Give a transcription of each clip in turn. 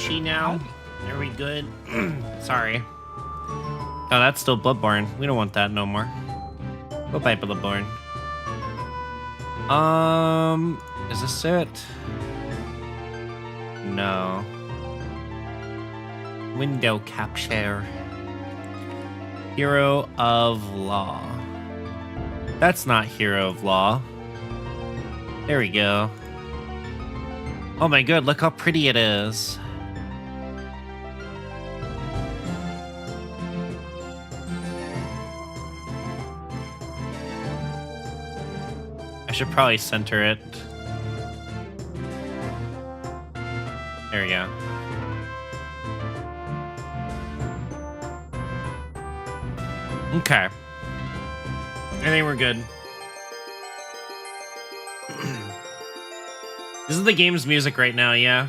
Chi now? Are we good? Sorry. Oh, that's still Bloodborne. We don't want that no more. Bye-bye, Bloodborne. Is this it? No. Window capture. Hero of Law. That's not Hero of Law. There we go. Oh my god, look how pretty it is. I should probably center it. There we go. Okay. I think we're good. This is the game's music right now, yeah.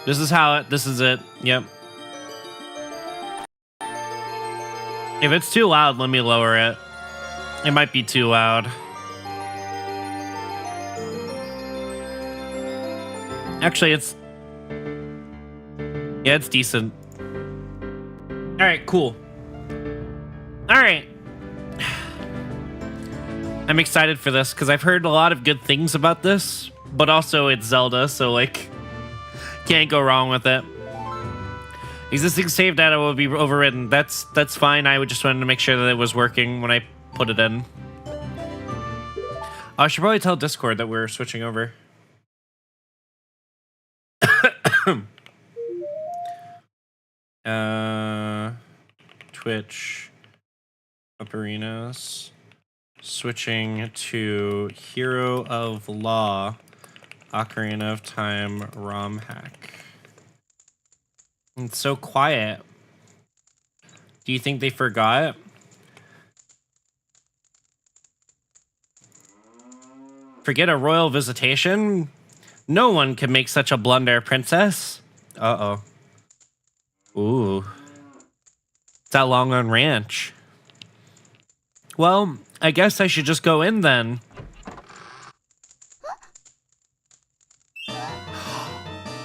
This is it. Yep. If it's too loud, let me lower it. It might be too loud. Actually, it's decent. All right, cool. All right. I'm excited for this because I've heard a lot of good things about this, but also it's Zelda, so like, can't go wrong with it. Existing save data will be overridden. That's fine. I just wanted to make sure that it was working when I put it in. I should probably tell Discord that we're switching over. Twitch up arenas, switching to Hero of Law, Ocarina of Time ROM hack. It's so quiet. Do you think they forgot? Forget a royal visitation? No one can make such a blunder, princess. Uh-oh. Ooh. It's that Longhorn Ranch. Well, I guess I should just go in then.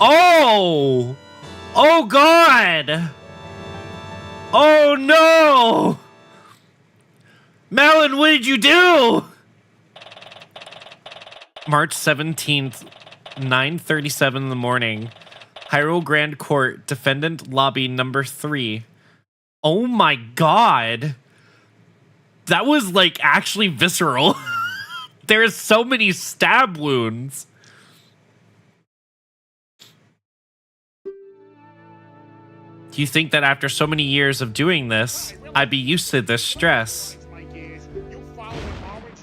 Oh! Oh God! Oh no! Malin, what did you do? March 17th, 9:37 in the morning. Hyrule Grand Court, defendant lobby number 3. Oh my God. That was like actually visceral. There's so many stab wounds. Do you think that after so many years of doing this, I'd be used to this stress?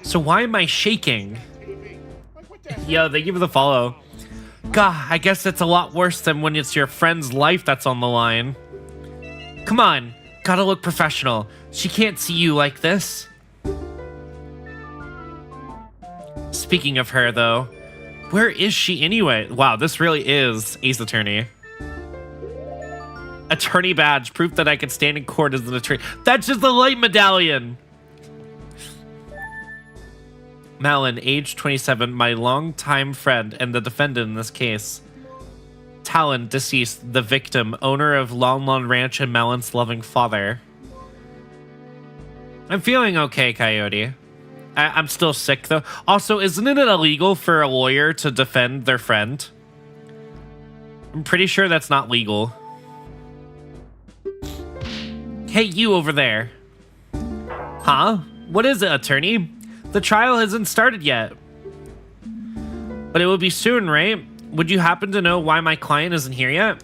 So why am I shaking? Yo, they give it the follow. God, I guess it's a lot worse than when it's your friend's life that's on the line. Come on, gotta look professional. She can't see you like this. Speaking of her, though, where is she anyway? Wow, this really is Ace Attorney. Attorney badge, proof that I can stand in court as an attorney. That's just a light medallion. Malin, age 27, my longtime friend and the defendant in this case. Talon, deceased, the victim, owner of Lon Lon Ranch and Malin's loving father. I'm feeling okay, Coyote. I'm still sick, though. Also, isn't it illegal for a lawyer to defend their friend? I'm pretty sure that's not legal. Hey, you over there. Huh? What is it, attorney? The trial hasn't started yet. But it will be soon, right? Would you happen to know why my client isn't here yet?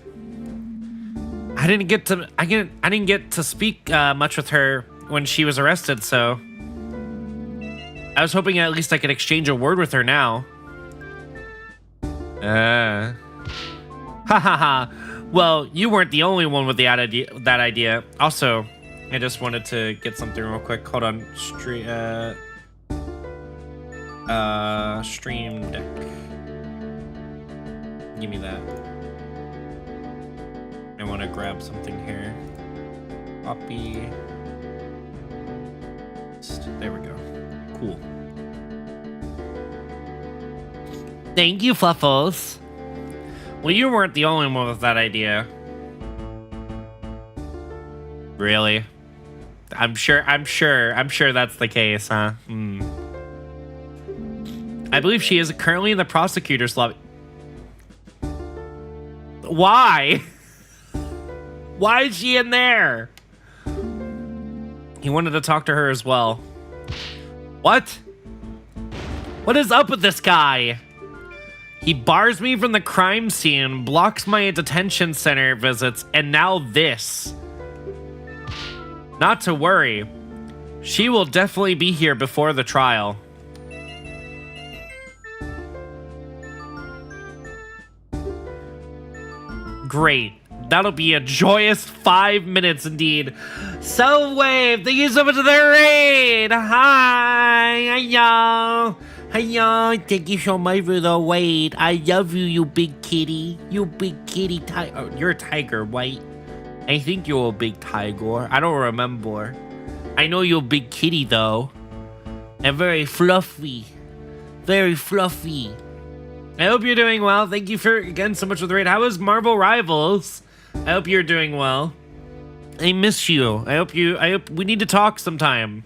I didn't get to speak much with her when she was arrested, so I was hoping at least I could exchange a word with her now. Ha ha ha. Well, you weren't the only one with that idea. Also, I just wanted to get something real quick. Hold on. Stream Deck. Give me that. I want to grab something here. Copy. There we go. Cool. Thank you, Fluffles. Well, you weren't the only one with that idea. Really? I'm sure that's the case, huh? I believe she is currently in the prosecutor's lobby. Why? Why is she in there? He wanted to talk to her as well. What? What is up with this guy? He bars me from the crime scene, blocks my detention center visits, and now this. Not to worry. She will definitely be here before the trial. Great. That'll be a joyous 5 minutes indeed. So Wave, thank you so much for the raid. Hi y'all. Hi y'all. Thank you so much for the raid. I love you, you big kitty. You big kitty tiger. Oh, you're a tiger, right? I think you're a big tiger. I don't remember. I know you're a big kitty though. And very fluffy. Very fluffy. I hope you're doing well. Thank you for, again, so much for the raid. How is Marvel Rivals? I hope you're doing well. I miss you. I hope we need to talk sometime.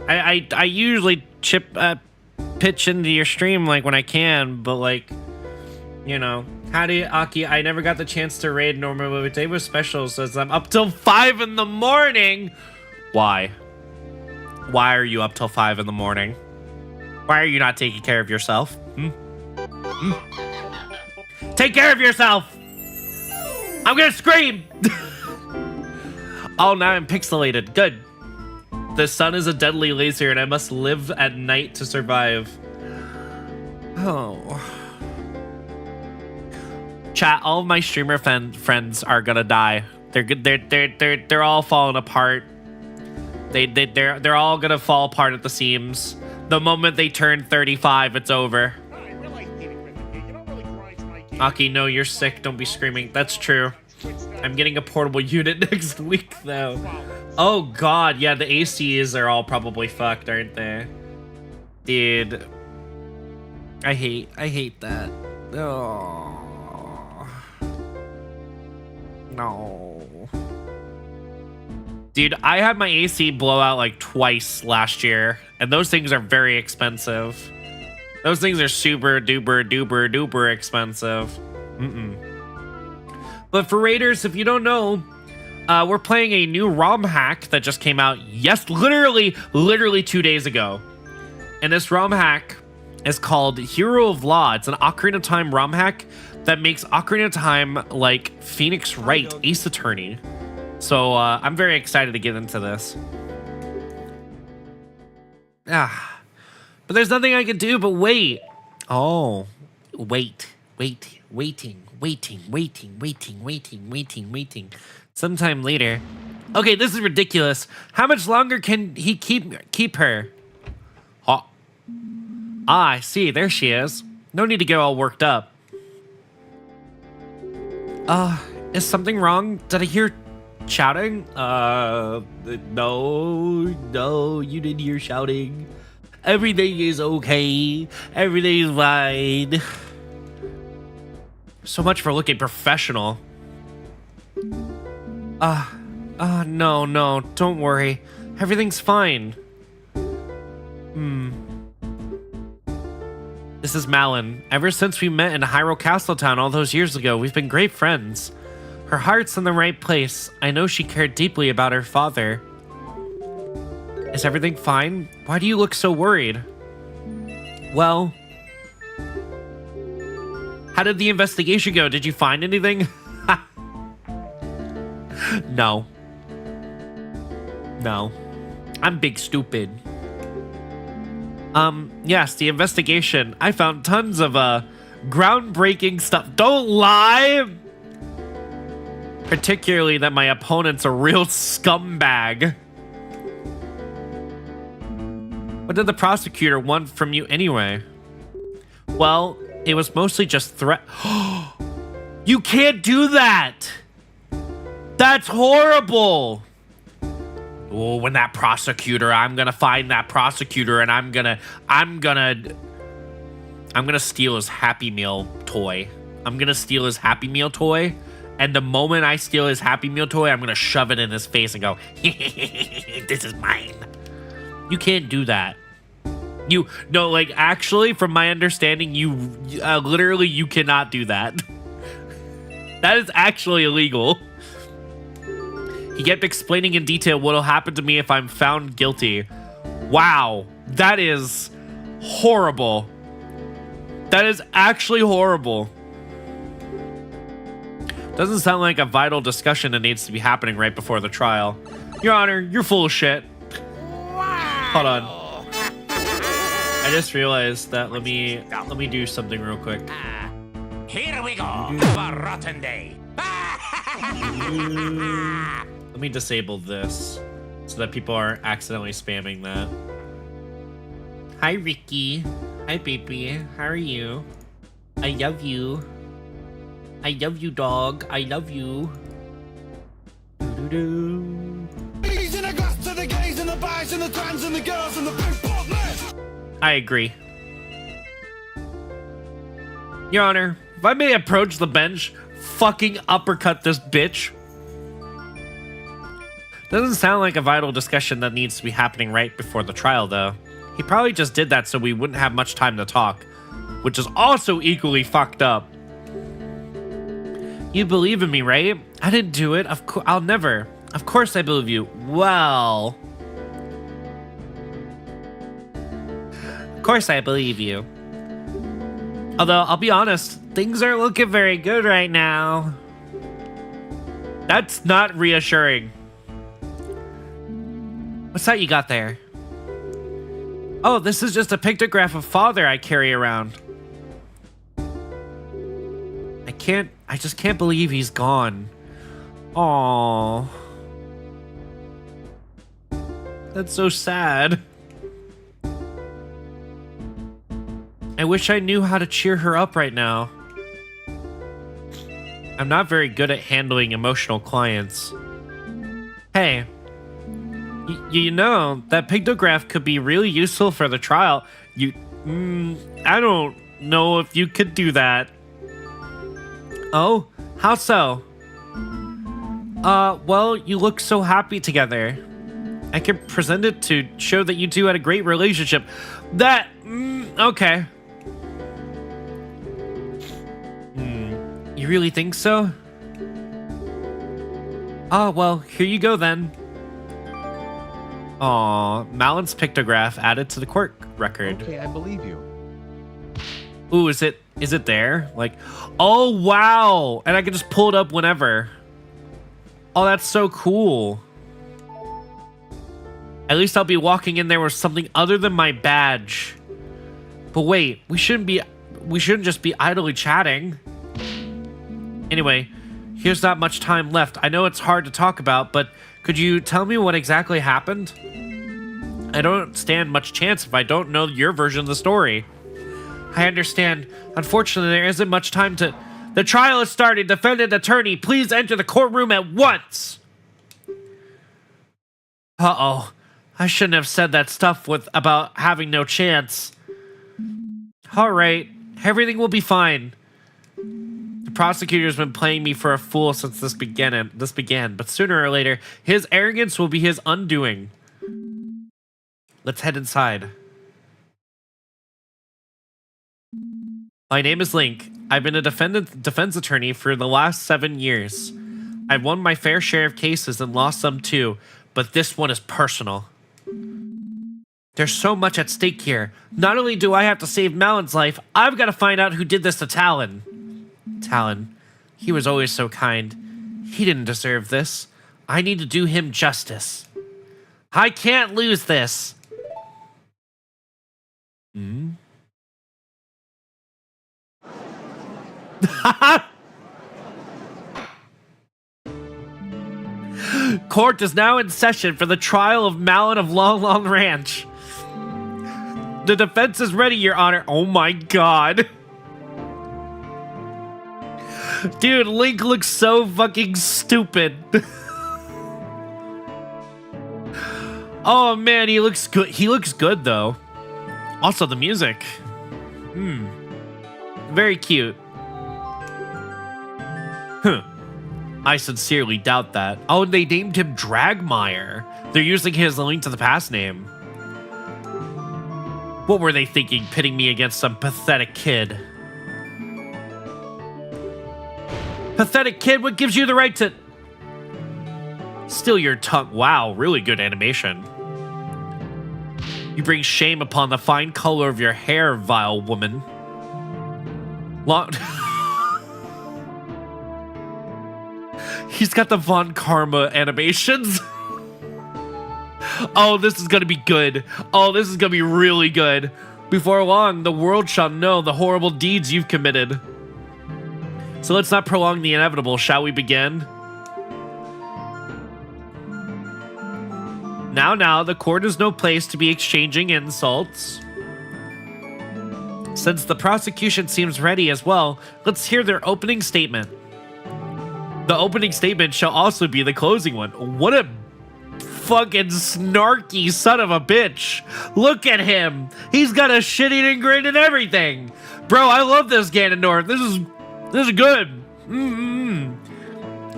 I usually pitch into your stream like when I can, but like, you know. Howdy, Aki. I never got the chance to raid Norma, but today was special, says I'm up till 5 in the morning. Why? Why are you up till 5 in the morning? Why are you not taking care of yourself? Take care of yourself! I'm gonna scream! Oh, now I'm pixelated. Good. The sun is a deadly laser and I must live at night to survive. Oh. Chat, all of my streamer friends are gonna die. They're all falling apart. They're all gonna fall apart at the seams. The moment they turn 35, it's over. Aki, no, you're sick. Don't be screaming. That's true. I'm getting a portable unit next week, though. Oh, God. Yeah, the ACs are all probably fucked, aren't they? Dude. I hate that. Oh. No. Dude, I had my AC blow out like twice last year, and those things are very expensive. Those things are super duper expensive. But for Raiders, if you don't know, we're playing a new ROM hack that just came out. Yes, literally 2 days ago. And this ROM hack is called Hero of Law. It's an Ocarina of Time ROM hack that makes Ocarina of Time like Phoenix Wright Ace Attorney. So I'm very excited to get into this. But there's nothing I can do but wait. Oh, waiting. Sometime later. Okay, this is ridiculous. How much longer can he keep her? Oh. Ah, I see. There she is. No need to get all worked up. Is something wrong? Did I hear shouting? No, you didn't hear shouting. Everything is okay. Everything's fine. So much for looking professional. No, don't worry. Everything's fine. This is Malin. Ever since we met in Hyrule Castletown all those years ago, we've been great friends. Her heart's in the right place. I know she cared deeply about her father. Is everything fine? Why do you look so worried? Well, how did the investigation go? Did you find anything? No. I'm big stupid. Yes, the investigation. I found tons of, groundbreaking stuff. Don't lie! Particularly that my opponent's a real scumbag. What did the prosecutor want from you anyway? Well, it was mostly just threat. You can't do that! That's horrible! Oh, when that prosecutor, I'm gonna find that prosecutor and I'm gonna steal his Happy Meal toy. I'm gonna steal his Happy Meal toy And the moment I steal his Happy Meal toy, I'm going to shove it in his face and go, this is mine. You can't do that. No, like, actually, from my understanding, literally, you cannot do that. That is actually illegal. He kept explaining in detail what'll happen to me if I'm found guilty. Wow, that is horrible. That is actually horrible. Doesn't sound like a vital discussion that needs to be happening right before the trial. Your Honor, you're full of shit. Hold on. I just realized that let me do something real quick. Here we go. Have a rotten day. Let me disable this so that people aren't accidentally spamming that. Hi, Ricky. Hi, baby. How are you? I love you. I love you, dog. I love you. I agree. Your Honor, if I may approach the bench, fucking uppercut this bitch. Doesn't sound like a vital discussion that needs to be happening right before the trial, though. He probably just did that so we wouldn't have much time to talk, which is also equally fucked up. You believe in me, right? I didn't do it. I'll never. Of course I believe you. Well. Of course I believe you. Although, I'll be honest, things aren't looking very good right now. That's not reassuring. What's that you got there? Oh, this is just a pictograph of Father I carry around. I just can't believe he's gone. Aww. That's so sad. I wish I knew how to cheer her up right now. I'm not very good at handling emotional clients. Hey, you know, that pictograph could be really useful for the trial. I don't know if you could do that. Oh, how so? Well, you look so happy together. I could present it to show that you two had a great relationship. Okay. You really think so? Oh, well, here you go then. Aw, Malon's pictograph added to the court record. Okay, I believe you. Ooh, is it there? Like, oh, wow. And I can just pull it up whenever. Oh, that's so cool. At least I'll be walking in there with something other than my badge. But wait, we shouldn't just be idly chatting. Anyway, here's not much time left. I know it's hard to talk about, but could you tell me what exactly happened? I don't stand much chance if I don't know your version of the story. I understand. Unfortunately, there isn't much time to... The trial has started. Defendant attorney, please enter the courtroom at once. Uh-oh. I shouldn't have said that stuff about having no chance. All right. Everything will be fine. The prosecutor's been playing me for a fool since this began, but sooner or later, his arrogance will be his undoing. Let's head inside. My name is Link. I've been a defense attorney for the last 7 years. I've won my fair share of cases and lost some too, but this one is personal. There's so much at stake here. Not only do I have to save Malon's life, I've got to find out who did this to Talon. Talon. He was always so kind. He didn't deserve this. I need to do him justice. I can't lose this. Court is now in session for the trial of Malon of Long Long Ranch. The defense is ready, Your Honor. Oh my god. Dude, Link looks so fucking stupid. Oh man, he looks good. He looks good though. Also the music. Very cute. I sincerely doubt that. Oh, and they named him Dragmire. They're using his Link to the Past name. What were they thinking, pitting me against some pathetic kid? Pathetic kid, what gives you the right to... Still your tongue. Wow, really good animation. You bring shame upon the fine color of your hair, vile woman. Long... He's got the Von Karma animations. Oh, this is gonna be good. Oh, this is gonna be really good. Before long, the world shall know the horrible deeds you've committed. So let's not prolong the inevitable, shall we begin? Now, the court is no place to be exchanging insults. Since the prosecution seems ready as well, let's hear their opening statement. The opening statement shall also be the closing one. What a fucking snarky son of a bitch. Look at him. He's got a shit-eating grin and everything. Bro, I love this Ganondorf. This is good.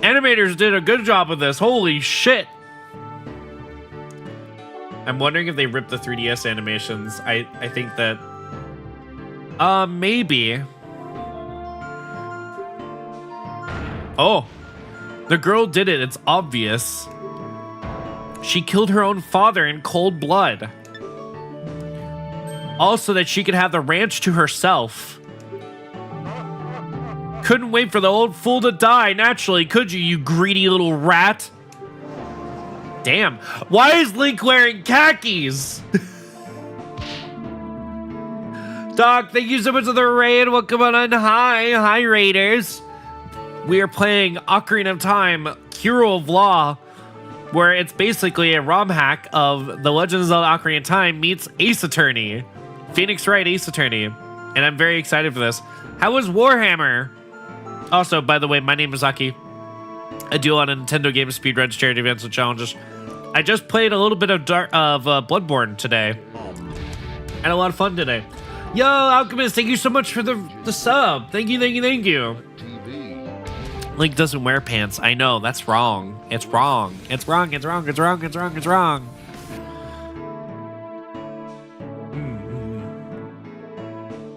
Animators did a good job of this. Holy shit. I'm wondering if they ripped the 3DS animations. I think that... maybe. Oh. The girl did it. It's obvious. She killed her own father in cold blood. Also that she could have the ranch to herself. Couldn't wait for the old fool to die, naturally, could you, you greedy little rat? Damn. Why is Link wearing khakis? Doc, thank you so much for the raid. Welcome on. Hi, raiders. We are playing Ocarina of Time, Hero of Law, where it's basically a ROM hack of The Legend of Zelda Ocarina of Time meets Ace Attorney. Phoenix Wright Ace Attorney. And I'm very excited for this. How was Warhammer? Also, by the way, my name is Aki. I do a lot of Nintendo Games speedruns, charity events, and challenges. I just played a little bit of Bloodborne today. Had a lot of fun today. Yo, Alchemist, thank you so much for the sub. Thank you. Link doesn't wear pants. I know, that's wrong. It's wrong.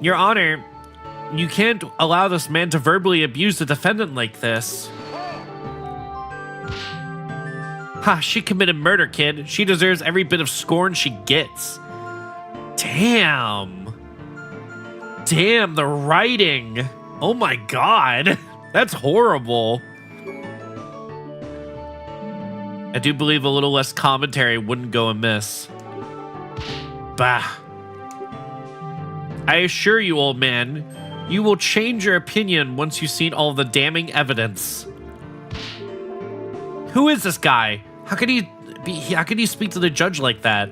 Your Honor, you can't allow this man to verbally abuse the defendant like this. Ha, she committed murder, kid. She deserves every bit of scorn she gets. Damn, the writing. Oh my god. That's horrible. I do believe a little less commentary wouldn't go amiss. Bah. I assure you, old man, you will change your opinion once you've seen all the damning evidence. Who is this guy? How could he speak to the judge like that?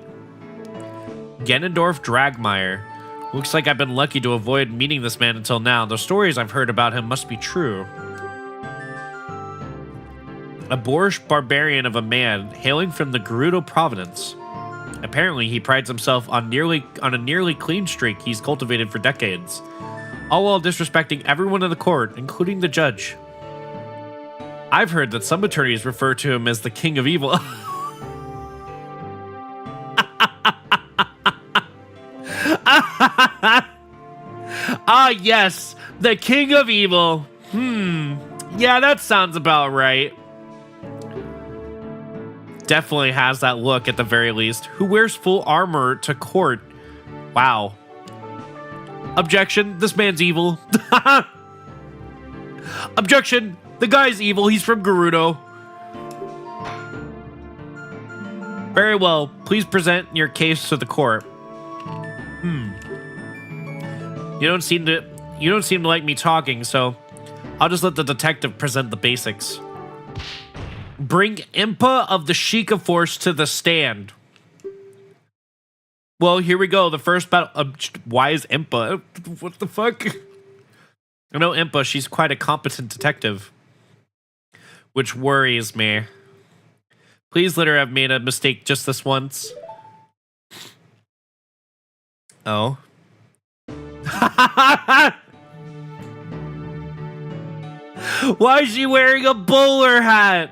Ganondorf Dragmire. Looks like I've been lucky to avoid meeting this man until now. The stories I've heard about him must be true. A boorish barbarian of a man hailing from the Gerudo province. Apparently, he prides himself on a nearly clean streak he's cultivated for decades, all while disrespecting everyone in the court, including the judge. I've heard that some attorneys refer to him as the King of Evil. Ah, yes, the King of Evil. Yeah, that sounds about right. Definitely has that look at the very least. Who wears full armor to court? Wow. Objection, this man's evil. Objection, the guy's evil. He's from Gerudo. Very well, please present your case to the court. You don't seem to like me talking, so I'll just let the detective present the basics. Bring Impa of the Sheikah Force to the stand. Well, here we go. The first battle. Why is Impa? What the fuck? I know Impa. She's quite a competent detective, which worries me. Please let her have made a mistake just this once. Oh. Why is she wearing a bowler hat?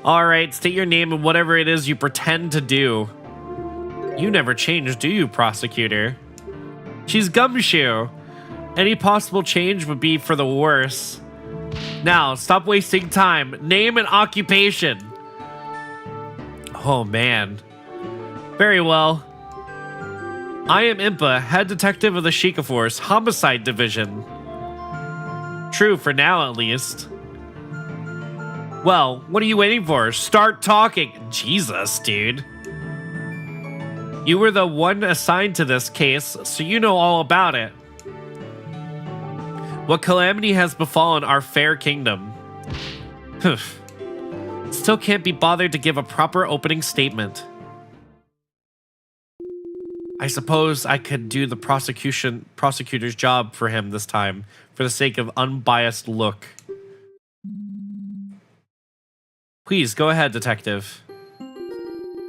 All right, state your name and whatever it is you pretend to do. You never change, do you, prosecutor? She's Gumshoe. Any possible change would be for the worse. Now, stop wasting time. Name and occupation. Oh, man. Very well. I am Impa, head detective of the Sheikah Force, Homicide Division. True, for now at least. Well, what are you waiting for? Start talking. Jesus, dude. You were the one assigned to this case, so you know all about it. What calamity has befallen our fair kingdom? Still can't be bothered to give a proper opening statement. I suppose I could do the prosecutor's job for him this time, for the sake of unbiased look. Please, go ahead, detective.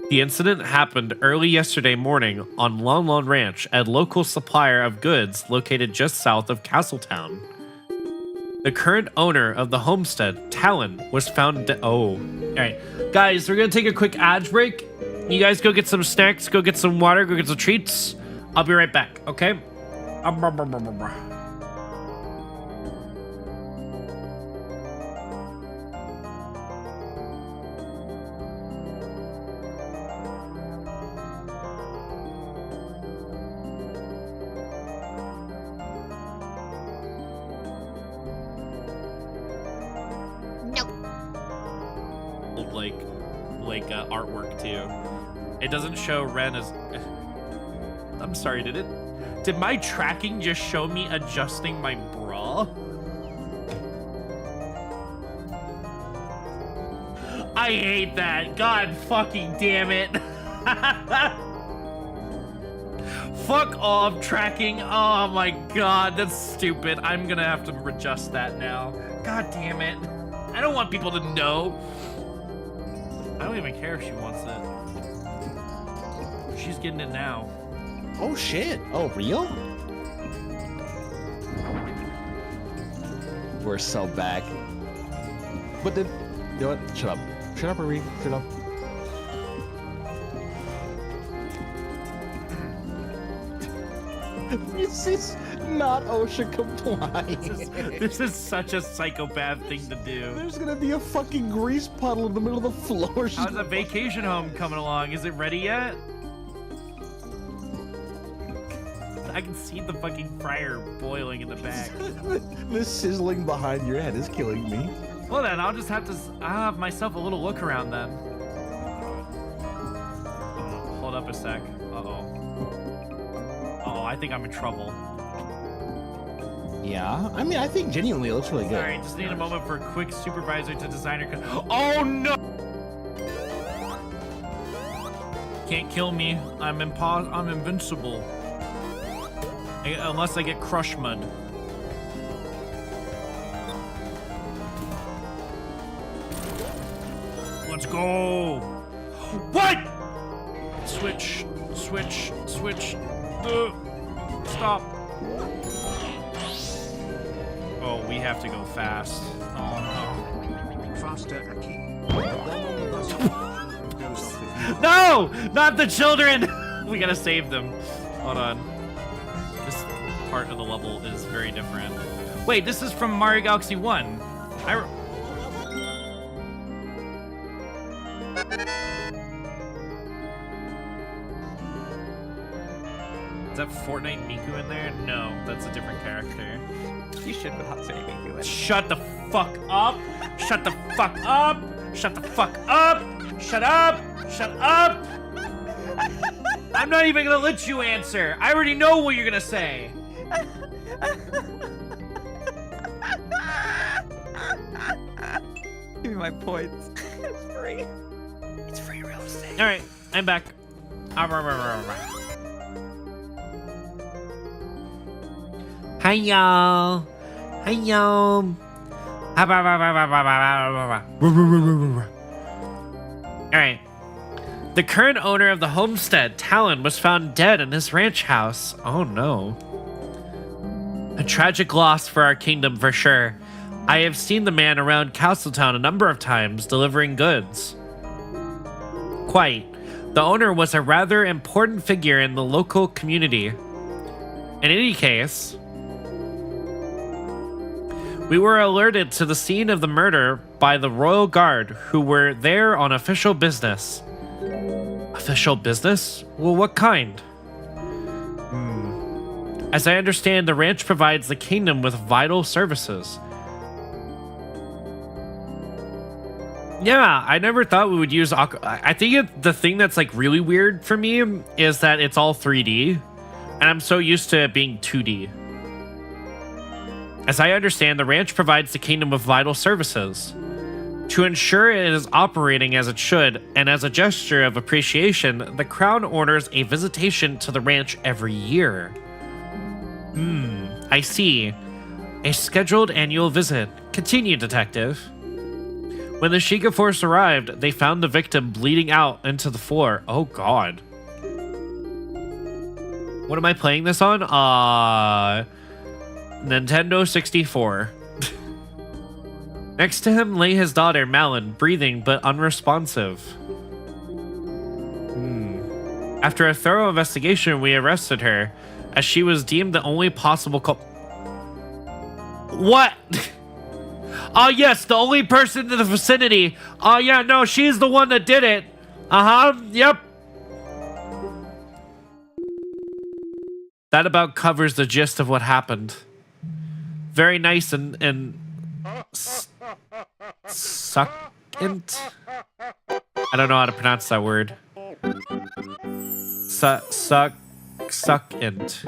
The incident happened early yesterday morning on Lon Lon Ranch, a local supplier of goods located just south of Castletown. The current owner of the homestead, Talon, was found all right. Guys, we're gonna take a quick ad break. You guys go get some snacks, go get some water, go get some treats. I'll be right back, okay? Artwork too. It doesn't show Ren as... I'm sorry, did my tracking just show me adjusting my bra? I hate that. God fucking damn it. Fuck off tracking. Oh my god, that's stupid. I'm gonna have to adjust that now. God damn it. I don't want people to know. I don't even care if she wants it. She's getting it now. Oh shit. Oh, real? We're so back. But then, you know what? Shut up. Shut up, Marie. Shut up. This is not OSHA compliant. This is such a psychopath thing to do. There's gonna be a fucking grease puddle in the middle of the floor. How's the vacation home coming along? Is it ready yet? I can see the fucking fryer boiling in the back. This sizzling behind your head is killing me. Well then, I'll have myself a little look around then. Hold up a sec. Uh-oh, I think I'm in trouble. Yeah, I mean, I think genuinely it looks really good. Alright, just need a moment for a quick supervisor to designer. Oh no! Can't kill me. I'm invincible. Unless I get crush mud. Let's go! What? Switch. Stop. Oh, we have to go fast. Oh no. Faster, Aki. No! Not the children! We gotta save them. Hold on. This part of the level is very different. Wait, this is from Mario Galaxy 1. Is that Fortnite Miku in there? No, that's a different character. You should without saying Miku. Shut the fuck up! Shut the fuck up! Shut the fuck up! Shut up! Shut up! I'm not even gonna let you answer. I already know what you're gonna say. Give me my points. It's free. It's free real estate. All right, I'm back. Hi y'all. Hi y'all. All right. The current owner of the homestead, Talon, was found dead in his ranch house. Oh no. A tragic loss for our kingdom for sure. I have seen the man around Castletown a number of times delivering goods. Quite. The owner was a rather important figure in the local community. In any case, we were alerted to the scene of the murder by the Royal Guard, who were there on official business. Official business? Well, what kind? As I understand, the ranch provides the kingdom with vital services. Yeah, I never thought we would use I think the thing that's like really weird for me is that it's all 3D, and I'm so used to it being 2D. As I understand, the ranch provides the kingdom with vital services. To ensure it is operating as it should, and as a gesture of appreciation, the crown orders a visitation to the ranch every year. I see. A scheduled annual visit. Continue, detective. When the Sheikah force arrived, they found the victim bleeding out into the floor. Oh, God. What am I playing this on? Nintendo 64. Next to him lay his daughter, Malin, breathing but unresponsive. After a thorough investigation, we arrested her, as she was deemed the only possible What? Oh, yes, the only person in the vicinity. Oh, yeah, no, she's the one that did it. Yep. That about covers the gist of what happened. Very nice and succulent. I don't know how to pronounce that word. Succulent.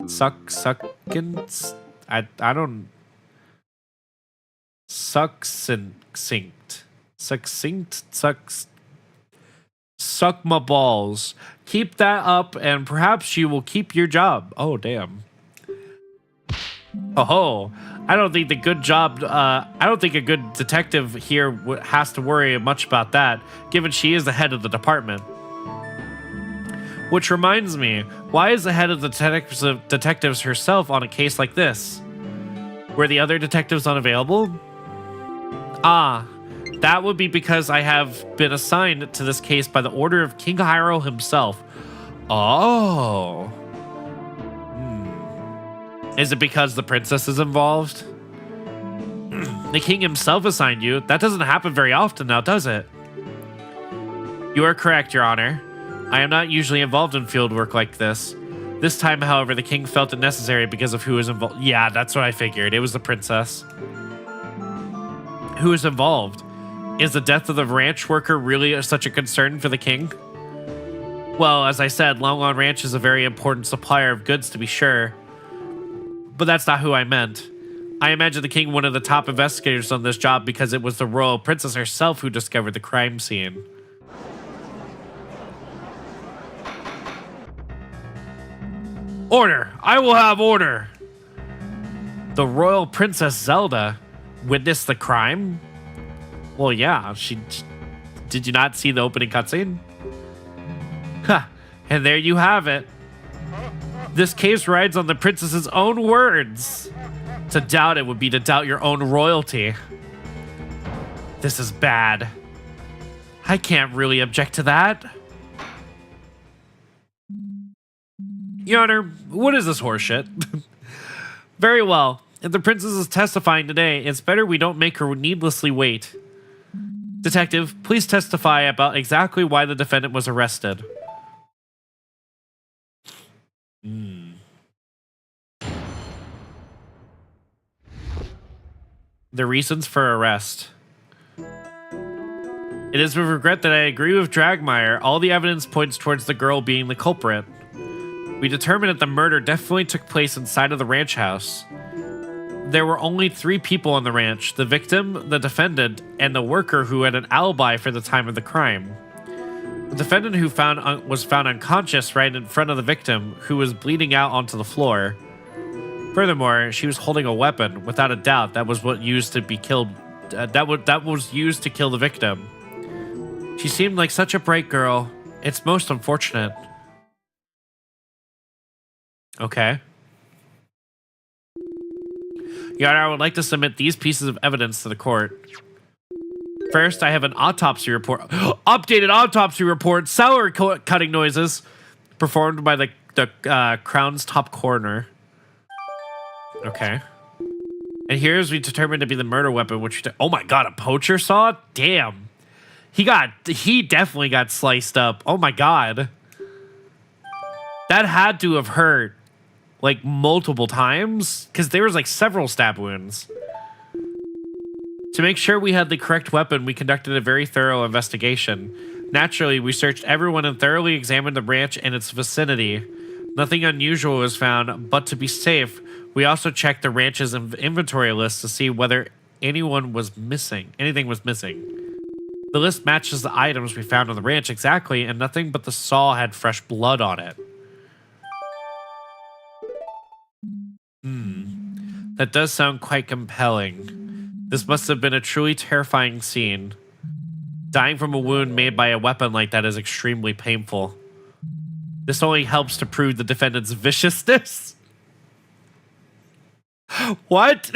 Succulent. I don't. Succinct. Suck my balls. Keep that up, and perhaps you will keep your job. Oh, damn. Oh, I don't think a good detective here has to worry much about that, given she is the head of the department. Which reminds me, why is the head of the detectives herself on a case like this? Were the other detectives unavailable? That would be because I have been assigned to this case by the order of King Hyrule himself. Oh. Is it because the princess is involved? The king himself assigned you. That doesn't happen very often now, does it? You are correct, Your Honor. I am not usually involved in field work like this. This time, however, the king felt it necessary because of who was involved. Yeah, that's what I figured. It was the princess. Who is involved? Is the death of the ranch worker really such a concern for the king? Well, as I said, Longlong Ranch is a very important supplier of goods, to be sure. But that's not who I meant. I imagine the king wanted the top investigators on this job because it was the royal princess herself who discovered the crime scene. Order! I will have order! The royal princess Zelda witnessed the crime? Well, yeah, did you not see the opening cutscene? Ha! And there you have it. This case rides on the princess's own words. To doubt it would be to doubt your own royalty. This is bad. I can't really object to that. Your Honor, what is this horseshit? Very well. If the princess is testifying today, it's better we don't make her needlessly wait. Detective, please testify about exactly why the defendant was arrested. The reasons for arrest. It is with regret that I agree with Dragmire. All the evidence points towards the girl being the culprit. We determined that the murder definitely took place inside of the ranch house. There were only 3 people on the ranch: the victim, the defendant, and the worker who had an alibi for the time of the crime. The defendant who was found unconscious right in front of the victim, who was bleeding out onto the floor. Furthermore, she was holding a weapon. Without a doubt, that was what used to be killed. That was used to kill the victim. She seemed like such a bright girl. It's most unfortunate. Okay. Your Honor, I would like to submit these pieces of evidence to the court. First, I have an autopsy report. Updated autopsy report. Salary cutting noises performed by the Crown's top coroner. Okay. And here's we determined to be the murder weapon, which oh my god, a poacher saw? Damn. He definitely got sliced up. Oh my god. That had to have hurt like multiple times because there was like several stab wounds. To make sure we had the correct weapon, we conducted a very thorough investigation. Naturally, we searched everyone and thoroughly examined the ranch and its vicinity. Nothing unusual was found, but to be safe, we also checked the ranch's inventory list to see whether anything was missing. The list matches the items we found on the ranch exactly, and nothing but the saw had fresh blood on it. That does sound quite compelling. This must have been a truly terrifying scene. Dying from a wound made by a weapon like that is extremely painful. This only helps to prove the defendant's viciousness. What?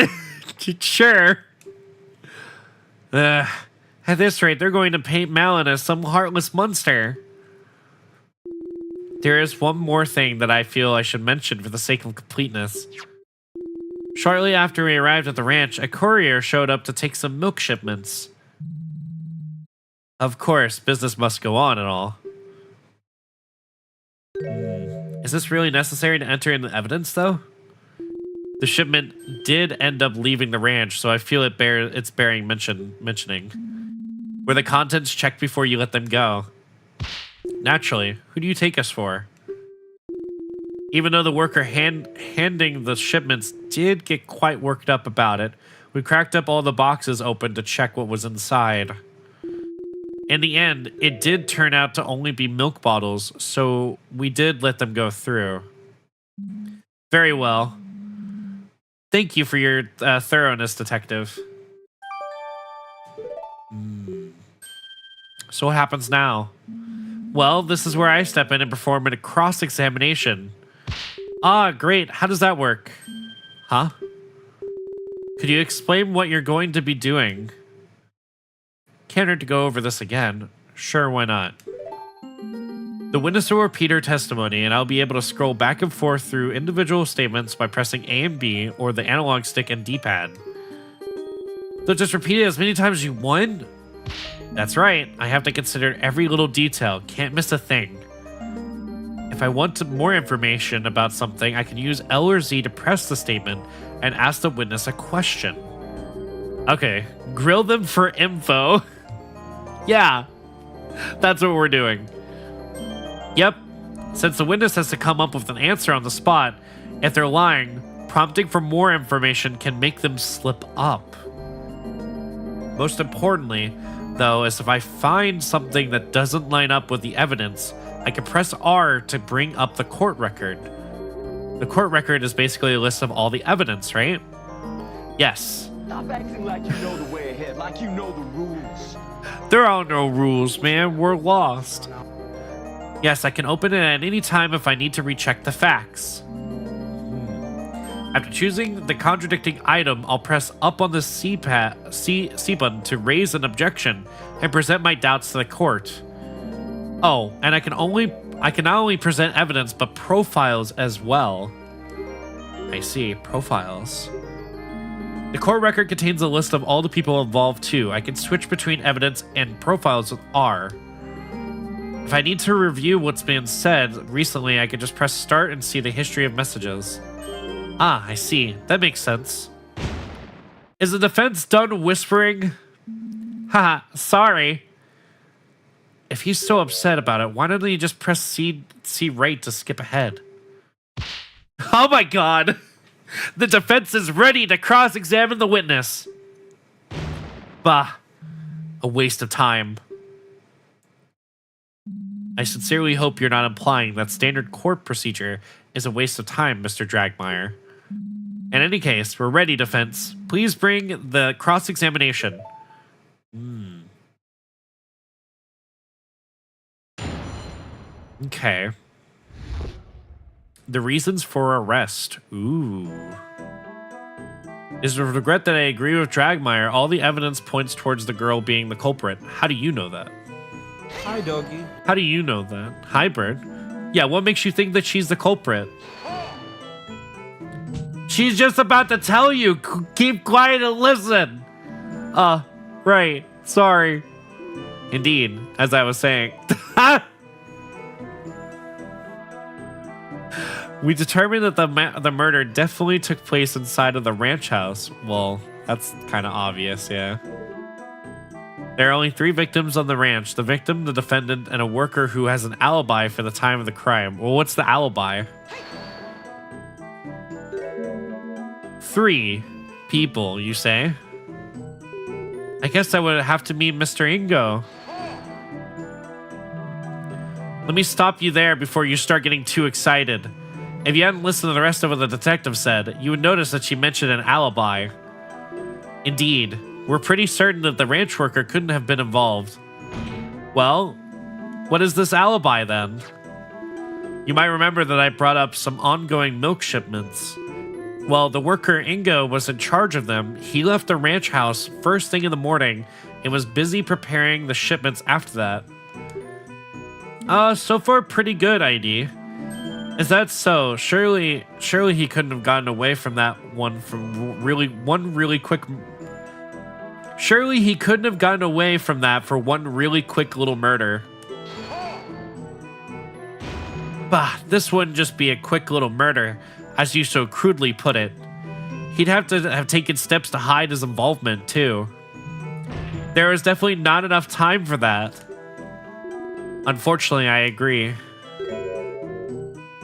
Sure. At this rate, they're going to paint Malin as some heartless monster. There is one more thing that I feel I should mention for the sake of completeness. Shortly after we arrived at the ranch, a courier showed up to take some milk shipments. Of course, business must go on and all. Is this really necessary to enter in the evidence, though? The shipment did end up leaving the ranch, so I feel it's bearing mentioning. Were the contents checked before you let them go? Naturally. Who do you take us for? Even though the worker handing the shipments did get quite worked up about it, we cracked up all the boxes open to check what was inside. In the end, it did turn out to only be milk bottles, so we did let them go through. Very well. Thank you for your thoroughness, Detective. So what happens now? Well, this is where I step in and perform a cross-examination. Ah, great. How does that work? Huh? Could you explain what you're going to be doing? Can't hurt to go over this again. Sure, why not? The witness will repeat her testimony, and I'll be able to scroll back and forth through individual statements by pressing A and B or the analog stick and D-pad. So just repeat it as many times as you want? That's right. I have to consider every little detail. Can't miss a thing. If I want more information about something, I can use L or Z to press the statement and ask the witness a question. Okay, grill them for info. Yeah, that's what we're doing. Yep, since the witness has to come up with an answer on the spot, if they're lying, prompting for more information can make them slip up. Most importantly, though, is if I find something that doesn't line up with the evidence, I can press R to bring up the court record. The court record is basically a list of all the evidence, right? Yes. Stop acting like you know the way ahead, like you know the rules. There are no rules, man. We're lost. Yes, I can open it at any time if I need to recheck the facts. After choosing the contradicting item, I'll press up on the C button to raise an objection and present my doubts to the court. Oh, and I can not only present evidence, but profiles as well. I see, profiles. The court record contains a list of all the people involved too. I can switch between evidence and profiles with R. If I need to review what's been said recently, I can just press start and see the history of messages. Ah, I see. That makes sense. Is the defense done whispering? Haha, sorry. If he's so upset about it, why don't you just press C right to skip ahead? Oh my god! The defense is ready to cross-examine the witness. Bah, a waste of time. I sincerely hope you're not implying that standard court procedure is a waste of time, Mr. Dragmire. In any case, we're ready, defense. Please bring the cross-examination. Okay. The reasons for arrest. Ooh. Is with regret that I agree with Dragmire. All the evidence points towards the girl being the culprit. How do you know that? Hi, doggy. How do you know that? Hi, Bird. Yeah, what makes you think that she's the culprit? She's just about to tell you. Keep quiet and listen. Right. Sorry. Indeed, as I was saying. We determined that the murder definitely took place inside of the ranch house. Well, that's kind of obvious, yeah. There are only 3 victims on the ranch. The victim, the defendant, and a worker who has an alibi for the time of the crime. Well, what's the alibi? 3 people, you say? I guess that would have to mean Mr. Ingo. Let me stop you there before you start getting too excited. If you hadn't listened to the rest of what the detective said, you would notice that she mentioned an alibi. Indeed, we're pretty certain that the ranch worker couldn't have been involved. Well, what is this alibi then? You might remember that I brought up some ongoing milk shipments. Well, the worker Ingo was in charge of them. He left the ranch house first thing in the morning and was busy preparing the shipments after that. So far pretty good, ID. Is that so? Surely he couldn't have gotten away from that Surely he couldn't have gotten away from that for one really quick little murder. Bah, this wouldn't just be a quick little murder, as you so crudely put it. He'd have to have taken steps to hide his involvement, too. There was definitely not enough time for that. Unfortunately, I agree.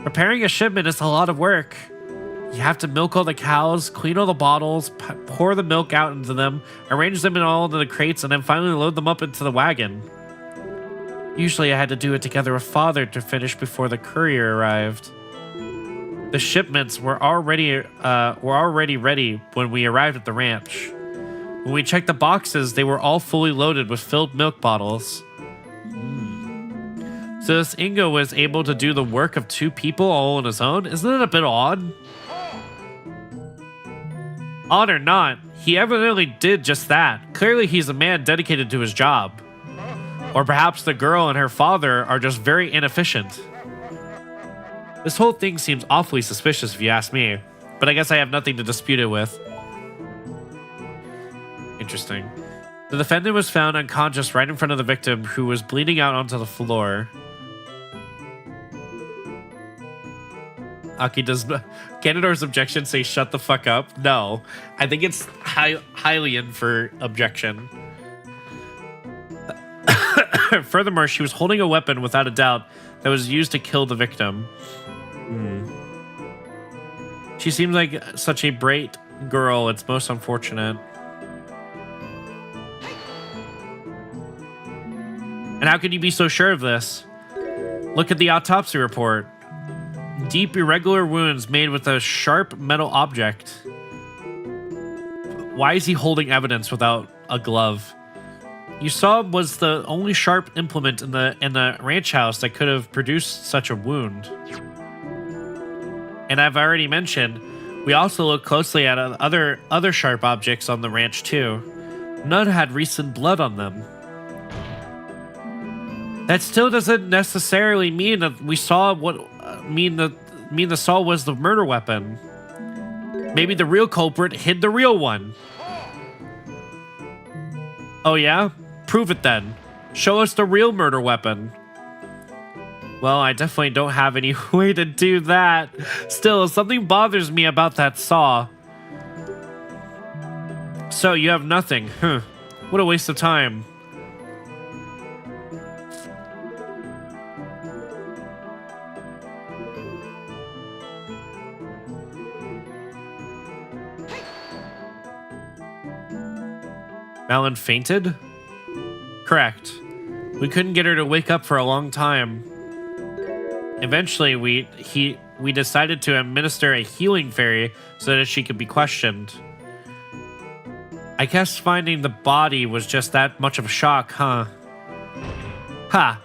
Preparing a shipment is a lot of work. You have to milk all the cows, clean all the bottles, pour the milk out into them, arrange them in all of the crates, and then finally load them up into the wagon. Usually I had to do it together with Father to finish before the courier arrived. The shipments were already ready when we arrived at the ranch. When we checked the boxes, they were all fully loaded with filled milk bottles. So this Ingo was able to do the work of 2 people all on his own? Isn't it a bit odd? Odd or not, he evidently did just that. Clearly he's a man dedicated to his job. Or perhaps the girl and her father are just very inefficient. This whole thing seems awfully suspicious if you ask me, but I guess I have nothing to dispute it with. Interesting. The defendant was found unconscious right in front of the victim, who was bleeding out onto the floor. Aki, does Ganondorf's objection say shut the fuck up? No. I think it's Hylian for objection. Furthermore, she was holding a weapon without a doubt that was used to kill the victim. She seems like such a bright girl. It's most unfortunate. And how could you be so sure of this? Look at the autopsy report. Deep, irregular wounds made with a sharp metal object. Why is he holding evidence without a glove? You saw was the only sharp implement in the ranch house that could have produced such a wound. And I've already mentioned, we also looked closely at other sharp objects on the ranch too. None had recent blood on them. That still doesn't necessarily mean that we saw what the saw was the murder weapon. Maybe the real culprit hid the real one. Oh yeah? Prove it then. Show us the real murder weapon. Well, I definitely don't have any way to do that. Still, something bothers me about that saw. So, you have nothing. Huh. What a waste of time. Malin fainted? Correct. We couldn't get her to wake up for a long time. Eventually, we decided to administer a healing fairy so that she could be questioned. I guess finding the body was just that much of a shock, huh? Ha!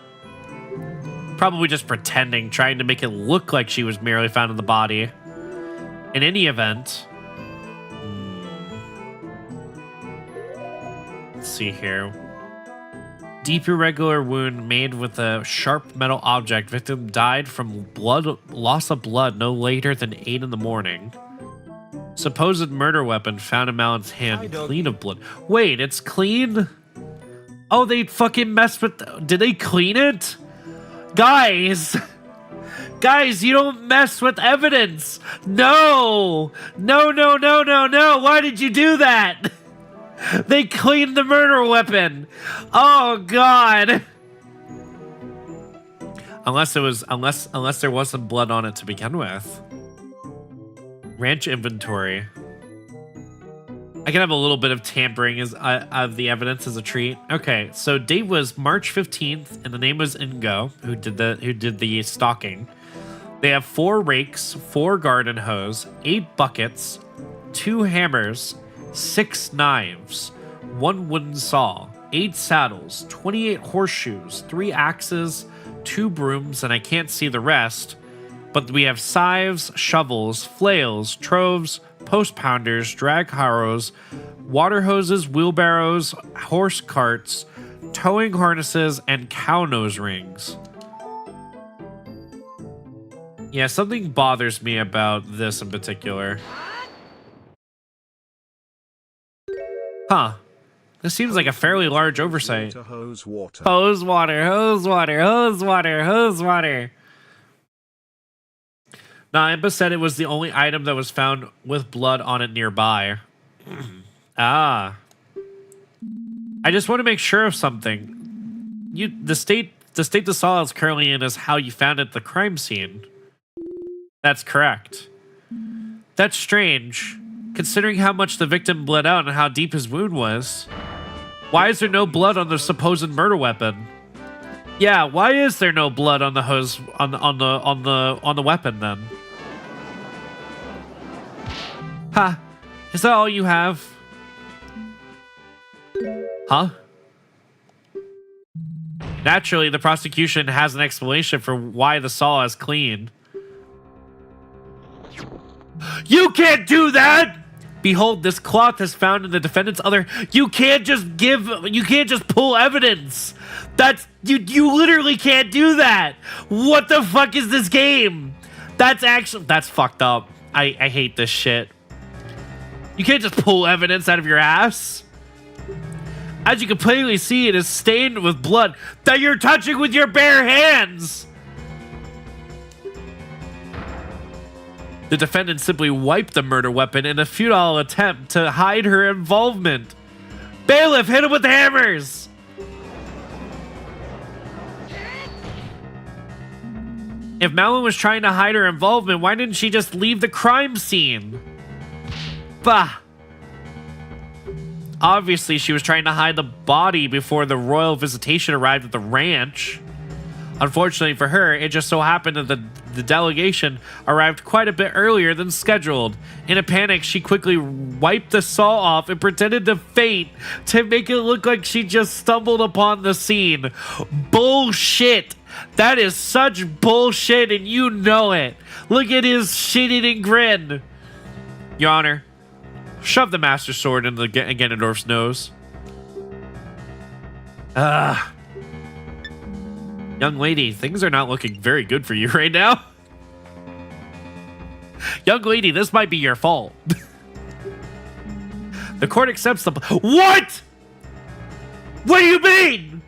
Probably just pretending, trying to make it look like she was merely found in the body. In any event... see here. Deep irregular wound made with a sharp metal object. Victim died from loss of blood no later than 8 in the morning. Supposed murder weapon found in Malon's hand, clean of blood. Wait, it's clean? Oh, they fucking messed with... Did they clean it? Guys! Guys, you don't mess with evidence! No! No, no, no, no, no! Why did you do that? They cleaned the murder weapon! Oh, God! Unless there was some blood on it to begin with. Ranch inventory. I can have a little bit of tampering of the evidence as a treat. Okay, so date was March 15th, and the name was Ingo, who did the stalking. They have 4 rakes, 4 garden hose, 8 buckets, 2 hammers, 6 knives, 1 wooden saw, 8 saddles, 28 horseshoes, 3 axes, 2 brooms, and I can't see the rest. But we have scythes, shovels, flails, troves, post pounders, drag harrows, water hoses, wheelbarrows, horse carts, towing harnesses, and cow nose rings. Yeah, something bothers me about this in particular. Huh. This seems like a fairly large oversight. Hose water. Hose water, hose water, hose water, hose water. Now, Impa said it was the only item that was found with blood on it nearby. Ah. I just want to make sure of something. The state the saw is currently in is how you found it at the crime scene. That's correct. That's strange, considering how much the victim bled out and how deep his wound was. Why is there no blood on the supposed murder weapon? Yeah, why is there no blood on the hose on the weapon then? Ha! Is that all you have? Huh? Naturally, the prosecution has an explanation for why the saw is clean. You can't do that! Behold, this cloth is found in the defendant's other... You can't just pull evidence! You literally can't do that! What the fuck is this game? That's fucked up. I hate this shit. You can't just pull evidence out of your ass. As you can plainly see, it is stained with blood that you're touching with your bare hands! The defendant simply wiped the murder weapon in a futile attempt to hide her involvement. Bailiff, hit him with the hammers! If Malin was trying to hide her involvement, why didn't she just leave the crime scene? Bah! Obviously, she was trying to hide the body before the royal visitation arrived at the ranch. Unfortunately for her, it just so happened that the delegation arrived quite a bit earlier than scheduled. In a panic, she quickly wiped the saw off and pretended to faint to make it look like she just stumbled upon the scene. Bullshit! That is such bullshit, and you know it. Look at his shit-eating grin. Your Honor, shove the Master Sword into Ganondorf's nose. Young lady, things are not looking very good for you right now. Young lady, this might be your fault. The court accepts the... What? What do you mean?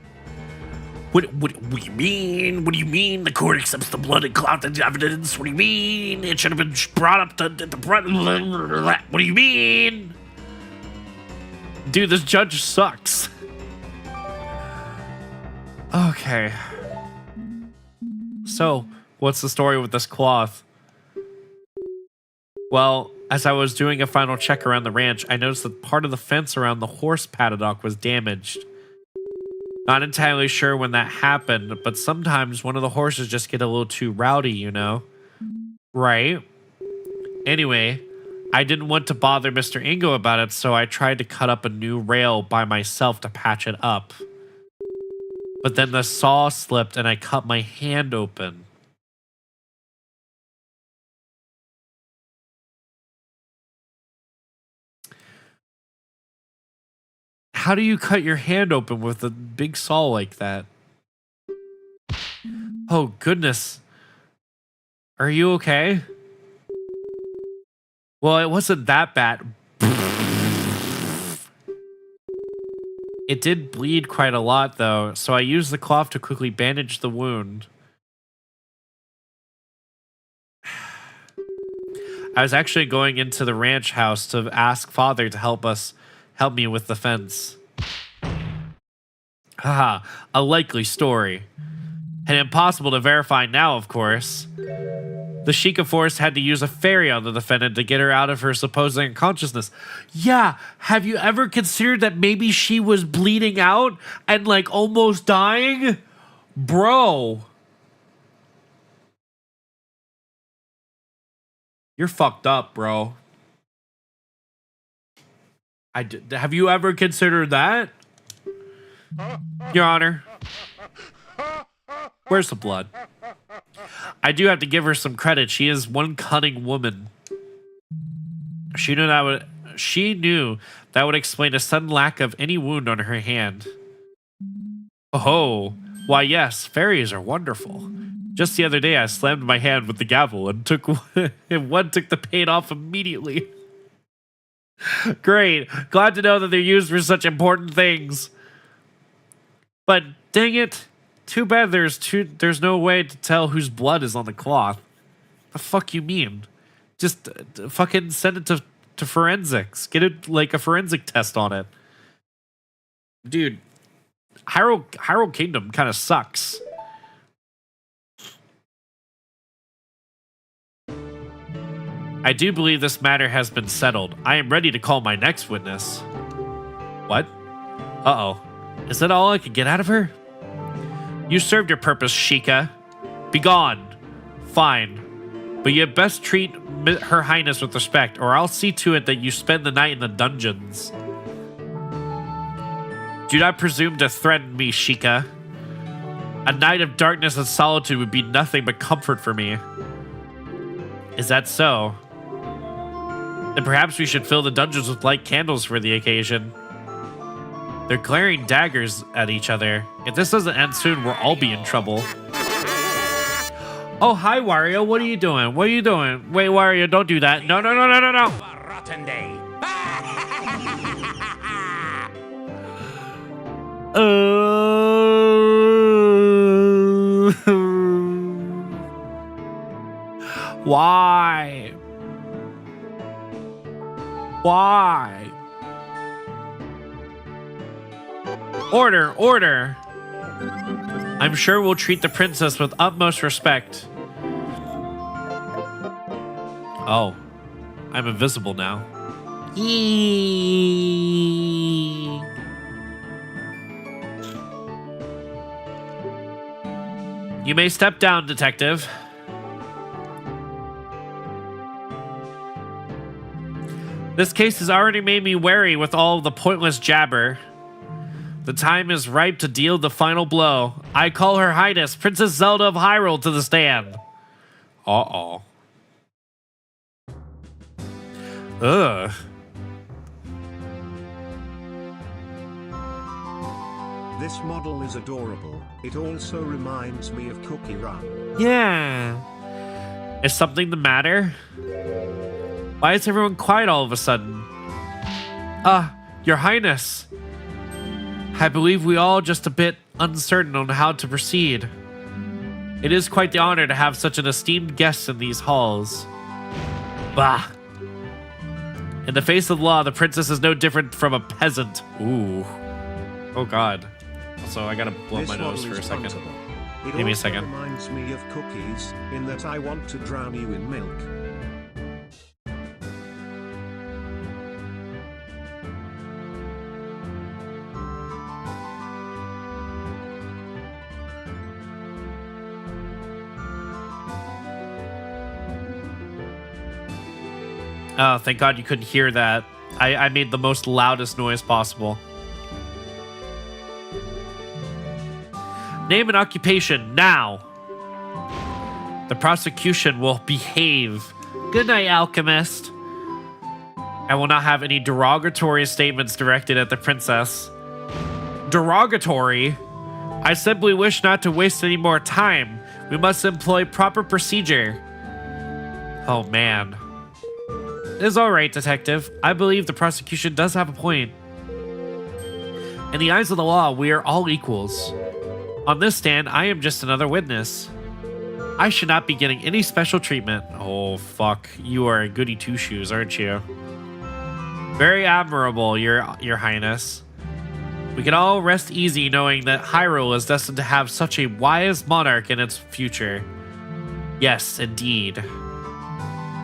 What do you mean? What do you mean the court accepts the blood and cloth and evidence? What do you mean? It should have been brought up to the... What do you mean? Dude, this judge sucks. Okay. So, what's the story with this cloth? Well, as I was doing a final check around the ranch, I noticed that part of the fence around the horse paddock was damaged. Not entirely sure when that happened, but sometimes one of the horses just get a little too rowdy, you know? Right? Anyway, I didn't want to bother Mr. Ingo about it, so I tried to cut up a new rail by myself to patch it up. But then the saw slipped and I cut my hand open. How do you cut your hand open with a big saw like that? Oh, goodness. Are you okay? Well, it wasn't that bad. It did bleed quite a lot, though, so I used the cloth to quickly bandage the wound. I was actually going into the ranch house to ask Father to help me with the fence. Haha, a likely story. And impossible to verify now, of course. The Sheikah Force had to use a fairy on the defendant to get her out of her supposed unconsciousness. Yeah, have you ever considered that maybe she was bleeding out and like almost dying? Bro. You're fucked up, bro. Have you ever considered that? Your Honor. Where's the blood? I do have to give her some credit. She is one cunning woman. She knew that would explain a sudden lack of any wound on her hand. Oh, why yes, fairies are wonderful. Just the other day, I slammed my hand with the gavel and one took the pain off immediately. Great, glad to know that they're used for such important things. But dang it. Too bad there's no way to tell whose blood is on the cloth. The fuck you mean? Just fucking send it to forensics. Get it like a forensic test on it. Dude, Hyrule Kingdom kind of sucks. I do believe this matter has been settled. I am ready to call my next witness. What? Uh-oh. Is that all I could get out of her? You served your purpose, Sheikah. Begone. Fine. But you had best treat Her Highness with respect, or I'll see to it that you spend the night in the dungeons. Do not presume to threaten me, Sheikah. A night of darkness and solitude would be nothing but comfort for me. Is that so? Then perhaps we should fill the dungeons with light candles for the occasion. They're glaring daggers at each other. If this doesn't end soon, we'll all be in trouble. Oh, hi, Wario. What are you doing? What are you doing? Wait, Wario, don't do that. No, no, no, no, no, no. Have a rotten day. Why? Why? Order, order. I'm sure we'll treat the princess with utmost respect. Oh, I'm invisible now. Yee. You may step down, detective. This case has already made me wary with all the pointless jabber. The time is ripe to deal the final blow. I call Her Highness, Princess Zelda of Hyrule, to the stand. Uh-oh. Ugh. This model is adorable. It also reminds me of Cookie Run. Yeah. Is something the matter? Why is everyone quiet all of a sudden? Your Highness. I believe we all just a bit uncertain on how to proceed. It is quite the honor to have such an esteemed guest in these halls. Bah. In the face of the law, the princess is no different from a peasant. Ooh. Oh God. Also, I gotta blow my nose for a second. Give me a second. It reminds me of cookies, in that I want to drown you in milk. Oh, thank God you couldn't hear that. I made the most loudest noise possible. Name and occupation, now. The prosecution will behave. Good night, alchemist. I will not have any derogatory statements directed at the princess. derogatory. I simply wish not to waste any more time. We must employ proper procedure. Oh, man. It's all right, Detective. I believe the prosecution does have a point. In the eyes of the law, we are all equals. On this stand, I am just another witness. I should not be getting any special treatment. Oh, fuck. You are a goody two-shoes, aren't you? Very admirable, Your Highness. We can all rest easy knowing that Hyrule is destined to have such a wise monarch in its future. Yes, indeed.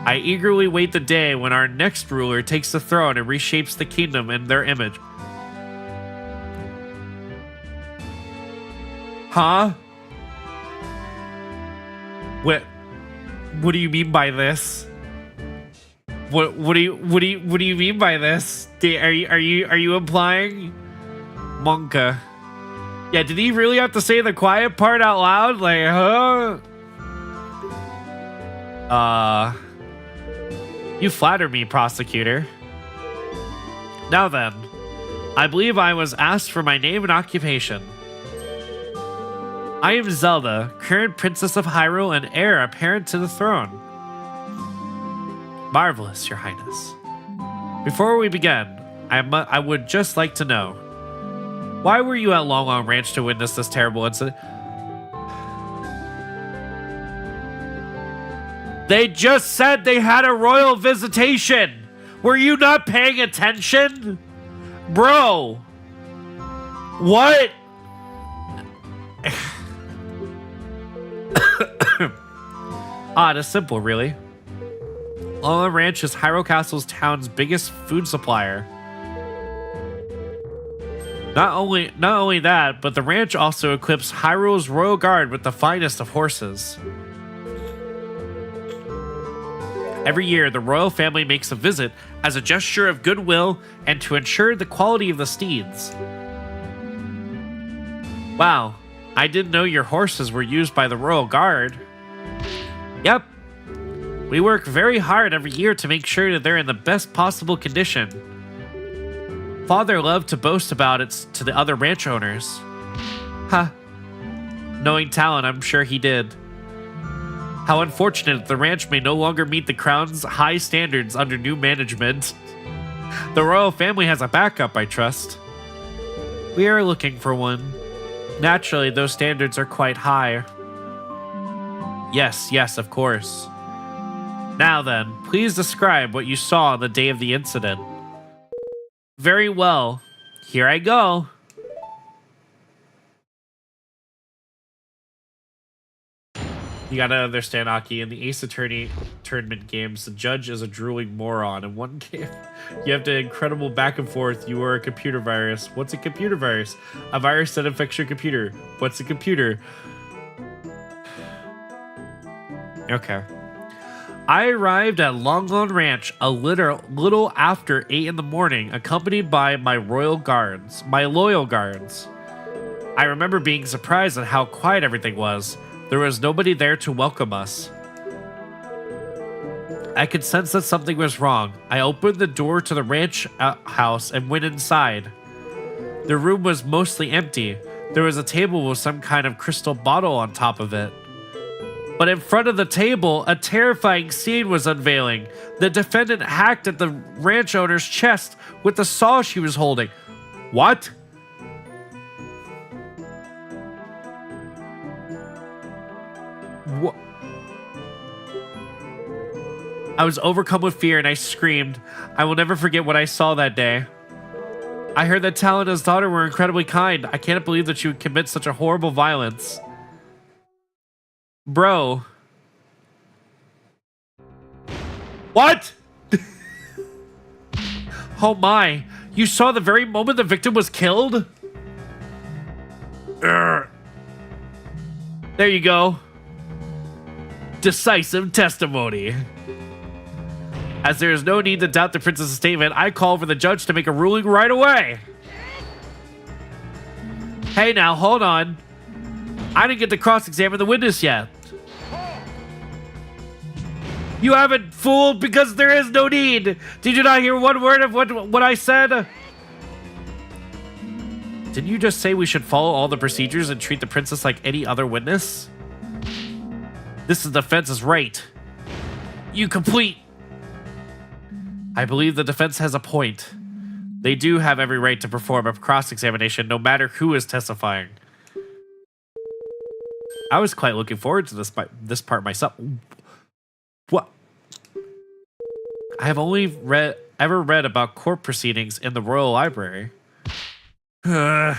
I eagerly wait the day when our next ruler takes the throne and reshapes the kingdom in their image. Huh? What do you mean by this? What do you mean by this? Are you implying? Monka. Yeah, did he really have to say the quiet part out loud? Like, huh? You flatter me, prosecutor. Now then, I believe I was asked for my name and occupation. I am Zelda, current Princess of Hyrule and heir apparent to the throne. Marvelous, Your Highness. Before we begin, I would just like to know, why were you at Long Long Ranch to witness this terrible incident? They just said they had a royal visitation. Were you not paying attention? Bro. What? It's simple, really. Long Long Ranch is Hyrule Castle's town's biggest food supplier. Not only that, but the ranch also equips Hyrule's royal guard with the finest of horses. Every year, the royal family makes a visit as a gesture of goodwill and to ensure the quality of the steeds. Wow, I didn't know your horses were used by the royal guard. Yep. We work very hard every year to make sure that they're in the best possible condition. Father loved to boast about it to the other ranch owners. Huh. Knowing talent, I'm sure he did. How unfortunate the ranch may no longer meet the crown's high standards under new management. The royal family has a backup, I trust. We are looking for one. Naturally, those standards are quite high. Yes, of course. Now then, please describe what you saw on the day of the incident. Very well. Here I go. You gotta understand, Aki, in the Ace Attorney tournament games, the judge is a drooling moron. In one game, you have the incredible back and forth. You are a computer virus. What's a computer virus? A virus that infects your computer. What's a computer? Okay. I arrived at Long Long Ranch a little after 8 in the morning, accompanied by my loyal guards. I remember being surprised at how quiet everything was. There was nobody there to welcome us. I could sense that something was wrong. I opened the door to the ranch house and went inside. The room was mostly empty. There was a table with some kind of crystal bottle on top of it. But in front of the table, a terrifying scene was unveiling. The defendant hacked at the ranch owner's chest with the saw she was holding. What? What? I was overcome with fear and I screamed. I will never forget what I saw that day. I heard that Tal and his daughter were incredibly kind. I can't believe that she would commit such a horrible violence. Bro. What? Oh my. You saw the very moment the victim was killed? Urgh. There you go. Decisive testimony. As there is no need to doubt the princess's statement, I call for the judge to make a ruling right away. Hey now, hold on. I didn't get to cross-examine the witness yet. You haven't fooled because there is no need. Did you not hear one word of what I said? Didn't you just say we should follow all the procedures and treat the princess like any other witness? This defense is right. You complete. I believe the defense has a point. They do have every right to perform a cross-examination no matter who is testifying. I was quite looking forward to this part myself. What? I have only ever read about court proceedings in the Royal Library. That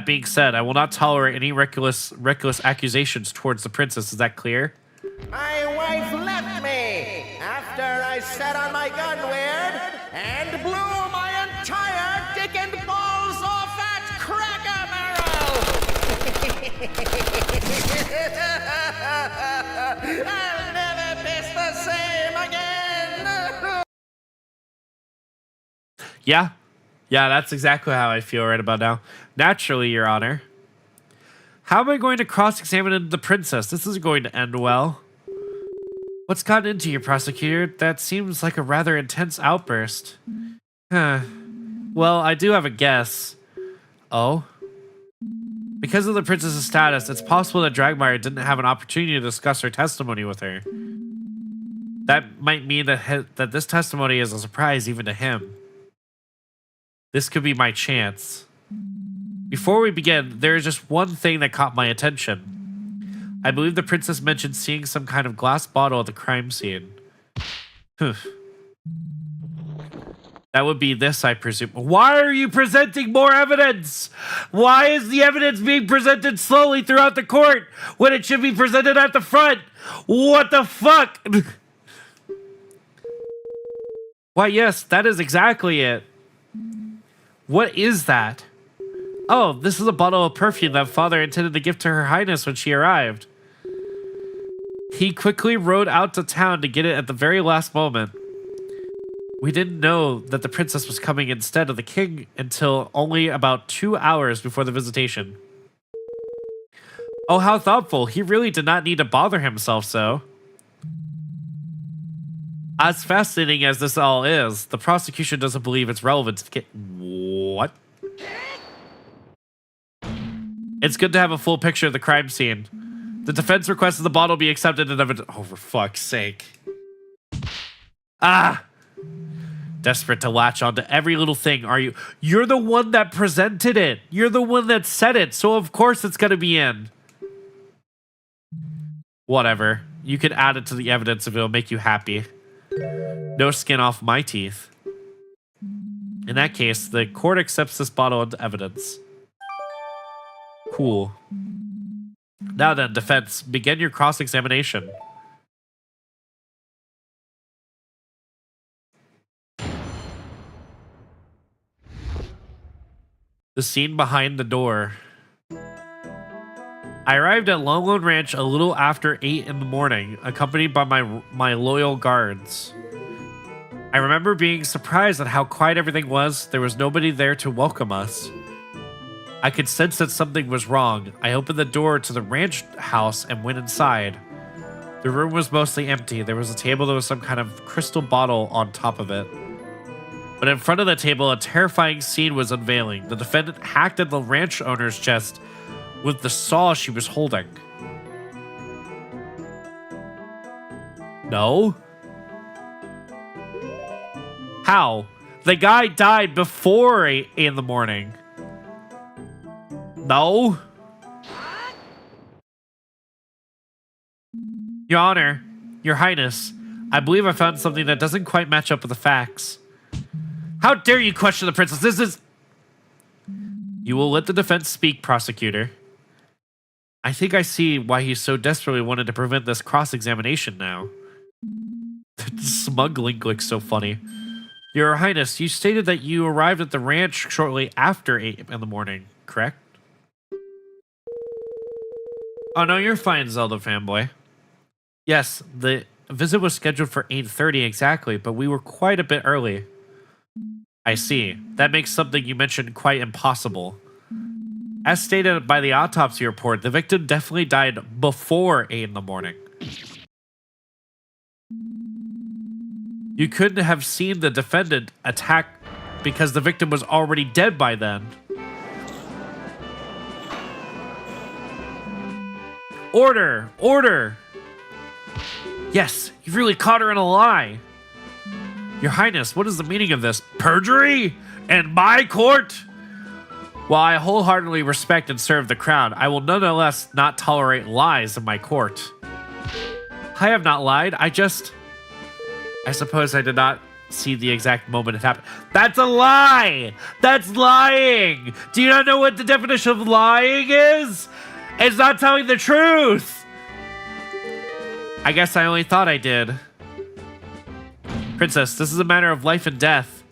being said, I will not tolerate any reckless accusations towards the princess. Is that clear? My wife left me after I sat on my gun weird and blew my entire dick and balls off at Cracker Barrel. I'll never piss the same again. Yeah. Yeah, that's exactly how I feel right about now. Naturally, Your Honor. How am I going to cross-examine the princess? This isn't going to end well. What's gotten into you, prosecutor? That seems like a rather intense outburst. Well, I do have a guess. Oh? Because of the princess's status, it's possible that Dragmire didn't have an opportunity to discuss her testimony with her. That might mean that this testimony is a surprise even to him. This could be my chance. Before we begin, there is just one thing that caught my attention. I believe the princess mentioned seeing some kind of glass bottle at the crime scene. That would be this, I presume. Why are you presenting more evidence? Why is the evidence being presented slowly throughout the court when it should be presented at the front? What the fuck? Why, yes, that is exactly it. What is that? Oh, this is a bottle of perfume that father intended to give to Her Highness when she arrived. He quickly rode out to town to get it at the very last moment. We didn't know that the princess was coming instead of the king until only about 2 hours before the visitation. Oh, how thoughtful. He really did not need to bother himself so. As fascinating as this all is, the prosecution doesn't believe it's relevant to the case. What? It's good to have a full picture of the crime scene. The defense requests that the bottle be accepted in evidence. Oh, for fuck's sake. Ah! Desperate to latch onto every little thing, are you? You're the one that presented it. You're the one that said it, so of course it's gonna be in. Whatever. You can add it to the evidence if it'll make you happy. No skin off my teeth. In that case, the court accepts this bottle into evidence. Cool. Now then, defense, begin your cross-examination. The scene behind the door. I arrived at Long Lone Ranch a little after 8 in the morning, accompanied by my loyal guards. I remember being surprised at how quiet everything was. There was nobody there to welcome us. I could sense that something was wrong. I opened the door to the ranch house and went inside. The room was mostly empty. There was a table that was some kind of crystal bottle on top of it. But in front of the table, a terrifying scene was unveiling. The defendant hacked at the ranch owner's chest with the saw she was holding. No? How? The guy died before 8 in the morning. No? Your Honor, Your Highness, I believe I found something that doesn't quite match up with the facts. How dare you question the princess? This is... You will let the defense speak, prosecutor. I think I see why he so desperately wanted to prevent this cross-examination now. The smuggling looks so funny. Your Highness, you stated that you arrived at the ranch shortly after 8 in the morning, correct? Oh no, you're fine, Zelda fanboy. Yes, the visit was scheduled for 8:30 exactly, but we were quite a bit early. I see. That makes something you mentioned quite impossible. As stated by the autopsy report, the victim definitely died before 8 in the morning. You couldn't have seen the defendant attack because the victim was already dead by then. Order! Order! Yes, you've really caught her in a lie. Your Highness, what is the meaning of this? Perjury? In my court? While I wholeheartedly respect and serve the crown, I will nonetheless not tolerate lies in my court. I have not lied, I suppose I did not see the exact moment it happened. That's a lie! That's lying! Do you not know what the definition of lying is? It's not telling the truth! I guess I only thought I did. Princess, this is a matter of life and death.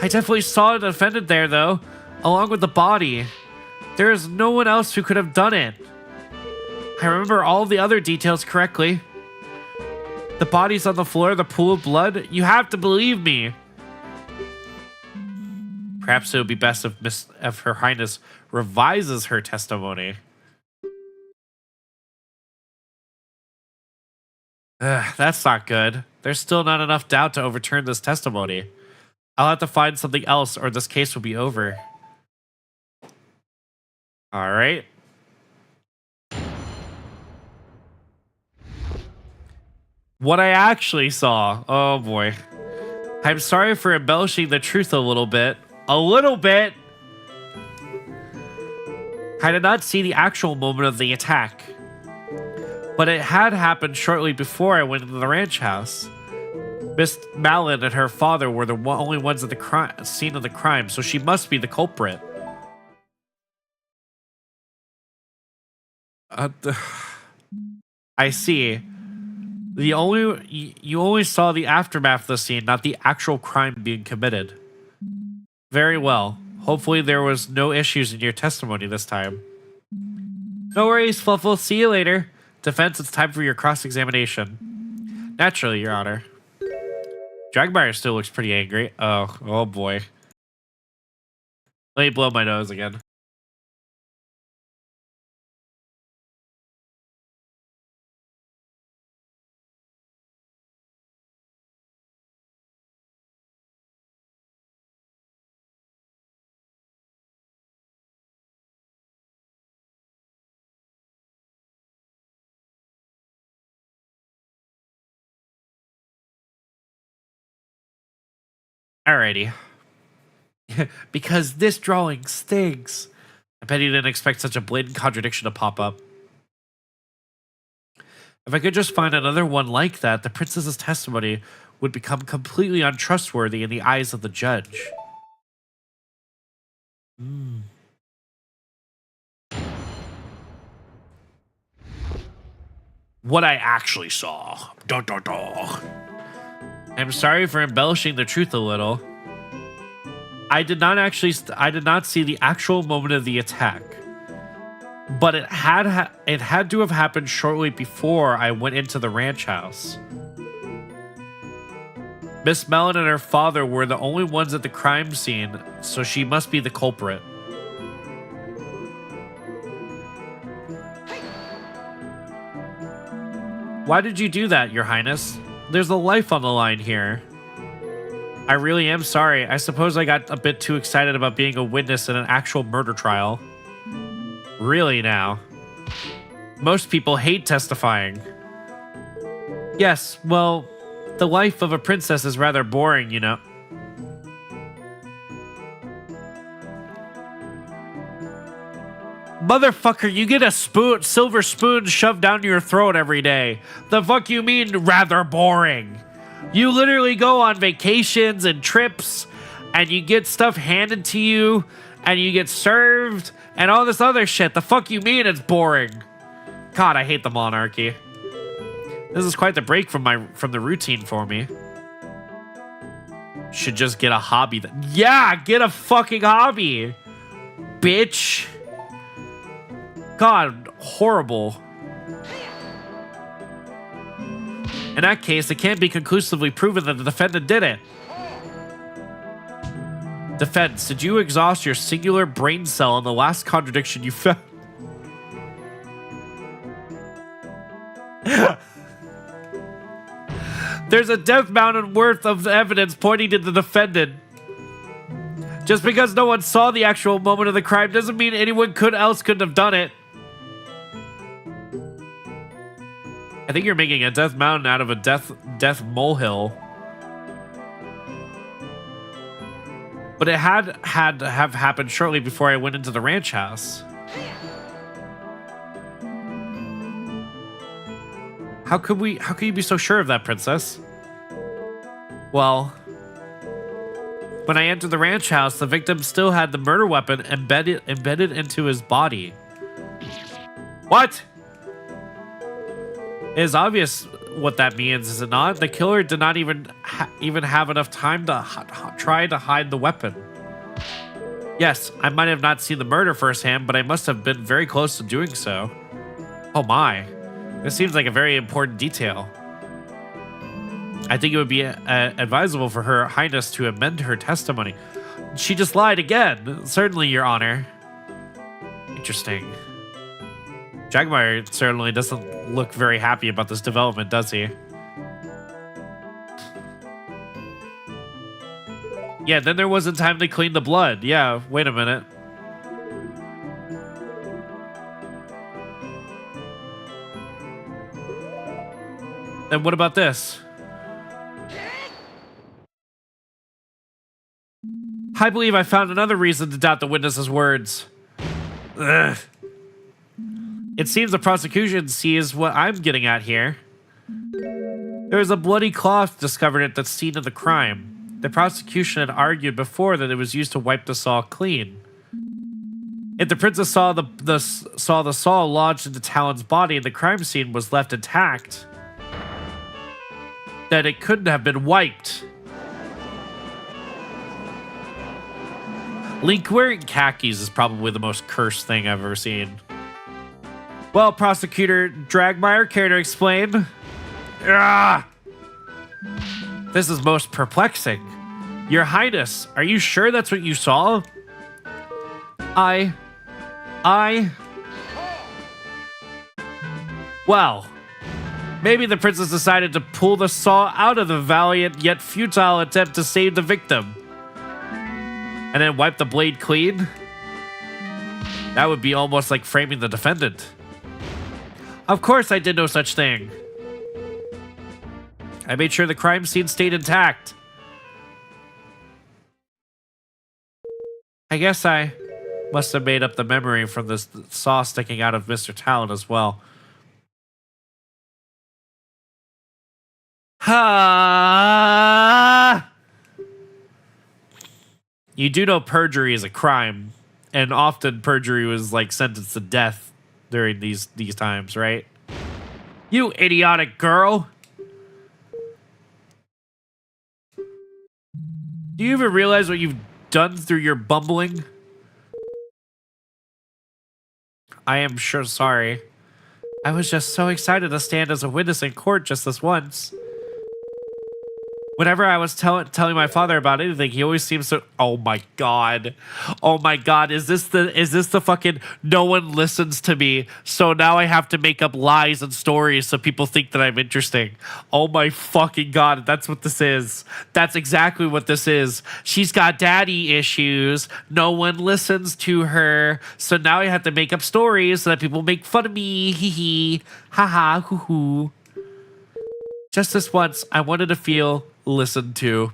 I definitely saw the defendant there, though, along with the body. There is no one else who could have done it. I remember all the other details correctly. The body's on the floor, the pool of blood. You have to believe me. Perhaps it would be best if Her Highness revises her testimony. That's not good. There's still not enough doubt to overturn this testimony. I'll have to find something else or this case will be over. All right. What I actually saw. Oh boy. I'm sorry for embellishing the truth a little bit. A little bit! I did not see the actual moment of the attack. But it had happened shortly before I went into the ranch house. Miss Malin and her father were the only ones at the scene of the crime, so she must be the culprit. I see. You only saw the aftermath of the scene, not the actual crime being committed. Very well. Hopefully there was no issues in your testimony this time. No worries, Fluffle. See you later. Defense, it's time for your cross-examination. Naturally, Your Honor. Dragmire still looks pretty angry. Oh boy. Let me blow my nose again. Alrighty. Because this drawing stinks. I bet you didn't expect such a blatant contradiction to pop up. If I could just find another one like that, the princess's testimony would become completely untrustworthy in the eyes of the judge. What I actually saw. Dun, dun, dun. I'm sorry for embellishing the truth a little. I did not see the actual moment of the attack. But it had to have happened shortly before I went into the ranch house. Miss Mellon and her father were the only ones at the crime scene, so she must be the culprit. Why did you do that, Your Highness? There's a life on the line here. I really am sorry. I suppose I got a bit too excited about being a witness in an actual murder trial. Really now. Most people hate testifying. Yes, well, the life of a princess is rather boring, you know. Motherfucker, you get a silver spoon shoved down your throat every day. The fuck you mean, rather boring? You literally go on vacations and trips, and you get stuff handed to you, and you get served, and all this other shit. The fuck you mean it's boring? God, I hate the monarchy. This is quite the break from the routine for me. Should just get a hobby. Yeah, get a fucking hobby, bitch. God, horrible. In that case, it can't be conclusively proven that the defendant did it. Defense, did you exhaust your singular brain cell in the last contradiction you found? There's a death mountain worth of evidence pointing to the defendant. Just because no one saw the actual moment of the crime doesn't mean anyone else couldn't have done it. I think you're making a death mountain out of a death molehill. But it had to have happened shortly before I went into the ranch house. How could you be so sure of that, princess? Well, when I entered the ranch house, the victim still had the murder weapon embedded into his body. What? It is obvious what that means, is it not? The killer did not even have enough time to try to hide the weapon. Yes, I might have not seen the murder firsthand, but I must have been very close to doing so. Oh my. This seems like a very important detail. I think it would be advisable for Her Highness to amend her testimony. She just lied again. Certainly, Your Honor. Interesting. Jagmeyer certainly doesn't look very happy about this development, does he? Yeah, then there wasn't time to clean the blood. Yeah, wait a minute. Then what about this? I believe I found another reason to doubt the witness's words. Ugh. It seems the prosecution sees what I'm getting at here. There was a bloody cloth discovered at the scene of the crime. The prosecution had argued before that it was used to wipe the saw clean. If the princess saw the saw lodged into Talon's body and the crime scene was left intact, then it couldn't have been wiped. Link wearing khakis is probably the most cursed thing I've ever seen. Well, Prosecutor Dragmeyer, care to explain? Ah! This is most perplexing. Your Highness, are you sure that's what you saw? Well, maybe the princess decided to pull the saw out of the valiant yet futile attempt to save the victim. And then wipe the blade clean? That would be almost like framing the defendant. Of course I did no such thing. I made sure the crime scene stayed intact. I guess I must have made up the memory from the saw sticking out of Mr. Talon as well. Ha! You do know perjury is a crime, and often perjury was like sentenced to death during these times, right? You idiotic girl! Do you even realize what you've done through your bumbling? I am sure sorry. I was just so excited to stand as a witness in court just this once. Whenever I was telling my father about anything, he always seems so. Oh my god! Oh my god! Is this the fucking no one listens to me? So now I have to make up lies and stories so people think that I'm interesting. Oh my fucking god! That's what this is. That's exactly what this is. She's got daddy issues. No one listens to her. So now I have to make up stories so that people make fun of me. Hee hee. Ha ha. Hoo hoo. Just this once, I wanted to feel listened to.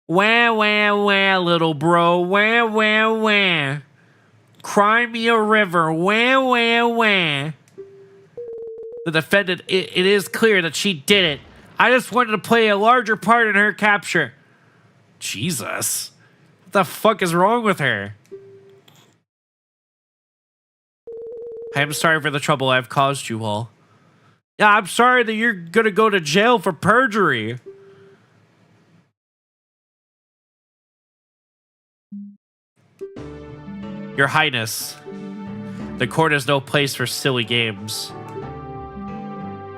Wah, wah, wah, little bro. Wah, wah, wah. Cry me a river. Wah, wah, wah. The defendant, it is clear that she did it. I just wanted to play a larger part in her capture. Jesus. What the fuck is wrong with her? I am sorry for the trouble I've caused you all. Yeah, I'm sorry that you're gonna go to jail for perjury. Your Highness, the court is no place for silly games.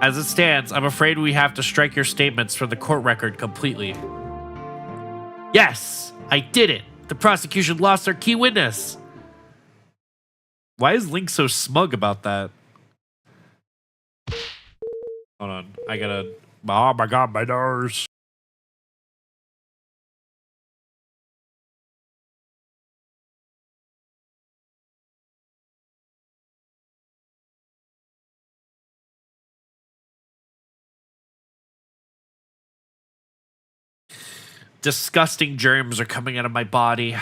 As it stands, I'm afraid we have to strike your statements from the court record completely. Yes, I did it. The prosecution lost their key witness. Why is Link so smug about that? Hold on, I gotta. Oh my god, my nose. disgusting germs are coming out of my body.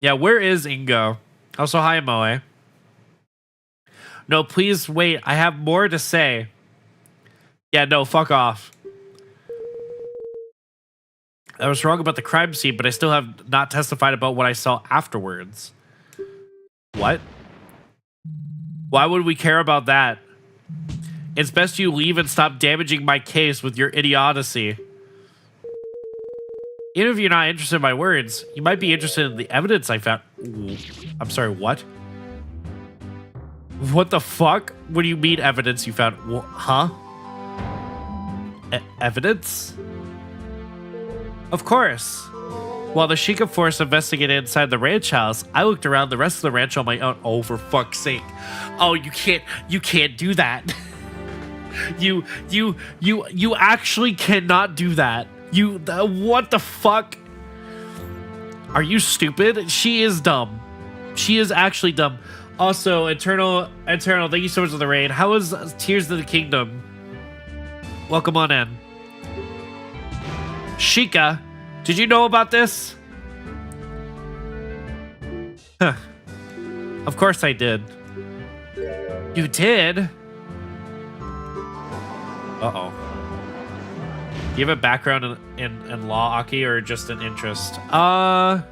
Yeah, where is Ingo? Also, hi, Moe. No, please wait. I have more to say. Yeah, no, fuck off. I was wrong about the crime scene, but I still have not testified about what I saw afterwards. What? Why would we care about that? It's best you leave and stop damaging my case with your idiocy. Even if you're not interested in my words, you might be interested in the evidence I found. Ooh, I'm sorry, what? What the fuck? What do you mean evidence you found? Huh? Evidence? Of course. While the Sheikah force investigated inside the ranch house, I looked around the rest of the ranch on my own. Oh, for fuck's sake. Oh, you can't do that. You actually cannot do that. What the fuck? Are you stupid? She is dumb. She is actually dumb. Also, Eternal, thank you so much for the raid. How is Tears of the Kingdom? Welcome on in. Sheikah, did you know about this? Huh. Of course I did. You did? Uh-oh. Do you have a background in law, Aki, or just an interest? I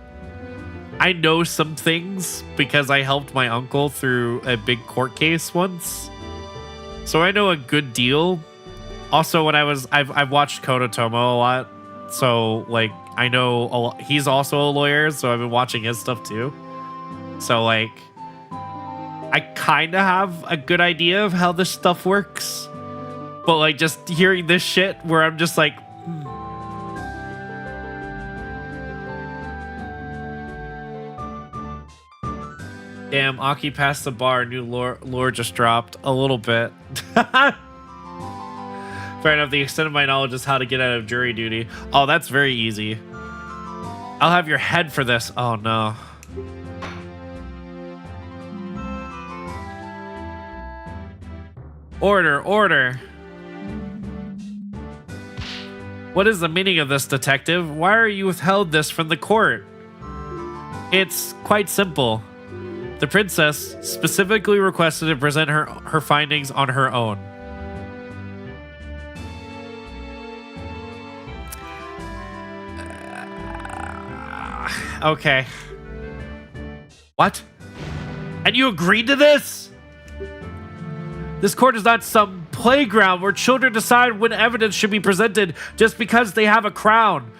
know some things because I helped my uncle through a big court case once. So I know a good deal. Also, when I've watched Konotomo a lot. So, like, I know a lot. He's also a lawyer, so I've been watching his stuff too. So, like, I kind of have a good idea of how this stuff works. But, like, just hearing this shit where I'm just like, Damn, Aki passed the bar. New lore just dropped a little bit. Fair enough. The extent of my knowledge is how to get out of jury duty. Oh, that's very easy. I'll have your head for this. Oh, no. Order. What is the meaning of this, detective? Why are you withheld this from the court? It's quite simple. The princess specifically requested to present her findings on her own. Okay. What? And you agreed to this? This court is not some playground where children decide when evidence should be presented just because they have a crown.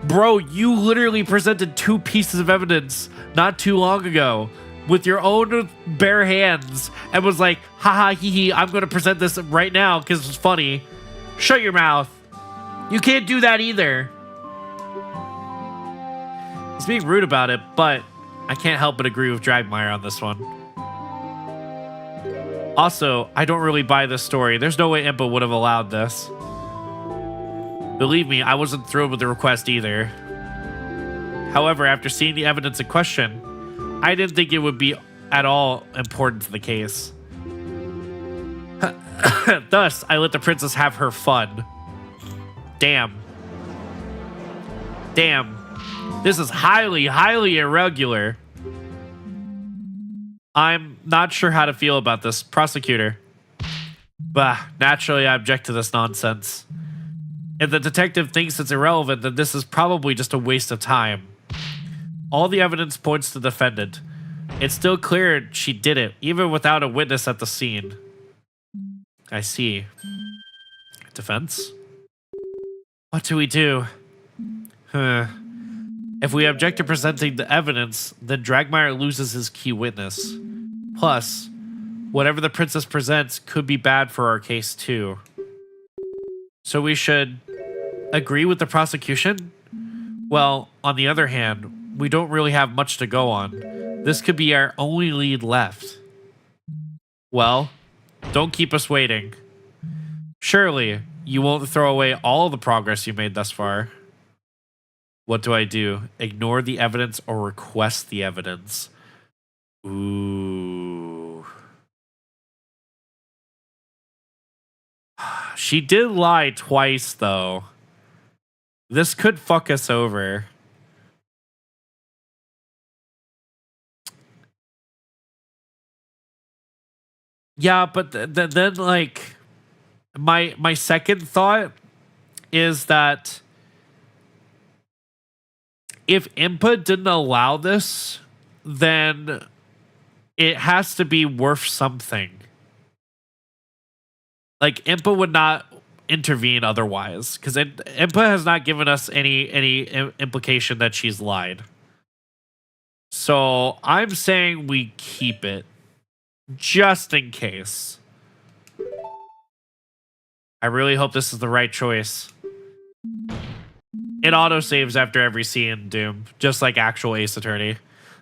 Bro, you literally presented 2 pieces of evidence not too long ago with your own bare hands and was like, haha, hee hee, I'm going to present this right now because it's funny. Shut your mouth. You can't do that either. He's being rude about it, but I can't help but agree with Dragmire on this one. Also, I don't really buy this story. There's no way Impa would have allowed this. Believe me, I wasn't thrilled with the request either. However, after seeing the evidence in question, I didn't think it would be at all important to the case. Thus, I let the princess have her fun. Damn. This is highly, highly irregular. I'm not sure how to feel about this, prosecutor. Bah, naturally I object to this nonsense. If the detective thinks it's irrelevant, then this is probably just a waste of time. All the evidence points to the defendant. It's still clear she did it, even without a witness at the scene. I see. Defense? What do we do? If we object to presenting the evidence, then Dragmire loses his key witness. Plus, whatever the princess presents could be bad for our case too. So we should agree with the prosecution? Well, on the other hand, we don't really have much to go on. This could be our only lead left. Well, don't keep us waiting. Surely, you won't throw away all the progress you made thus far. What do I do? Ignore the evidence or request the evidence? Ooh. She did lie twice, though. This could fuck us over. Yeah, but then like my second thought is that if input didn't allow this, then it has to be worth something. Like input would not intervene otherwise, because input has not given us any implication that she's lied. So I'm saying we keep it, just in case. I really hope this is the right choice. It autosaves after every scene, Doom, just like actual Ace Attorney.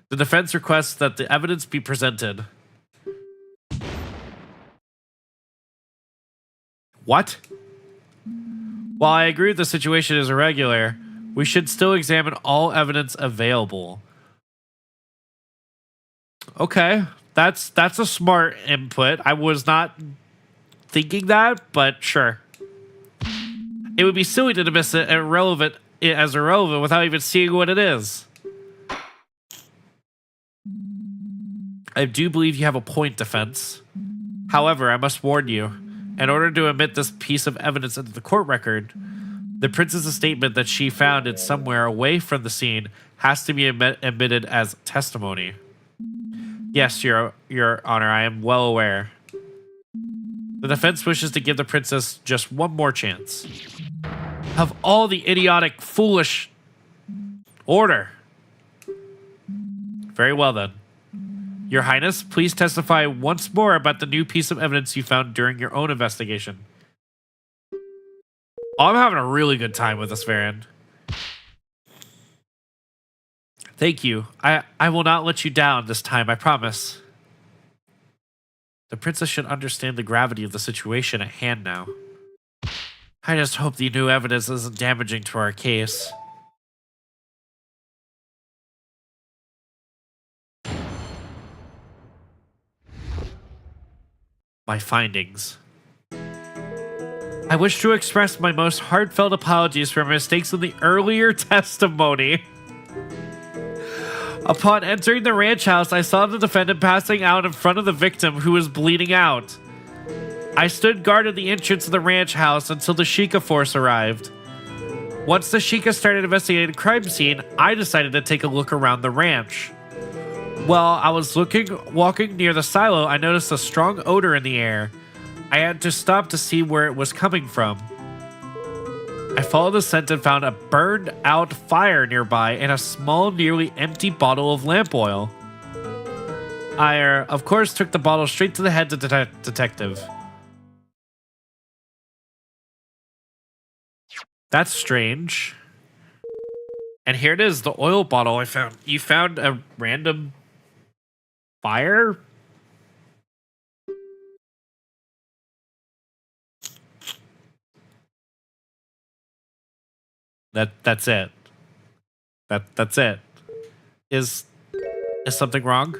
The defense requests that the evidence be presented. What? While I agree the situation is irregular, we should still examine all evidence available. Okay, that's a smart input. I was not thinking that, but sure. It would be silly to dismiss it as irrelevant without even seeing what it is. I do believe you have a point, defense. However, I must warn you, in order to admit this piece of evidence into the court record, the princess's statement that she found it somewhere away from the scene has to be admitted as testimony. Yes, Your Honor, I am well aware. The defense wishes to give the princess just one more chance. Of all the idiotic, foolish order. Very well then. Your Highness, please testify once more about the new piece of evidence you found during your own investigation. Oh, I'm having a really good time with this variant. Thank you. I will not let you down this time, I promise. The princess should understand the gravity of the situation at hand now. I just hope the new evidence isn't damaging to our case. My findings. I wish to express my most heartfelt apologies for mistakes in the earlier testimony. Upon entering the ranch house, I saw the defendant passing out in front of the victim who was bleeding out. I stood guard at the entrance of the ranch house until the Sheikah force arrived. Once the Sheikah started investigating the crime scene, I decided to take a look around the ranch. While I was walking near the silo, I noticed a strong odor in the air. I had to stop to see where it was coming from. I followed the scent and found a burned out fire nearby and a small, nearly empty bottle of lamp oil. I, of course, took the bottle straight to the head detective. That's strange. And here it is, the oil bottle I found. You found a random fire? That's it. That's it. Is something wrong?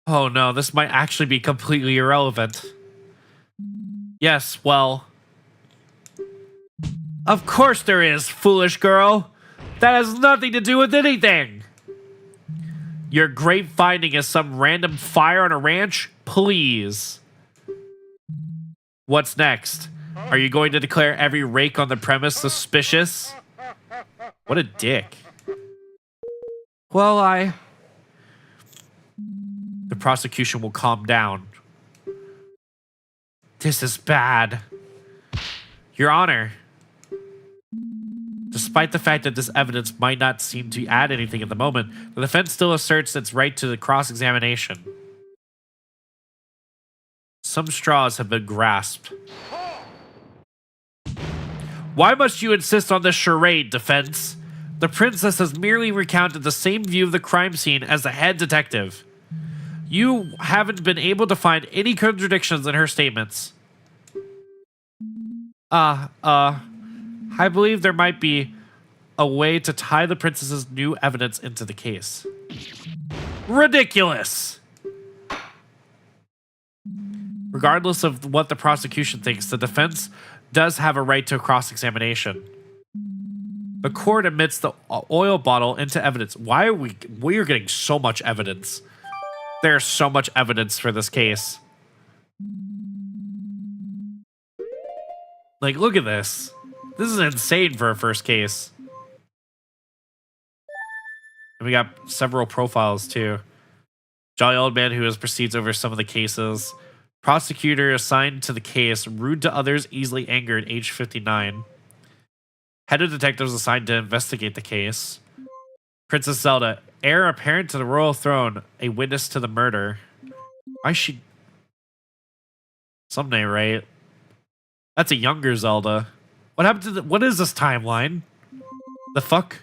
Oh no, this might actually be completely irrelevant. Yes, well, of course there is, foolish girl. That has nothing to do with anything. Your great finding is some random fire on a ranch? Please. What's next? Are you going to declare every rake on the premise suspicious? What a dick. Well, the prosecution will calm down. This is bad. Your Honor, despite the fact that this evidence might not seem to add anything at the moment, the defense still asserts its right to the cross-examination. Some straws have been grasped. Why must you insist on this charade, defense? The princess has merely recounted the same view of the crime scene as the head detective. You haven't been able to find any contradictions in her statements. I believe there might be a way to tie the princess's new evidence into the case. Ridiculous! Regardless of what the prosecution thinks, the defense does have a right to a cross-examination. The court admits the oil bottle into evidence. Why are we are getting so much evidence? There's so much evidence for this case. Like, look at this. This is insane for a first case. And we got several profiles too. Jolly old man who proceeds over some of the cases. Prosecutor assigned to the case, rude to others, easily angered, age 59. Head of detectives assigned to investigate the case. Princess Zelda, heir apparent to the royal throne, a witness to the murder. Why is she... Something ain't right. That's a younger Zelda. What happened to the... What is this timeline? The fuck?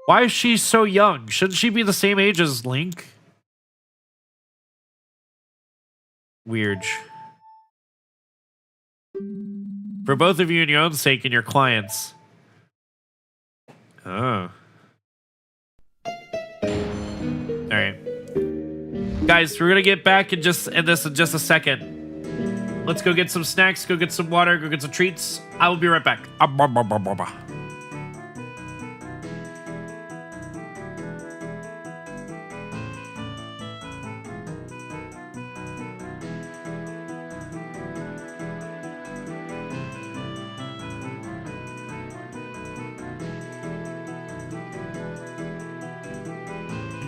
Why is she so young? Shouldn't she be the same age as Link? Weird. For both of you and your own sake and your clients. Oh. Alright. Guys, we're gonna get back and just end this in just a second. Let's go get some snacks, go get some water, go get some treats. I will be right back. I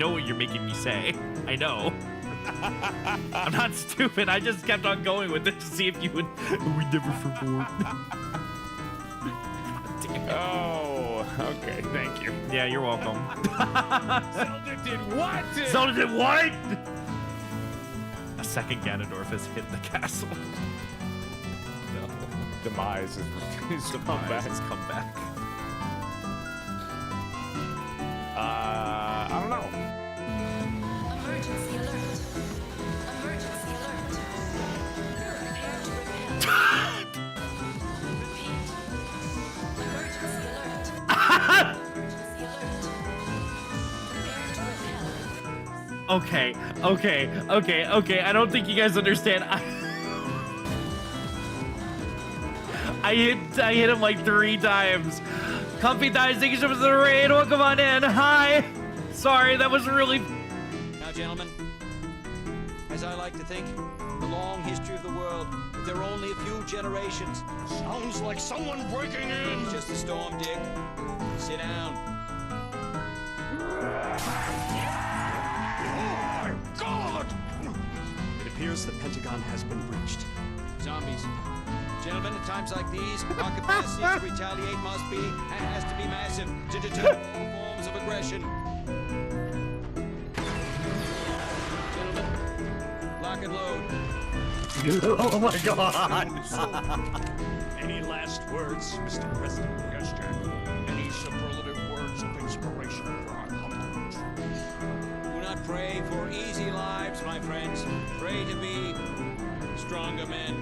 know what you're making me say. I know. I'm not stupid. I just kept on going with it to see if you would. We never forgot. Oh, okay. Thank you. Yeah, you're welcome. Zelda did what? Zelda did what? A second Ganondorf has hit the castle. No. Demise is come back. Has come back. I don't know. Emergency alert. Emergency alert. Prepare to repel. Repeat. Emergency alert. Emergency alert. Prepare to repel. Okay. I don't think you guys understand. I hit him like 3 times. Comfy thighs, thank you so much for the raid. Welcome on in. Hi. Sorry, that was really... Now, gentlemen, as I like to think, the long history of the world, if there are only a few generations. Sounds like someone breaking in. It's just a storm, Dick. Sit down. Oh my God! It appears the Pentagon has been breached. Zombies. Gentlemen, at times like these, our capacity to retaliate must be and has to be massive to deter all forms of aggression. Gentlemen, lock and load. Oh my God! Any last words, Mr. President? Yes, Jack. Any superlative words of inspiration for our humble troops? Do not pray for easy lives, my friends. Pray to be stronger men.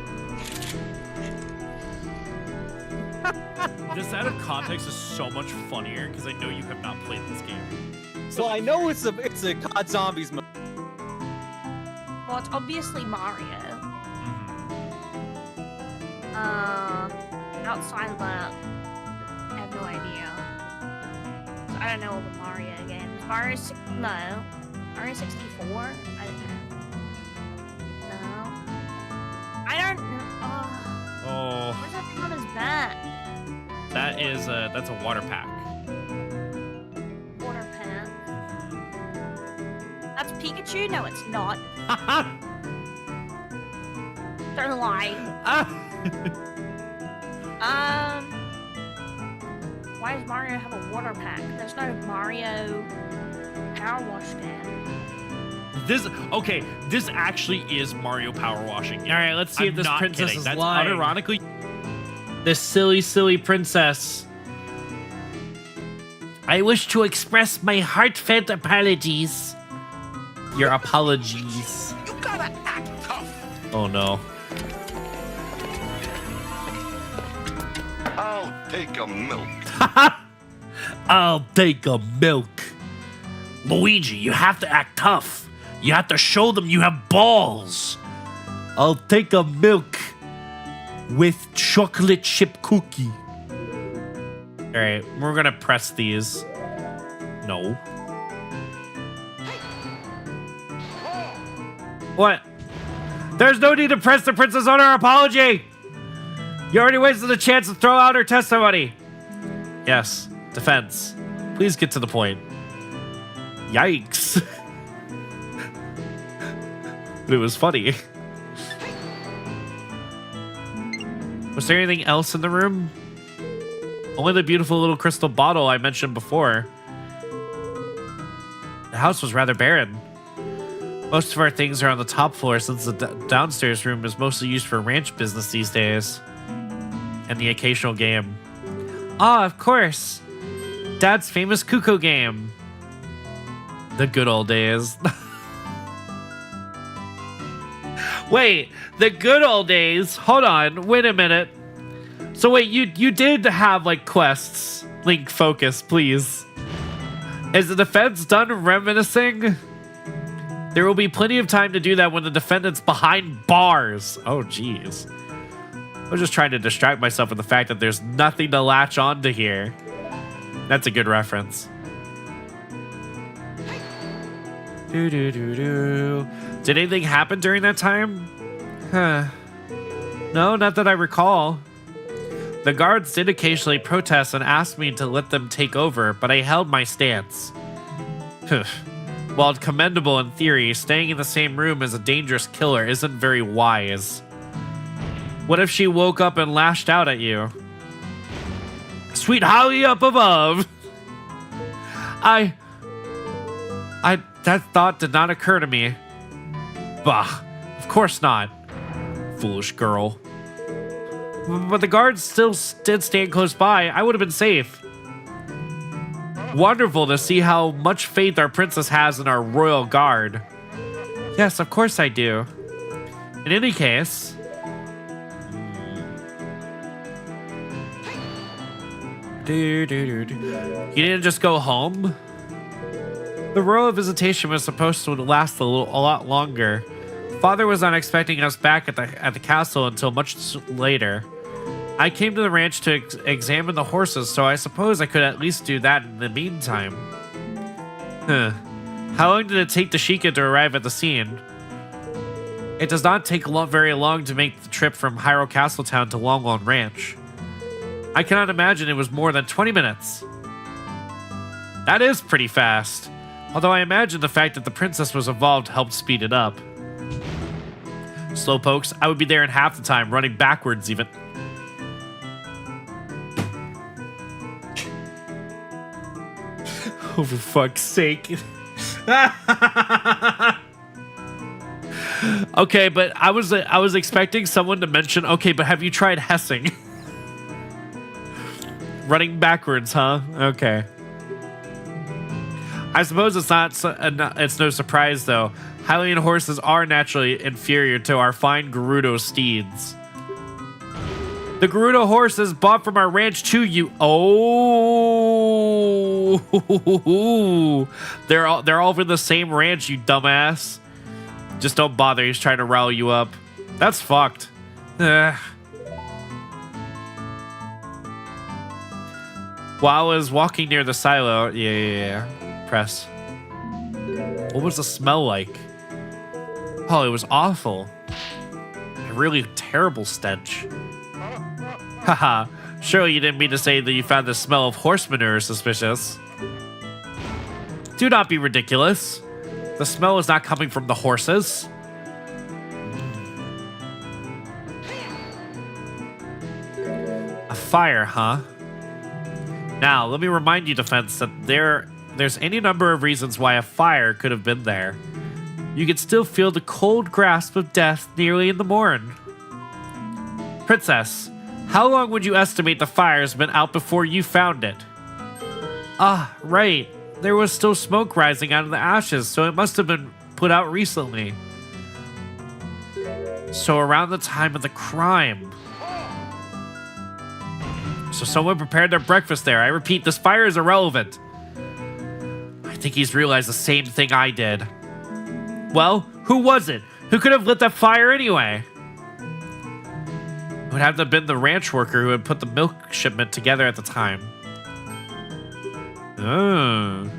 This out of context is so much funnier because I know you have not played this game. So Well, I know it's a COD Zombies movie. Well, it's obviously Mario. Outside of that, I have no idea. I don't know all the Mario games. Mario 64? I don't know. No. I don't know. Oh, What's that thing on his back? that is that's a water pack. Water pen. That's Pikachu? No, it's not. They're lying. Why does Mario have a water pack? There's no Mario Power Wash game. This actually is Mario power washing. All right, let's see if this princess is That's lying. Unironically, this silly princess. I wish to express my heartfelt apologies. Your apologies. You gotta act tough. Oh no. I'll take a milk. I'll take a milk. Luigi, you have to act tough. You have to show them you have balls. I'll take a milk with chocolate chip cookie. All Alright, we're gonna press these. No. What? There's no need to press the princess on her apology! You already wasted a chance to throw out her testimony. Yes, defense. Please get to the point. Yikes. But it was funny. Was there anything else in the room? Only the beautiful little crystal bottle I mentioned before. The house was rather barren. Most of our things are on the top floor since the downstairs room is mostly used for ranch business these days. And the occasional game. Ah, of course. Dad's famous Kuko game. The good old days. Wait, the good old days? Hold on, wait a minute. So wait, you did have like quests. Link, focus, please. Is the defense done reminiscing? There will be plenty of time to do that when the defendant's behind bars. Oh, jeez. I was just trying to distract myself with the fact that there's nothing to latch onto here. That's a good reference. Did anything happen during that time? Huh. No, not that I recall. The guards did occasionally protest and ask me to let them take over, but I held my stance. While commendable in theory, staying in the same room as a dangerous killer isn't very wise. What if she woke up and lashed out at you? Sweet Holly up above! That thought did not occur to me. Bah, of course not. Foolish girl. But the guards still did stand close by. I would have been safe. Wonderful to see how much faith our princess has in our royal guard. Yes, of course I do. In any case... You didn't just go home? The royal visitation was supposed to last a lot longer. Father was not expecting us back at the castle until much later. I came to the ranch to examine the horses, so I suppose I could at least do that in the meantime. Huh. How long did it take Dashika to arrive at the scene? It does not take very long to make the trip from Hyrule Castletown to Longlawn Ranch. I cannot imagine it was more than 20 minutes. That is pretty fast. Although I imagine the fact that the princess was involved helped speed it up. Slowpokes, I would be there in half the time, running backwards even. Oh, for fuck's sake. Okay, but I was expecting someone to mention, okay, but have you tried Hessing? Running backwards, huh? Okay. I suppose it's no surprise though. Hylian horses are naturally inferior to our fine Gerudo steeds. The Gerudo horses bought from our ranch to you. Oh, they're all from the same ranch, you dumbass. Just don't bother. He's trying to rile you up. That's fucked. Ugh. While I was walking near the silo, yeah. Press. What was the smell like? Oh, it was awful. A really terrible stench. Haha, surely you didn't mean to say that you found the smell of horse manure suspicious. Do not be ridiculous. The smell is not coming from the horses. A fire, huh? Now, let me remind you, Defense, that there's any number of reasons why a fire could have been there. You could still feel the cold grasp of death nearly in the morn. Princess, how long would you estimate the fire's been out before you found it? Ah, right. There was still smoke rising out of the ashes, so it must have been put out recently. So around the time of the crime. So someone prepared their breakfast there. I repeat, this fire is irrelevant. I think he's realized the same thing I did. Well, who was it? Who could have lit that fire anyway? It would have to have been the ranch worker who had put the milk shipment together at the time. Oh.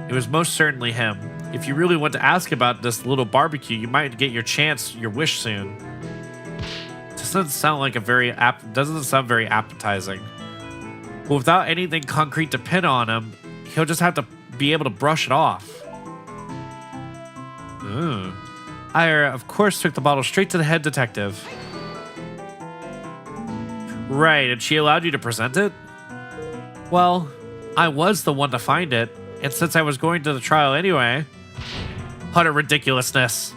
It was most certainly him. If you really want to ask about this little barbecue, you might get your chance, your wish soon. Doesn't sound like doesn't sound very appetizing. But without anything concrete to pin on him, he'll just have to be able to brush it off. Ira, of course, took the bottle straight to the head detective. Right, and she allowed you to present it? Well, I was the one to find it, and since I was going to the trial anyway... Utter ridiculousness.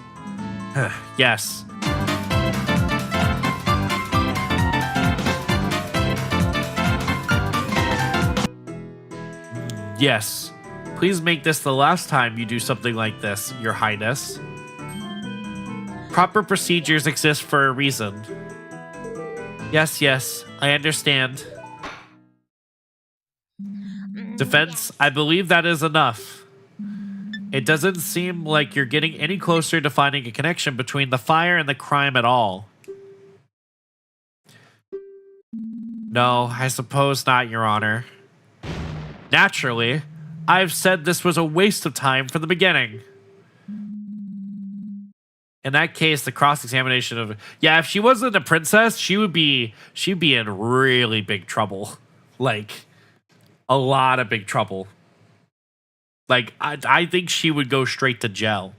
Yes. Yes. Please make this the last time you do something like this, Your Highness. Proper procedures exist for a reason. Yes, I understand. Defense, I believe that is enough. It doesn't seem like you're getting any closer to finding a connection between the fire and the crime at all. No, I suppose not, Your Honor. Naturally, I've said this was a waste of time from the beginning. In that case, the cross-examination of... Yeah, if she wasn't a princess, she'd be in really big trouble. Like, a lot of big trouble. Like, I think she would go straight to jail.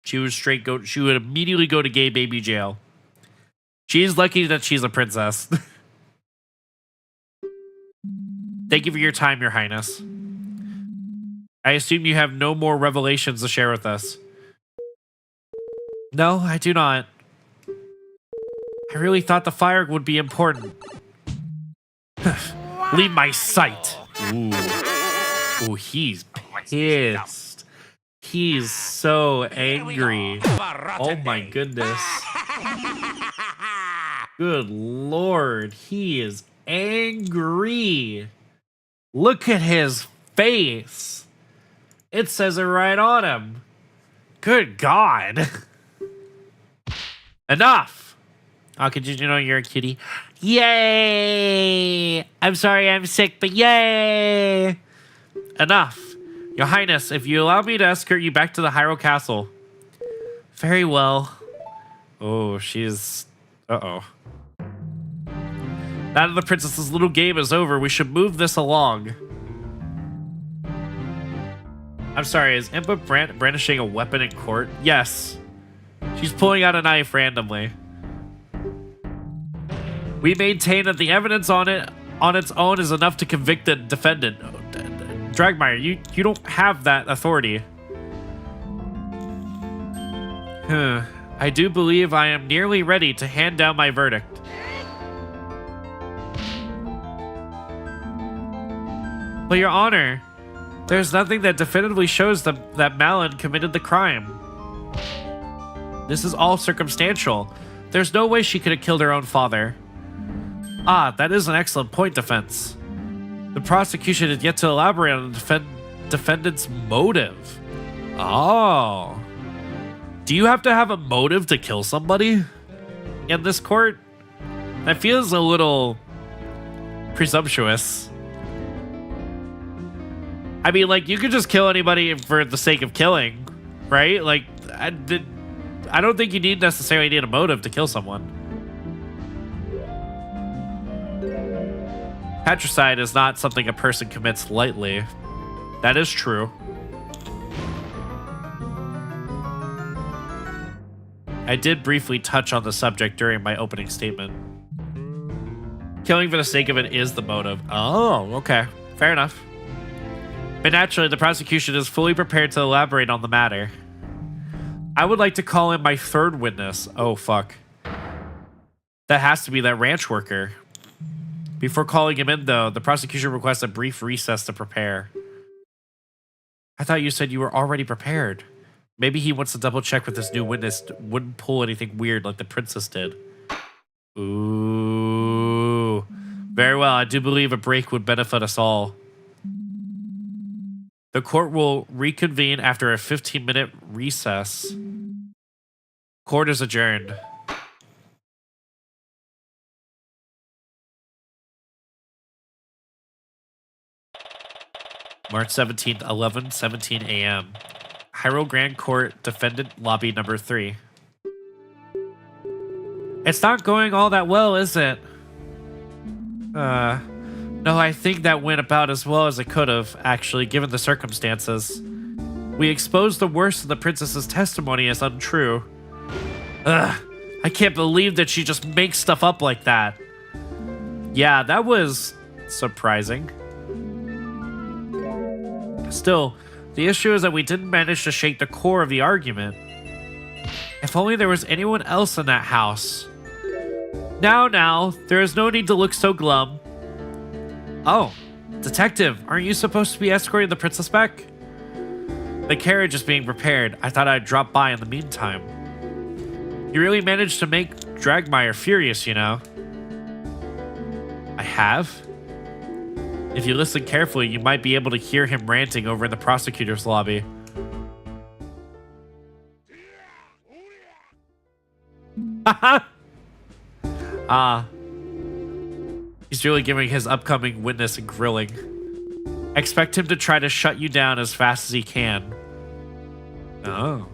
She would immediately go to gay baby jail. She's lucky that she's a princess. Thank you for your time, Your Highness. I assume you have no more revelations to share with us. No, I do not. I really thought the fire would be important. Leave my sight. Ooh, he's pissed. He's so angry. Oh my goodness. Good Lord, he is angry. Look at his face. It says it right on him. Good God. Enough. Oh, could you know you're a kitty? Yay! I'm sorry I'm sick, but yay! Enough. Your Highness, if you allow me to escort you back to the Hyrule Castle. Very well. Oh, she's... Uh-oh. Now that the princess's little game is over, we should move this along. I'm sorry, is Impa brandishing a weapon in court? Yes. She's pulling out a knife randomly. We maintain that the evidence on its own is enough to convict the defendant. Dragmire, you don't have that authority. I do believe I am nearly ready to hand down my verdict. But Your Honor, there's nothing that definitively shows that Malin committed the crime. This is all circumstantial. There's no way she could have killed her own father. Ah, that is an excellent point, defense. The prosecution has yet to elaborate on the defendant's motive. Oh. Do you have to have a motive to kill somebody in this court? That feels a little presumptuous. I mean, like, you could just kill anybody for the sake of killing, right? Like, I don't think you necessarily need a motive to kill someone. Patricide is not something a person commits lightly. That is true. I did briefly touch on the subject during my opening statement. Killing for the sake of it is the motive. Oh, okay. Fair enough. But naturally, the prosecution is fully prepared to elaborate on the matter. I would like to call in my third witness. Oh, fuck. That has to be that ranch worker. Before calling him in, though, the prosecution requests a brief recess to prepare. I thought you said you were already prepared. Maybe he wants to double check with this new witness wouldn't pull anything weird like the princess did. Ooh. Very well, I do believe a break would benefit us all. The court will reconvene after a 15-minute recess. Court is adjourned. March 17th, 11:17 a.m. Hyrule Grand Court, Defendant Lobby number 3. It's not going all that well, is it? No, I think that went about as well as it could have, actually, given the circumstances. We exposed the worst of the princess's testimony as untrue. Ugh, I can't believe that she just makes stuff up like that. Yeah, that was surprising. Still, the issue is that we didn't manage to shake the core of the argument. If only there was anyone else in that house. Now, there is no need to look so glum. Oh, detective, aren't you supposed to be escorting the princess back? The carriage is being prepared. I thought I'd drop by in the meantime. You really managed to make Dragmire furious, you know. I have? If you listen carefully, you might be able to hear him ranting over in the prosecutor's lobby. He's really giving his upcoming witness a grilling. Expect him to try to shut you down as fast as he can. Oh.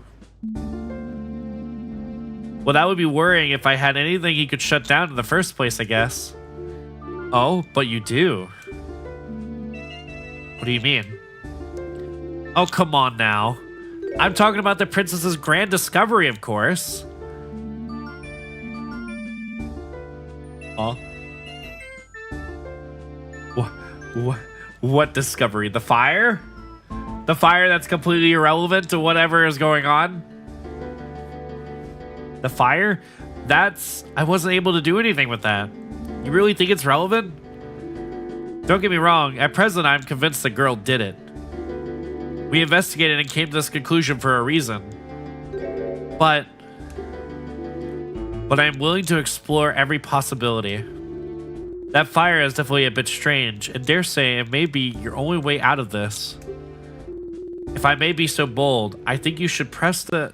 Well, that would be worrying if I had anything he could shut down in the first place, I guess. Oh, but you do. What do you mean? Oh, come on now. I'm talking about the princess's grand discovery, of course. Huh? What discovery? The fire? The fire that's completely irrelevant to whatever is going on? The fire? I wasn't able to do anything with that. You really think it's relevant? Don't get me wrong, at present I'm convinced the girl did it. We investigated and came to this conclusion for a reason. But I'm willing to explore every possibility. That fire is definitely a bit strange, and dare say it may be your only way out of this. If I may be so bold, I think you should press the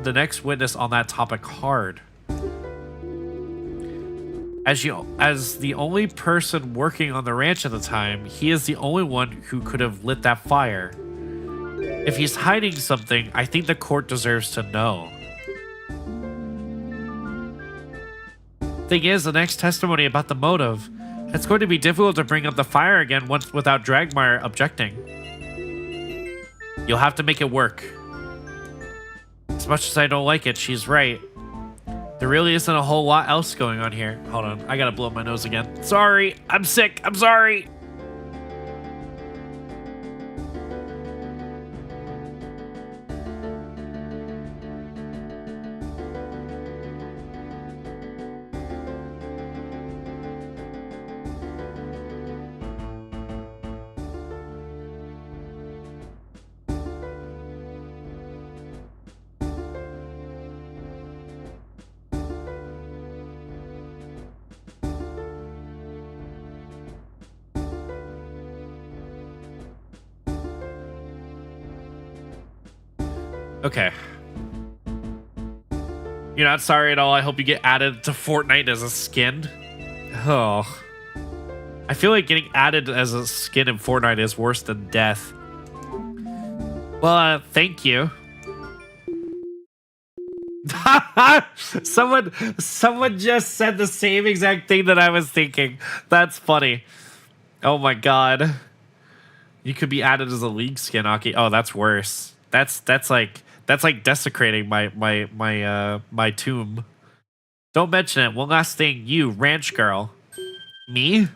next witness on that topic hard. As the only person working on the ranch at the time, he is the only one who could have lit that fire. If he's hiding something, I think the court deserves to know. Thing is, the next testimony about the motive, it's going to be difficult to bring up the fire again once without Dragmire objecting. You'll have to make it work. As much as I don't like it, she's right. There really isn't a whole lot else going on here. Hold on, I gotta blow my nose again. Sorry, I'm sick, I'm sorry. Okay. You're not sorry at all. I hope you get added to Fortnite as a skin. Oh. I feel like getting added as a skin in Fortnite is worse than death. Well, thank you. Someone just said the same exact thing that I was thinking. That's funny. Oh my god. You could be added as a League skin, Aki. Oh, that's worse. That's like desecrating my tomb. Don't mention it. One last thing, you ranch girl. Me?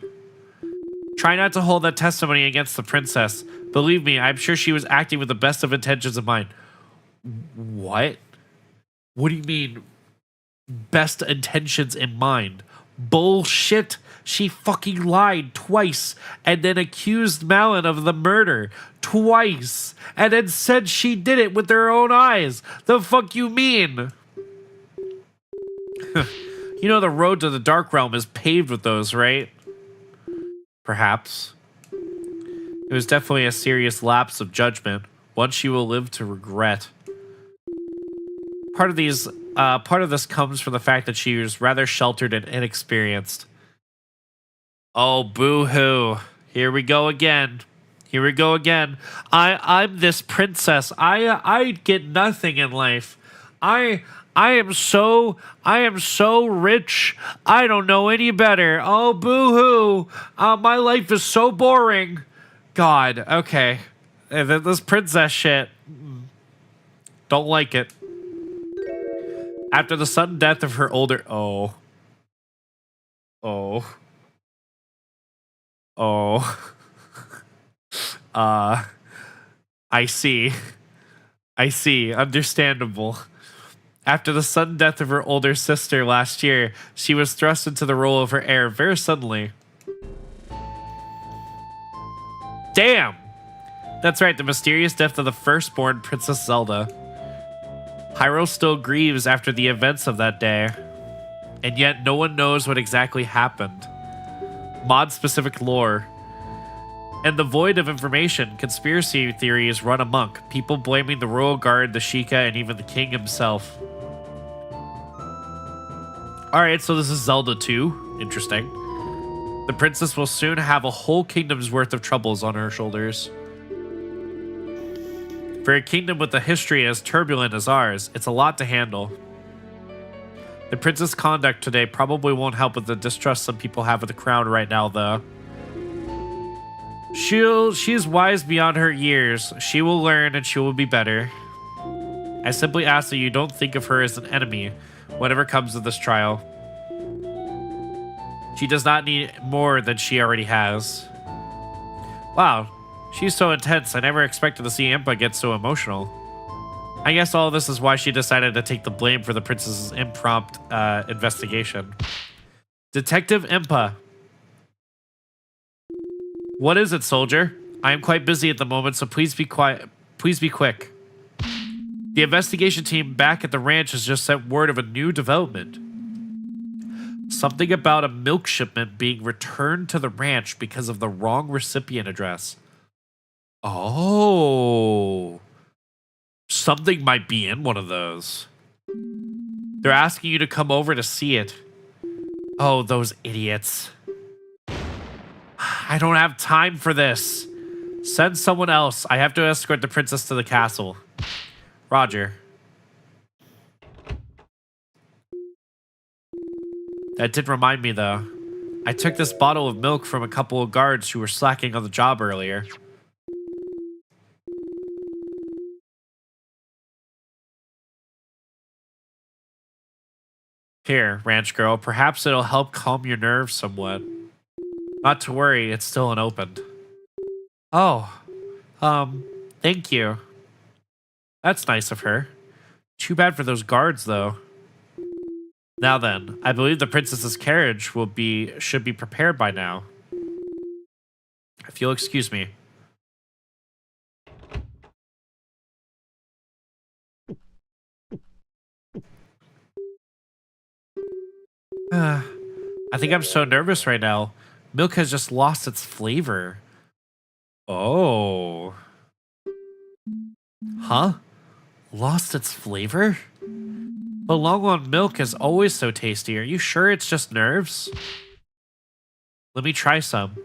Try not to hold that testimony against the princess. Believe me, I'm sure she was acting with the best of intentions in mind. What? What do you mean, best intentions in mind? Bullshit. She fucking lied twice and then accused Malin of the murder twice and then said she did it with her own eyes. The fuck you mean? You know the road to the Dark Realm is paved with those, right? Perhaps. It was definitely a serious lapse of judgment, one she will live to regret. Part of this comes from the fact that she was rather sheltered and inexperienced. Oh, boo-hoo. Here we go again. Here we go again. I'm this princess. I get nothing in life. I am so rich. I don't know any better. Oh, boo-hoo. My life is so boring. God, okay. This princess shit. Don't like it. After the sudden death of her older... Oh. I see. Understandable. After the sudden death of her older sister last year, she was thrust into the role of her heir very suddenly. Damn! That's right, the mysterious death of the firstborn Princess Zelda. Hyrule still grieves after the events of that day, and yet no one knows what exactly happened. Mod-specific lore. In the void of information, conspiracy theories run amok, people blaming the royal guard, the Sheikah, and even the king himself. Alright, so this is Zelda 2. Interesting. The princess will soon have a whole kingdom's worth of troubles on her shoulders. For a kingdom with a history as turbulent as ours, it's a lot to handle. The princess' conduct today probably won't help with the distrust some people have of the crown right now, though. She's wise beyond her years. She will learn and she will be better. I simply ask that you don't think of her as an enemy, whatever comes of this trial. She does not need more than she already has. Wow, she's so intense. I never expected to see Impa get so emotional. I guess all of this is why she decided to take the blame for the princess's impromptu investigation. Detective Impa. What is it, soldier? I am quite busy at the moment, so please be quiet. Please be quick. The investigation team back at the ranch has just sent word of a new development. Something about a milk shipment being returned to the ranch because of the wrong recipient address. Oh. Something might be in one of those. They're asking you to come over to see it. Oh, those idiots. I don't have time for this. Send someone else. I have to escort the princess to the castle. Roger. That did remind me, though. I took this bottle of milk from a couple of guards who were slacking on the job earlier. Here, ranch girl. Perhaps it'll help calm your nerves somewhat. Not to worry, it's still unopened. Oh. Thank you. That's nice of her. Too bad for those guards, though. Now then, I believe the princess's carriage should be prepared by now. If you'll excuse me. I think I'm so nervous right now. Milk has just lost its flavor. Oh. Huh? Lost its flavor? But Longlong milk is always so tasty. Are you sure it's just nerves? Let me try some.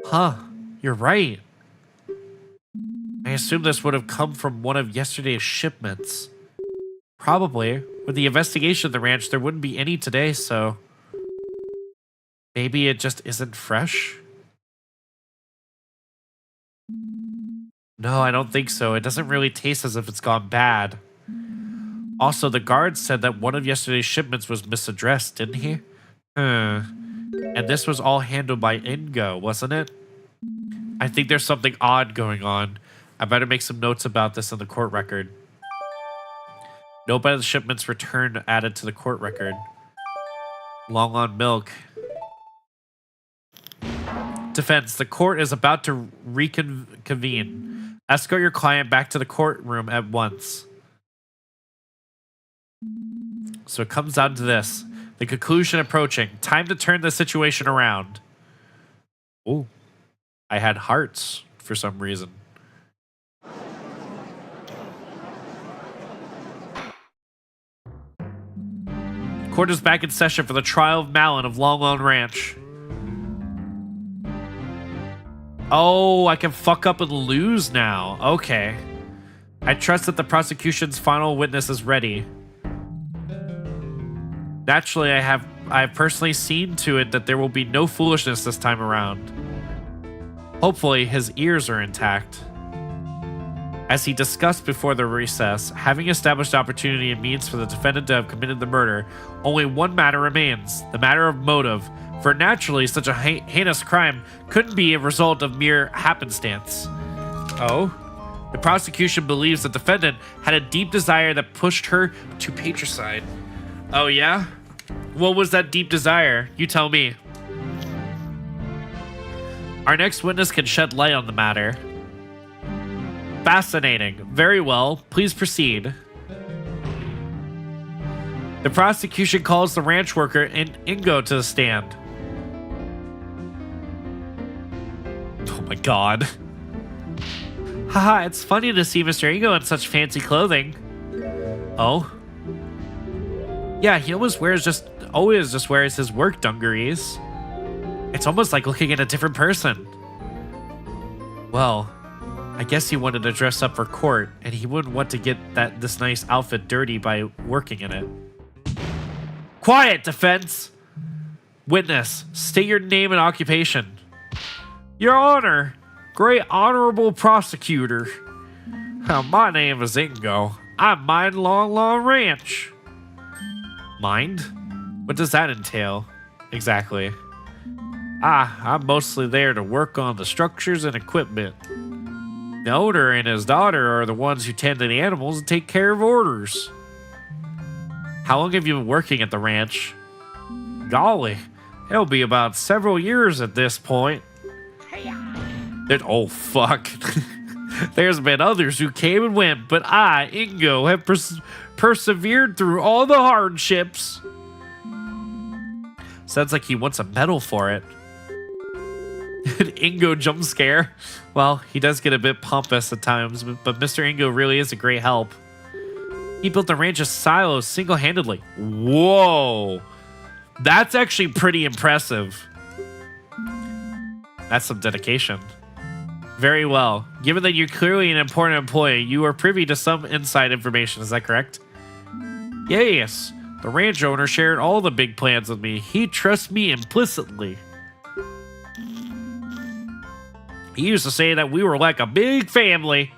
Huh, you're right. I assume this would have come from one of yesterday's shipments. Probably. With the investigation of the ranch, there wouldn't be any today, so... maybe it just isn't fresh? No, I don't think so. It doesn't really taste as if it's gone bad. Also, the guard said that one of yesterday's shipments was misaddressed, didn't he? And this was all handled by Ingo, wasn't it? I think there's something odd going on. I better make some notes about this in the court record. Note by the shipment's return added to the court record. Long on milk. Defense, the court is about to reconvene. Escort your client back to the courtroom at once. So it comes down to this. The conclusion approaching. Time to turn the situation around. Oh, I had hearts for some reason. Court is back in session for the trial of Malin of Longlong Ranch. Oh, I can fuck up and lose now. Okay. I trust that the prosecution's final witness is ready. Naturally, I have personally seen to it that there will be no foolishness this time around. Hopefully, his ears are intact. As he discussed before the recess, having established opportunity and means for the defendant to have committed the murder, only one matter remains, the matter of motive. For naturally, such a heinous crime couldn't be a result of mere happenstance. Oh? The prosecution believes the defendant had a deep desire that pushed her to patricide. Oh yeah? What was that deep desire? You tell me. Our next witness can shed light on the matter. Fascinating. Very well. Please proceed. The prosecution calls the ranch worker Ingo to the stand. Oh my god. Haha, it's funny to see Mr. Ingo in such fancy clothing. Oh? Yeah, he always just wears his work dungarees. It's almost like looking at a different person. Well, I guess he wanted to dress up for court, and he wouldn't want to get this nice outfit dirty by working in it. Quiet, defense! Witness, state your name and occupation. Your Honor, great honorable prosecutor. My name is Ingo. I mind Long Long Ranch. Mind? What does that entail? Exactly. I'm mostly there to work on the structures and equipment. The owner and his daughter are the ones who tend to the animals and take care of orders. How long have you been working at the ranch? Golly, it'll be about several years at this point. Oh, fuck. There's been others who came and went, but I, Ingo, have persevered through all the hardships. Sounds like he wants a medal for it. An Ingo jump scare. Well, he does get a bit pompous at times, but Mr. Ingo really is a great help. He built the ranch's silos single-handedly. Whoa. That's actually pretty impressive. That's some dedication. Very well. Given that you're clearly an important employee, you are privy to some inside information, is that correct? Yes. The ranch owner shared all the big plans with me. He trusts me implicitly. He used to say that we were like a big family.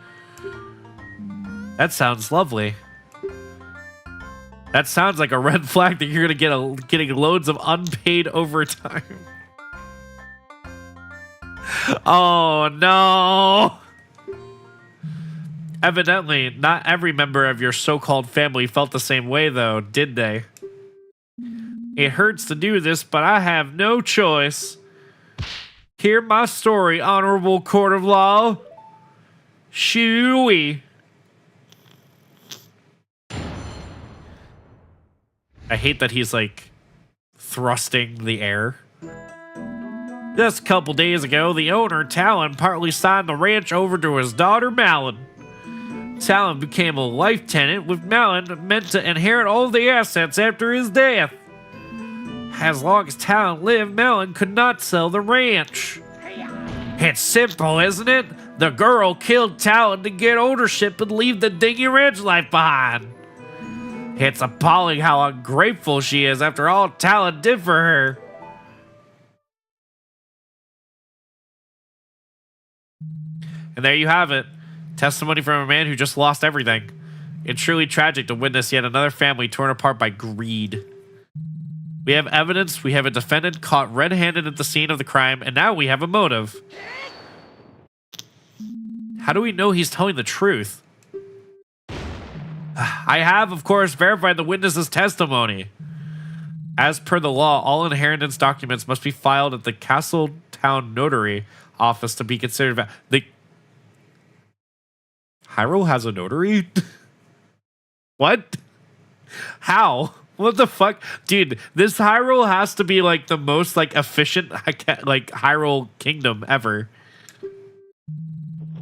That sounds lovely. That sounds like a red flag that you're gonna getting loads of unpaid overtime. Oh no! Evidently, not every member of your so-called family felt the same way, though, did they? It hurts to do this, but I have no choice. Hear my story, honorable court of law. Shoo-wee. I hate that he's, like, thrusting the air. Just a couple days ago, the owner, Talon, partly signed the ranch over to his daughter, Malin. Talon became a life tenant, with Malin meant to inherit all the assets after his death. As long as Talon lived, Malin could not sell the ranch. It's simple, isn't it? The girl killed Talon to get ownership and leave the dingy ranch life behind. It's appalling how ungrateful she is after all Talon did for her. And there you have it. Testimony from a man who just lost everything. It's truly tragic to witness yet another family torn apart by greed. We have evidence, we have a defendant caught red-handed at the scene of the crime, and now we have a motive. How do we know he's telling the truth? I have, of course, verified the witness's testimony. As per the law, all inheritance documents must be filed at the Castletown Notary office to be considered Hyrule has a notary? What? How? What the fuck? Dude, this Hyrule has to be like the most like efficient like Hyrule kingdom ever.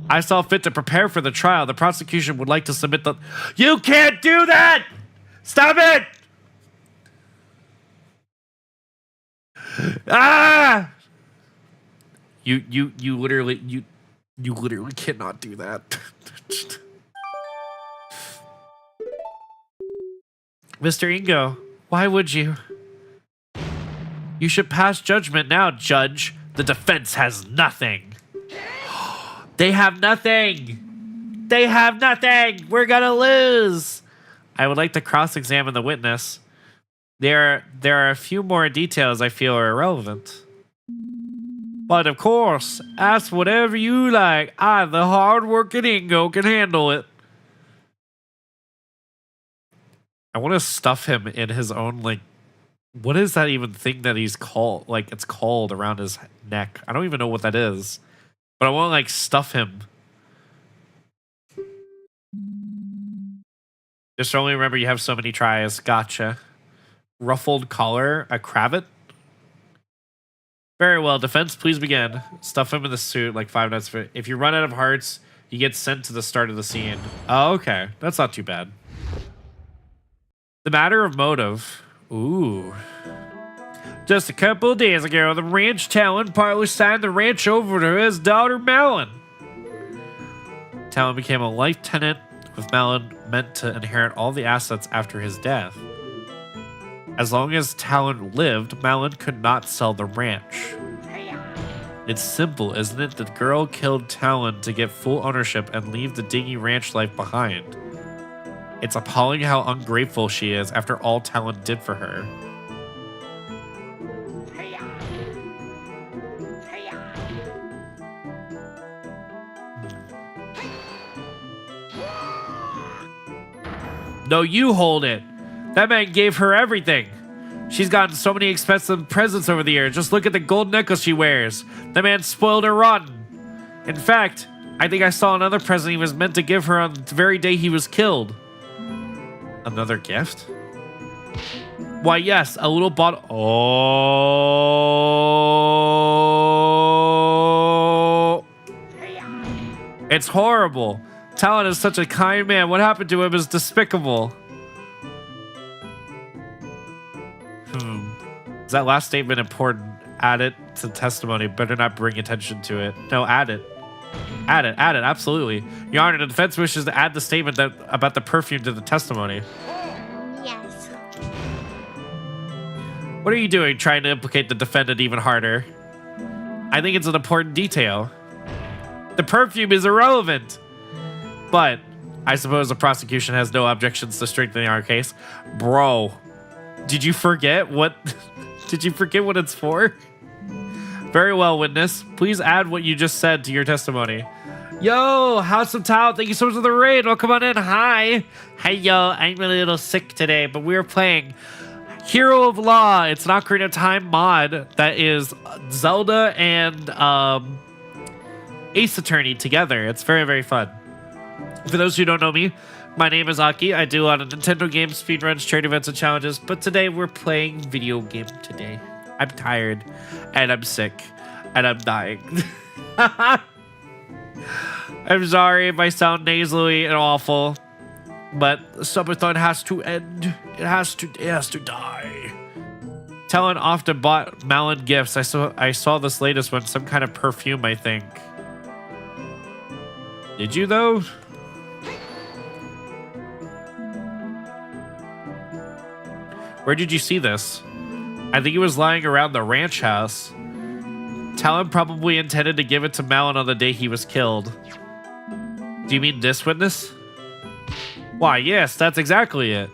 I saw fit to prepare for the trial. The prosecution would like to submit the... You can't do that! Stop it! Ah! You literally you literally cannot do that. Mr. Ingo, why would you? You should pass judgment now, Judge. The defense has nothing. They have nothing. They have nothing. We're gonna lose. I would like to cross-examine the witness. There are a few more details I feel are irrelevant. But of course, ask whatever you like. I, the hard-working Ingo, can handle it. I want to stuff him in his own, like, what is that even thing that he's called? Like, it's called around his neck. I don't even know what that is. But I want to, like, stuff him. Just only remember you have so many tries. Gotcha. Ruffled collar, a cravat? Very well, defense, please begin. Stuff him in the suit, like 5 minutes. If you run out of hearts, you get sent to the start of the scene. Oh, okay. That's not too bad. The matter of motive. Ooh. Just a couple of days ago, the ranch Talon partly signed the ranch over to his daughter, Malin. Talon became a life tenant, with Malin meant to inherit all the assets after his death. As long as Talon lived, Malin could not sell the ranch. It's simple, isn't it? The girl killed Talon to get full ownership and leave the dingy ranch life behind. It's appalling how ungrateful she is after all Talon did for her. No, you hold it. That man gave her everything. She's gotten so many expensive presents over the years. Just look at the gold necklace she wears. The man spoiled her rotten. In fact, I think I saw another present he was meant to give her on the very day he was killed. Another gift? Why, yes, a little bottle. Oh. It's horrible. Talon is such a kind man. What happened to him is despicable. Is that last statement important? Add it to testimony. Better not bring attention to it. No, add it. Add it. Add it. Absolutely. Your Honor, the defense wishes to add the statement about the perfume to the testimony. Yes. What are you doing, trying to implicate the defendant even harder? I think it's an important detail. The perfume is irrelevant. But I suppose the prosecution has no objections to strengthening our case. Bro, did you forget what... Did you forget what it's for? Very well, witness. Please add what you just said to your testimony. Yo, House of Tao, thank you so much for the raid. Welcome on in. Hi. Hey, yo, I'm a little sick today, but we're playing Hero of Law. It's an Ocarina of Time mod that is Zelda and Ace Attorney together. It's very, very fun. For those who don't know me, my name is Aki. I do a lot of Nintendo games, speedruns, trade events, and challenges, but today we're playing video game today. I'm tired, and I'm sick, and I'm dying. I'm sorry if I sound nasally and awful, but SUBATHON has to end. It has to die. Talon often bought Malin gifts. I saw this latest one, some kind of perfume, I think. Did you, though? Where did you see this? I think it was lying around the ranch house. Talon probably intended to give it to Malin on the day he was killed. Do you mean this, witness? Why, yes, that's exactly it.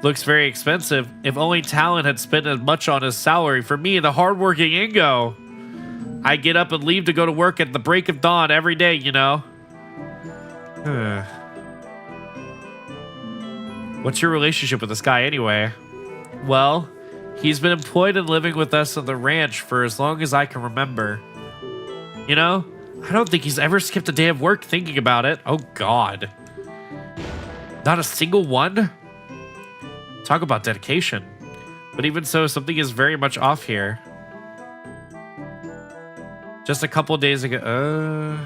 Looks very expensive. If only Talon had spent as much on his salary for me, the hardworking Ingo. I get up and leave to go to work at the break of dawn every day, you know. What's your relationship with this guy anyway? Well, he's been employed and living with us on the ranch for as long as I can remember. You know, I don't think he's ever skipped a day of work thinking about it. Oh, God. Not a single one? Talk about dedication. But even so, something is very much off here. Just a couple days ago...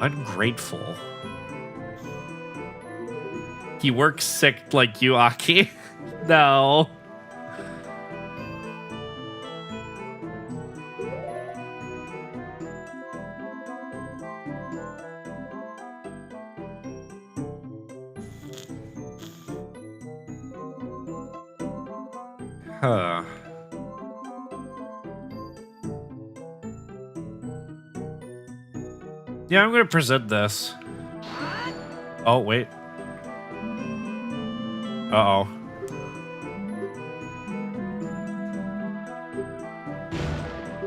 Ungrateful. He works sick like you, Aki. No. Huh. Yeah, I'm gonna present this. Oh, wait. Uh-oh.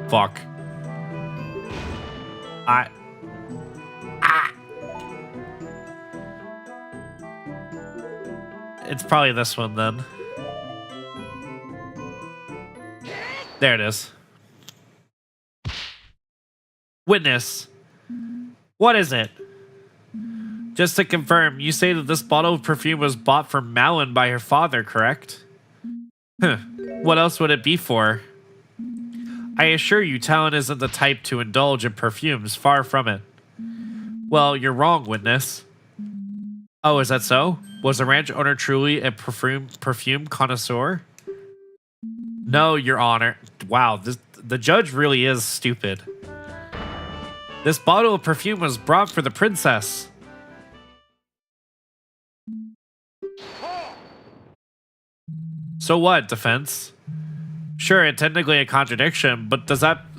Fuck. Ah. It's probably this one then. There it is. Witness. What is it? Just to confirm, you say that this bottle of perfume was bought from Malin by her father, correct? Huh. What else would it be for? I assure you, Talon isn't the type to indulge in perfumes, far from it. Well, you're wrong, witness. Oh, is that so? Was the ranch owner truly a perfume connoisseur? No, Your Honor. Wow, the judge really is stupid. This bottle of perfume was brought for the princess. So what, defense? Sure, it's technically a contradiction, but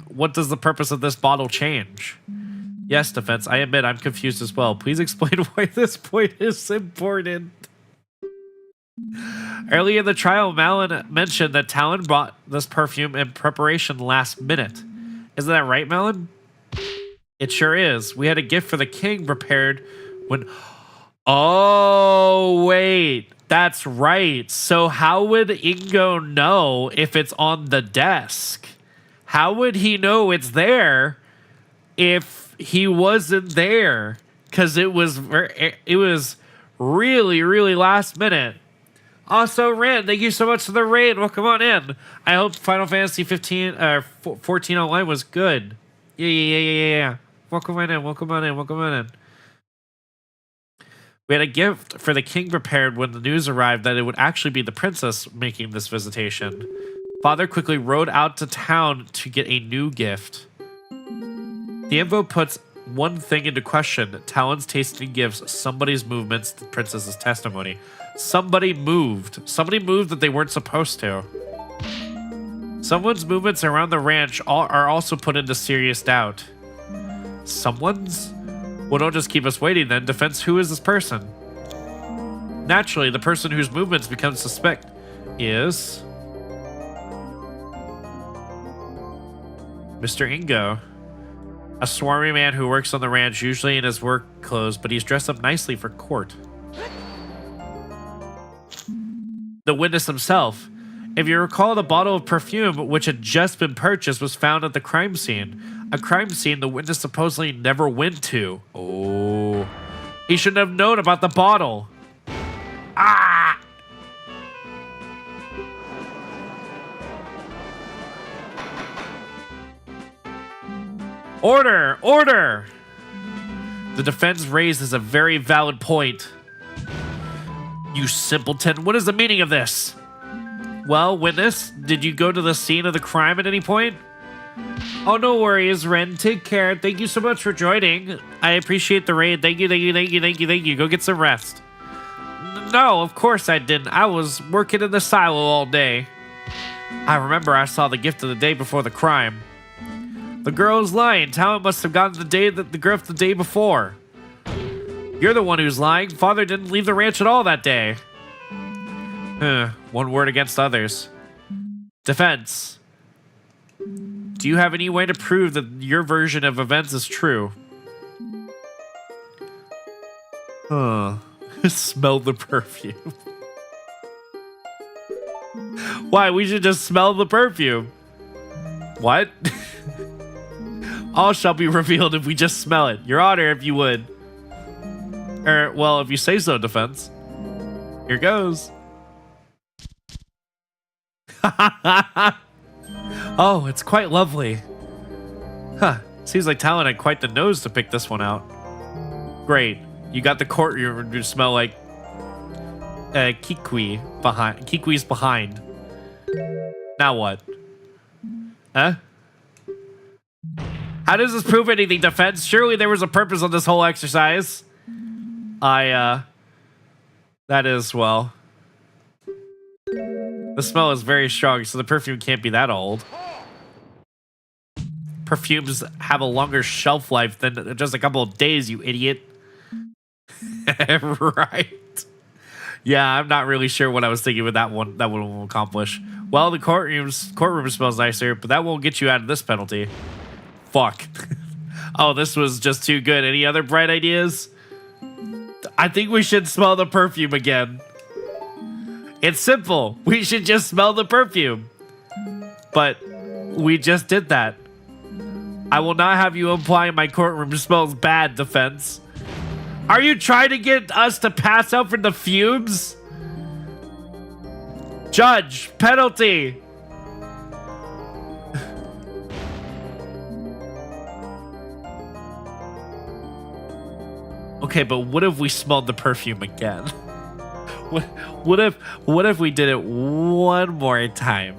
what does the purpose of this bottle change? Yes, defense, I admit I'm confused as well. Please explain why this point is important. Early in the trial, Malin mentioned that Talon bought this perfume in preparation last minute. Isn't that right, Malin? It sure is. We had a gift for the king prepared when... Oh, wait. That's right. So how would Ingo know if it's on the desk? How would he know it's there if he wasn't there? Because it was really, really last minute. Also, Ren, thank you so much for the raid. Welcome on in. I hope Final Fantasy 14 Online was good. Yeah. Welcome on in. We had a gift for the king prepared when the news arrived that it would actually be the princess making this visitation. Father quickly rode out to town to get a new gift. The info puts one thing into question. Talon's tasting gifts, somebody's movements, the princess's testimony. Somebody moved. Somebody moved that they weren't supposed to. Someone's movements around the ranch are also put into serious doubt. Someone's? Well, don't just keep us waiting then. Defense, who is this person? Naturally, the person whose movements become suspect is... Mr. Ingo. A swarmy man who works on the ranch, usually in his work clothes, but he's dressed up nicely for court. The witness himself. If you recall, the bottle of perfume, which had just been purchased, was found at the crime scene. A crime scene the witness supposedly never went to. Oh. He shouldn't have known about the bottle. Ah! Order! Order! The defense raises a very valid point. You simpleton, what is the meaning of this? Well, witness, did you go to the scene of the crime at any point? Oh, no worries, Ren. Take care. Thank you so much for joining. I appreciate the raid. Thank you. Go get some rest. No, of course I didn't. I was working in the silo all day. I remember I saw the gift of the day before the crime. The girl's lying. Talon must have gotten the gift the day before. You're the one who's lying. Father didn't leave the ranch at all that day. One word against others. Defense. Do you have any way to prove that your version of events is true? Smell the perfume. Why? We should just smell the perfume. What? All shall be revealed if we just smell it. Your Honor, if you would. Well, if you say so, defense. Here goes. Oh, it's quite lovely. Huh. Seems like Talon had quite the nose to pick this one out. Great. You got the courtyard to smell like... Kiki's behind. Now what? Huh? How does this prove anything, defense? Surely there was a purpose on this whole exercise. That is, well... The smell is very strong, so the perfume can't be that old. Perfumes have a longer shelf life than just a couple of days, you idiot. Right. Yeah, I'm not really sure what I was thinking with that one. That one will accomplish. Well, the courtroom smells nicer, but that won't get you out of this penalty. Fuck. Oh, this was just too good. Any other bright ideas? I think we should smell the perfume again. It's simple. We should just smell the perfume. But we just did that. I will not have you implying my courtroom smells bad, defense. Are you trying to get us to pass out from the fumes? Judge, penalty. Okay, but what if we smelled the perfume again? What if we did it one more time?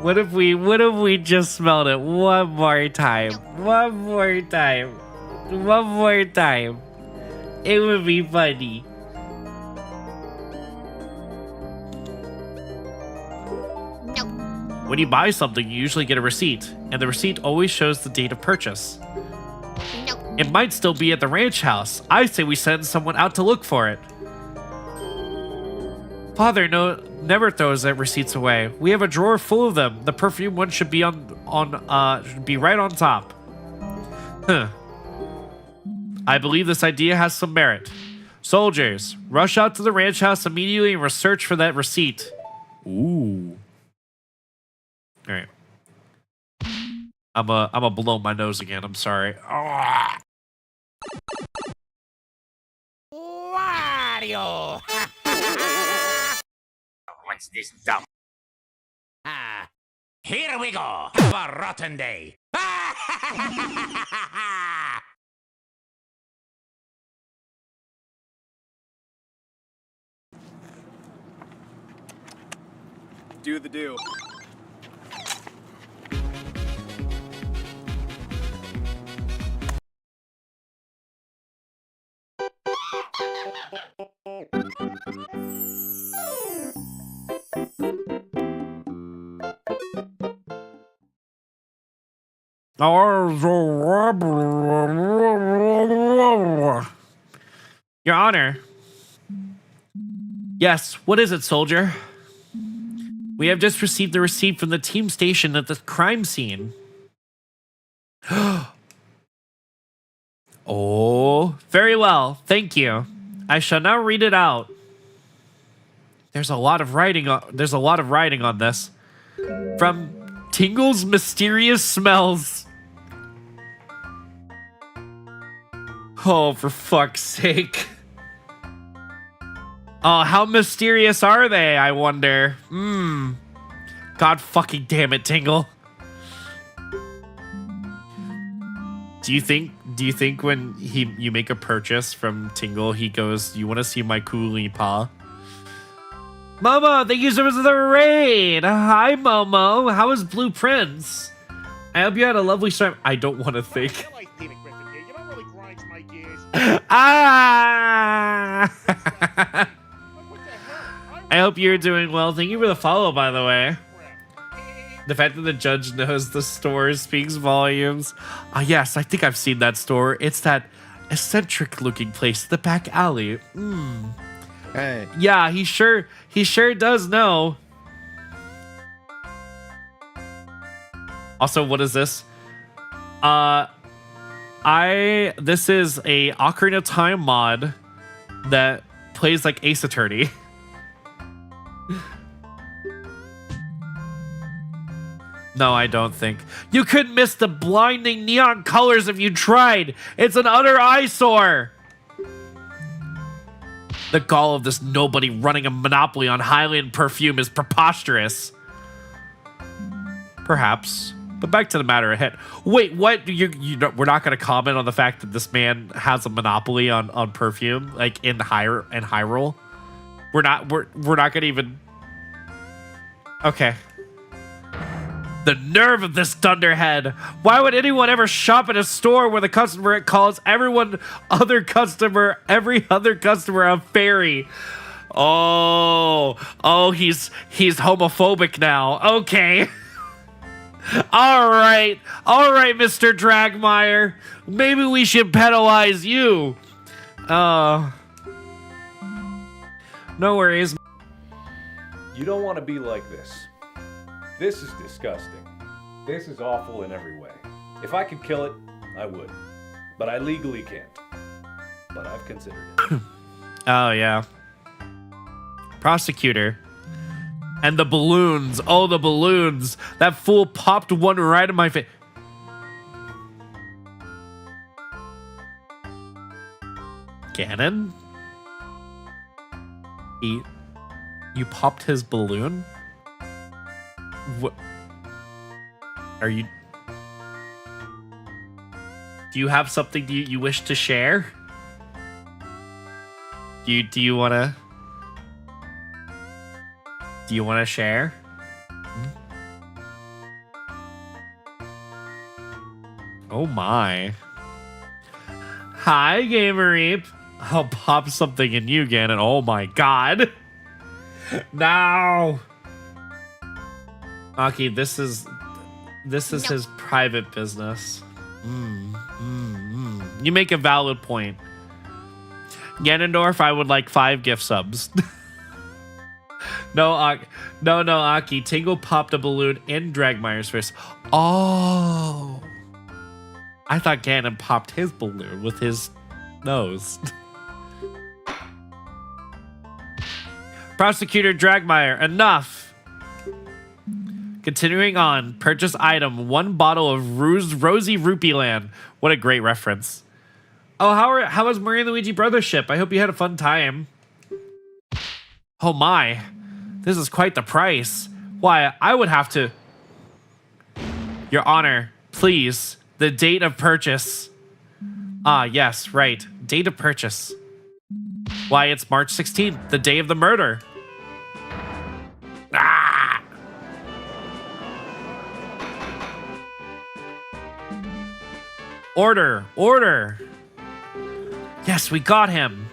What if we just smelled it one more time? One more time. One more time. It would be funny. When you buy something, you usually get a receipt, and the receipt always shows the date of purchase. It might still be at the ranch house. I say we send someone out to look for it. Father never throws that receipts away. We have a drawer full of them. The perfume one should be should be right on top. Huh. I believe this idea has some merit. Soldiers, rush out to the ranch house immediately and research for that receipt. Ooh. All right. I'm a blow my nose again. I'm sorry. Ah. Wario! What's this dumb? Here we go. Have a rotten day. Do the do. Your Honor. Yes, what is it, soldier? We have just received the receipt from the team station at the crime scene. Oh, very well. Thank you. I shall now read it out. There's a lot of writing on this. From Tingle's Mysterious Smells. Oh, for fuck's sake. Oh, how mysterious are they, I wonder? God fucking damn it, Tingle. Do you think when you make a purchase from Tingle, he goes, "You want to see my coolie paw?" Momo, thank you so much for the raid. Hi, Momo. How is Blue Prince? I hope you had a lovely time. I don't want to think. Ah! I hope you're doing well. Thank you for the follow, by the way. The fact that the judge knows the store speaks volumes. Yes, I think I've seen that store. It's that eccentric-looking place in the back alley. Hey. Yeah, he sure does know. Also, what is this? This is a Ocarina of Time mod that plays like Ace Attorney. No, I don't think. You couldn't miss the blinding neon colors if you tried. It's an utter eyesore. The gall of this nobody running a monopoly on Highland perfume is preposterous. Perhaps. But back to the matter at hand. Wait, what? We're not going to comment on the fact that this man has a monopoly on perfume, like in Hyrule? We're not gonna even. Okay. The nerve of this dunderhead. Why would anyone ever shop at a store where the customer calls every other customer a fairy? Oh, he's homophobic now. Okay. All right, Mr. Dragmire. Maybe we should penalize you. No worries. You don't want to be like this. This is disgusting. This is awful in every way. If I could kill it, I would. But I legally can't. But I've considered it. Oh, yeah. Prosecutor. And the balloons. Oh, the balloons. That fool popped one right in my face. Ganon? You popped his balloon? What? Are you... Do you have something you wish to share? Do you want to... Do you want to share? Oh my. Hi, Gamereep. I'll pop something in you, Ganon. Oh my god. No. Aki, this is his private business. You make a valid point. Ganondorf, I would like 5 gift subs. No, Aki. Tingle popped a balloon in Dragmire's face. Oh. I thought Ganon popped his balloon with his nose. Prosecutor Dragmire, enough. Continuing on, purchase item, 1 bottle of Rosy Rupee Land. What a great reference. Oh, how was Mario and Luigi Brothership? I hope you had a fun time. Oh my, this is quite the price. Why, I would have to... Your Honor, please, the date of purchase. Ah, yes, right, date of purchase. Why, it's March 16th, the day of the murder. Ah! Order. Yes, we got him.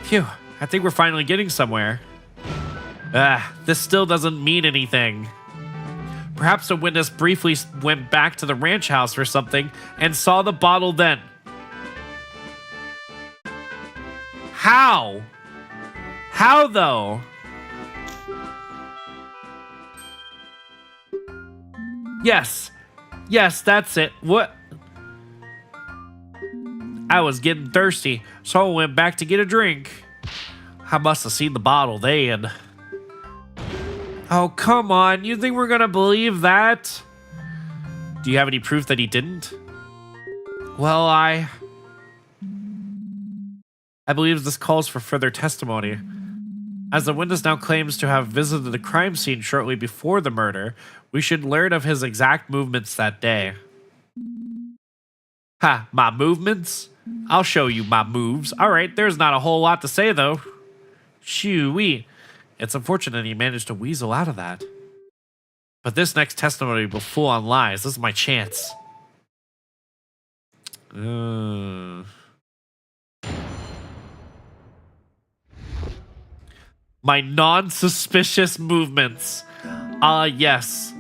Phew, I think we're finally getting somewhere. This still doesn't mean anything. Perhaps the witness briefly went back to the ranch house for something and saw the bottle then. How? How though? Yes, that's it. What? I was getting thirsty, so I went back to get a drink. I must have seen the bottle then. Oh, come on. You think we're gonna believe that? Do you have any proof that he didn't? Well, I believe this calls for further testimony. As the witness now claims to have visited the crime scene shortly before the murder, we should learn of his exact movements that day. Ha, my movements? I'll show you my moves. Alright, there's not a whole lot to say though. Shoo-wee. It's unfortunate he managed to weasel out of that. But this next testimony will be full on lies. This is my chance. My non-suspicious movements. Yes.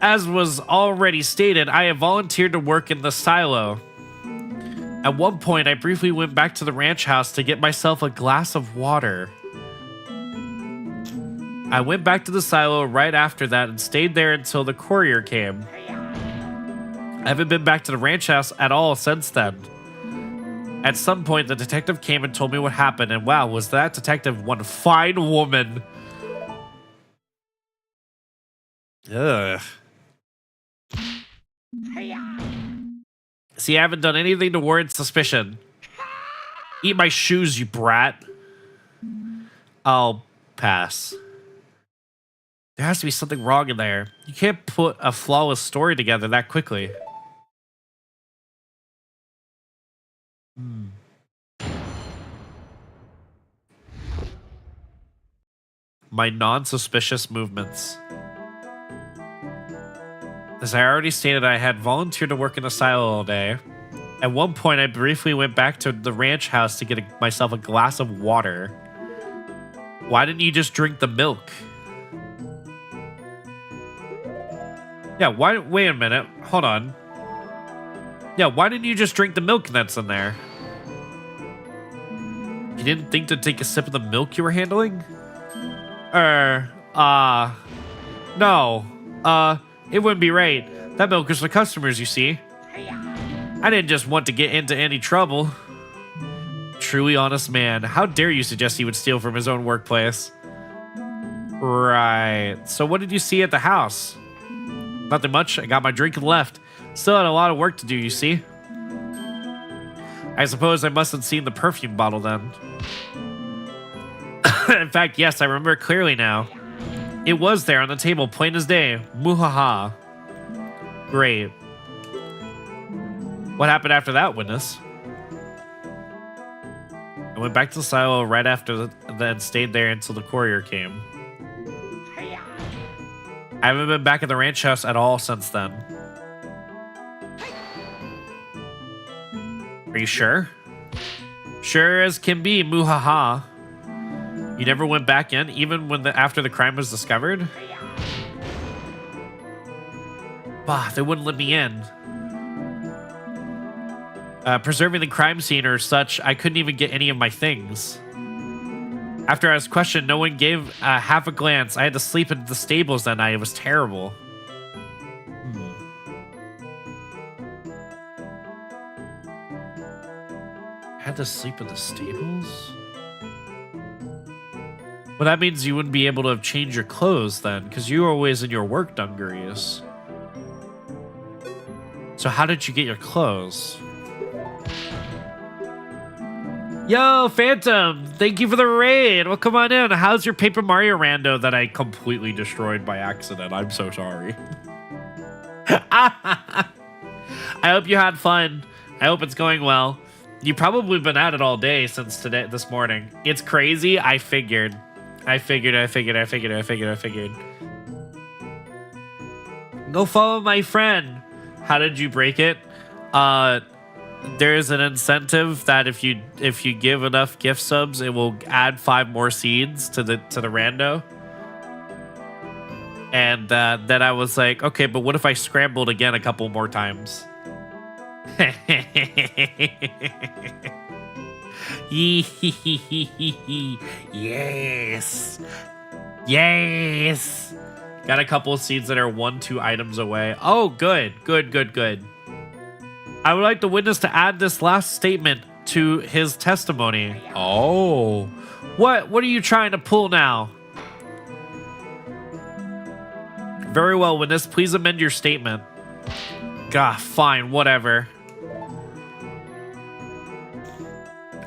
As was already stated, I have volunteered to work in the silo. At one point, I briefly went back to the ranch house to get myself a glass of water. I went back to the silo right after that and stayed there until the courier came. I haven't been back to the ranch house at all since then. At some point, the detective came and told me what happened, and wow, was that detective one fine woman. Ugh. See, I haven't done anything to warrant suspicion. Eat my shoes, you brat. I'll pass. There has to be something wrong in there. You can't put a flawless story together that quickly. my non-suspicious movements. As I already stated, I had volunteered to work in a silo all day. At one point, I briefly went back to the ranch house to get myself a glass of water. Why didn't you just drink the milk? Yeah, why? Wait a minute. Hold on. Yeah, why didn't you just drink the milk that's in there? You didn't think to take a sip of the milk you were handling? No. It wouldn't be right. That milk is for customers, you see. I didn't just want to get into any trouble. Truly honest man. How dare you suggest he would steal from his own workplace? Right. So what did you see at the house? Nothing much. I got my drink and left. Still had a lot of work to do, you see. I suppose I must have seen the perfume bottle then. In fact, yes, I remember clearly now. It was there on the table, plain as day. Muhaha. Great. What happened after that, witness? I went back to the silo right after and stayed there until the courier came. I haven't been back at the ranch house at all since then. Are you sure? Sure as can be, muhaha. You never went back in, even when after the crime was discovered? Bah, they wouldn't let me in. Preserving the crime scene or such, I couldn't even get any of my things. After I was questioned, no one gave half a glance. I had to sleep in the stables that night. It was terrible. Had to sleep in the stables? Well, that means you wouldn't be able to change your clothes then, because you were always in your work dungarees. So how did you get your clothes? Yo, Phantom! Thank you for the raid! Well, come on in. How's your Paper Mario rando that I completely destroyed by accident? I'm so sorry. I hope you had fun. I hope it's going well. You've probably been at it all day since this morning. It's crazy. I figured. Go follow my friend. How did you break it? There's an incentive that if you give enough gift subs, it will add 5 more seeds to the rando. And then I was like, okay, but what if I scrambled again a couple more times? Yes. Yes. Got a couple of seeds that are 1-2 items away. Oh, good. I would like the witness to add this last statement to his testimony. Oh. What are you trying to pull now? Very well, witness. Please amend your statement. Gah, fine, whatever.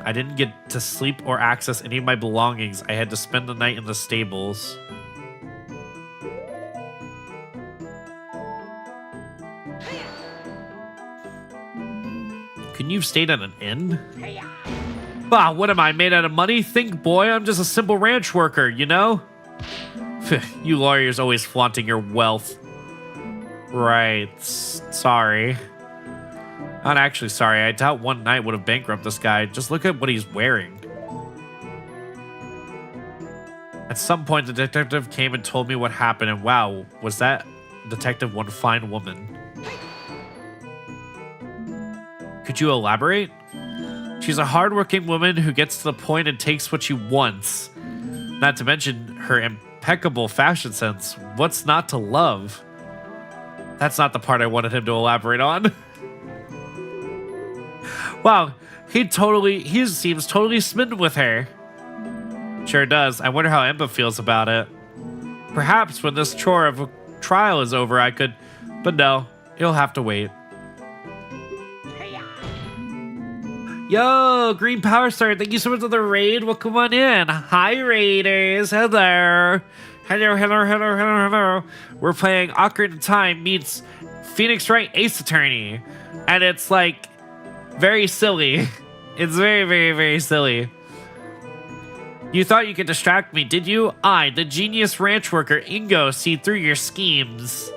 I didn't get to sleep or access any of my belongings. I had to spend the night in the stables. Couldn't you have stayed at an inn? Bah, what am I, made out of money? Think, boy, I'm just a simple ranch worker, you know? You lawyers always flaunting your wealth. Right, sorry. Not actually sorry. I doubt one night would have bankrupted this guy. Just look at what he's wearing. At some point, the detective came and told me what happened, and wow, was that detective one fine woman. Could you elaborate? She's a hardworking woman who gets to the point and takes what she wants. Not to mention her impeccable fashion sense. What's not to love? That's not the part I wanted him to elaborate on. Wow, he seems totally smitten with her. Sure does. I wonder how Emma feels about it. Perhaps when this chore of a trial is over, I could, but no, it'll have to wait. Yo, Green Power Star, thank you so much for the raid. Well, come on in. Hi, raiders. Hello. Hello. We're playing Ocarina of Time meets Phoenix Wright Ace Attorney. And it's like very silly. It's very, very, very silly. You thought you could distract me, did you? I, the genius ranch worker Ingo, see through your schemes.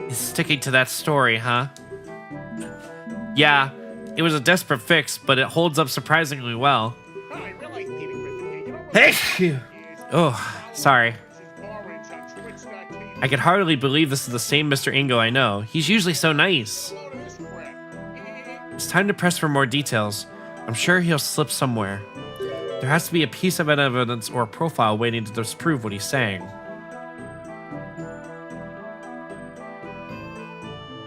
He's sticking to that story, huh? Yeah, it was a desperate fix, but it holds up surprisingly well. Hey! Oh, sorry. I can hardly believe this is the same Mr. Ingo I know. He's usually so nice. It's time to press for more details. I'm sure he'll slip somewhere. There has to be a piece of evidence or a profile waiting to disprove what he's saying.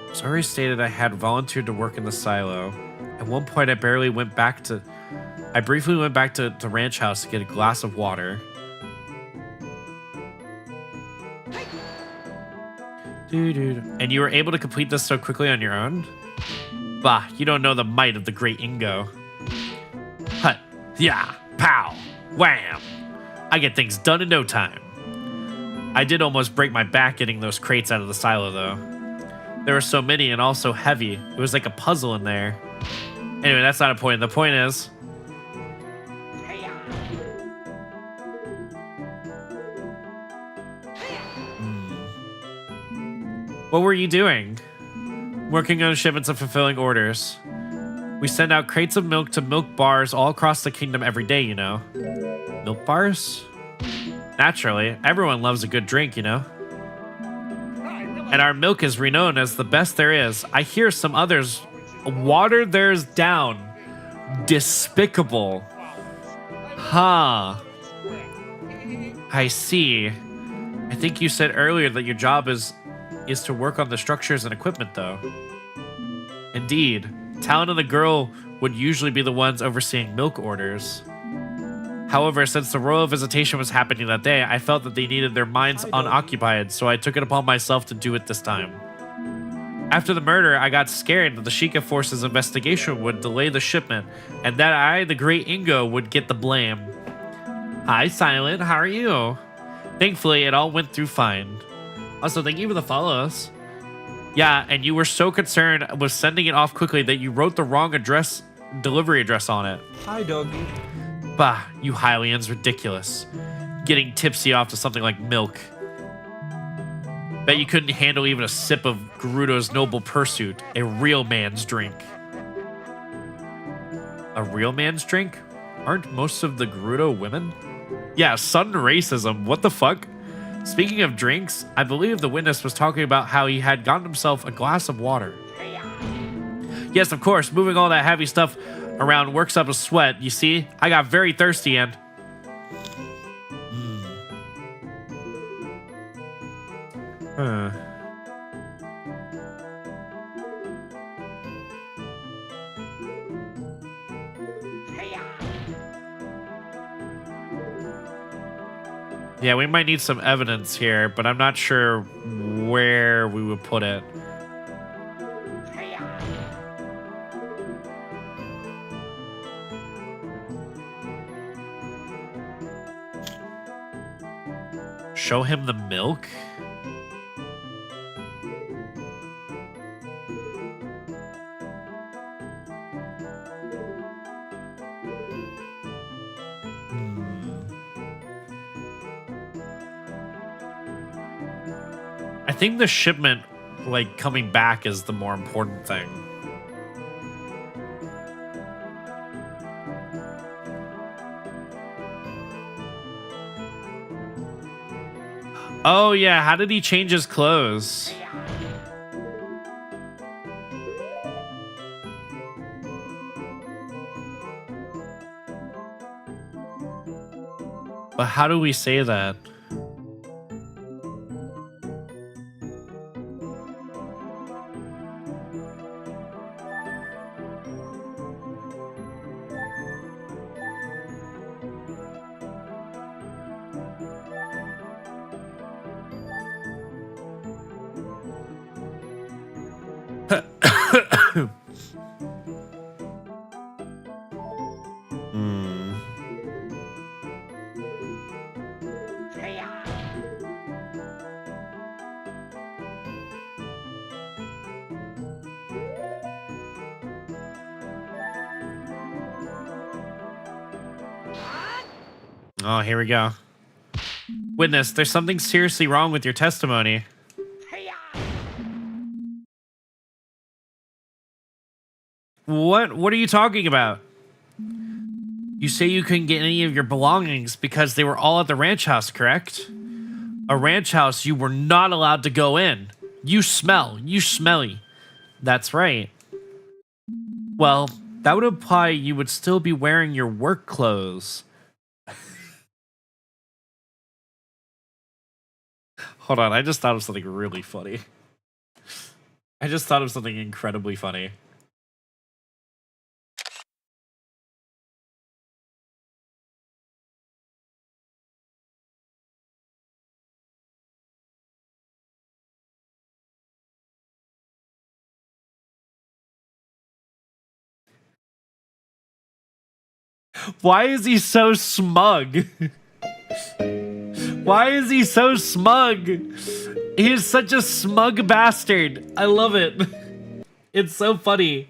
It's already stated I had volunteered to work in the silo. At one point, I briefly went back to the ranch house to get a glass of water. And you were able to complete this so quickly on your own? Bah, you don't know the might of the great Ingo. Hut, yeah, pow, wham. I get things done in no time. I did almost break my back getting those crates out of the silo, though. There were so many and all so heavy. It was like a puzzle in there. Anyway, that's not a point. The point is... What were you doing? Working on shipments and fulfilling orders. We send out crates of milk to milk bars all across the kingdom every day, you know. Milk bars? Naturally, everyone loves a good drink, you know. And our milk is renowned as the best there is. I hear some others water theirs down. Despicable. Huh. I see. I think you said earlier that your job is to work on the structures and equipment, though. Indeed. Talon and the girl would usually be the ones overseeing milk orders. However, since the royal visitation was happening that day, I felt that they needed their minds unoccupied, so I took it upon myself to do it this time. After the murder, I got scared that the Sheikah Force's investigation would delay the shipment, and that I, the great Ingo, would get the blame. Hi, Silent. How are you? Thankfully, it all went through fine. Also, thank you for the follows. Yeah, and you were so concerned with sending it off quickly that you wrote the wrong delivery address on it. Hi, doggy. Bah, you Hylians, ridiculous. Getting tipsy off to something like milk. Bet you couldn't handle even a sip of Gerudo's noble pursuit, a real man's drink. A real man's drink? Aren't most of the Gerudo women? Yeah, sudden racism, what the fuck? Speaking of drinks, I believe the witness was talking about how he had gotten himself a glass of water. Yes, of course, moving all that heavy stuff around works up a sweat. You see, I got very thirsty and... Yeah, we might need some evidence here, but I'm not sure where we would put it. Show him the milk? I think the shipment, like, coming back is the more important thing. Oh, yeah. How did he change his clothes? But how do we say that? Oh, here we go. Witness, there's something seriously wrong with your testimony. What are you talking about? You say you couldn't get any of your belongings because they were all at the ranch house, correct? A ranch house you were not allowed to go in. You smell. You smelly. That's right. Well, that would imply you would still be wearing your work clothes. Hold on, I just thought of something really funny. I just thought of something incredibly funny. Why is he so smug? Why is he so smug? He is such a smug bastard. I love it. It's so funny.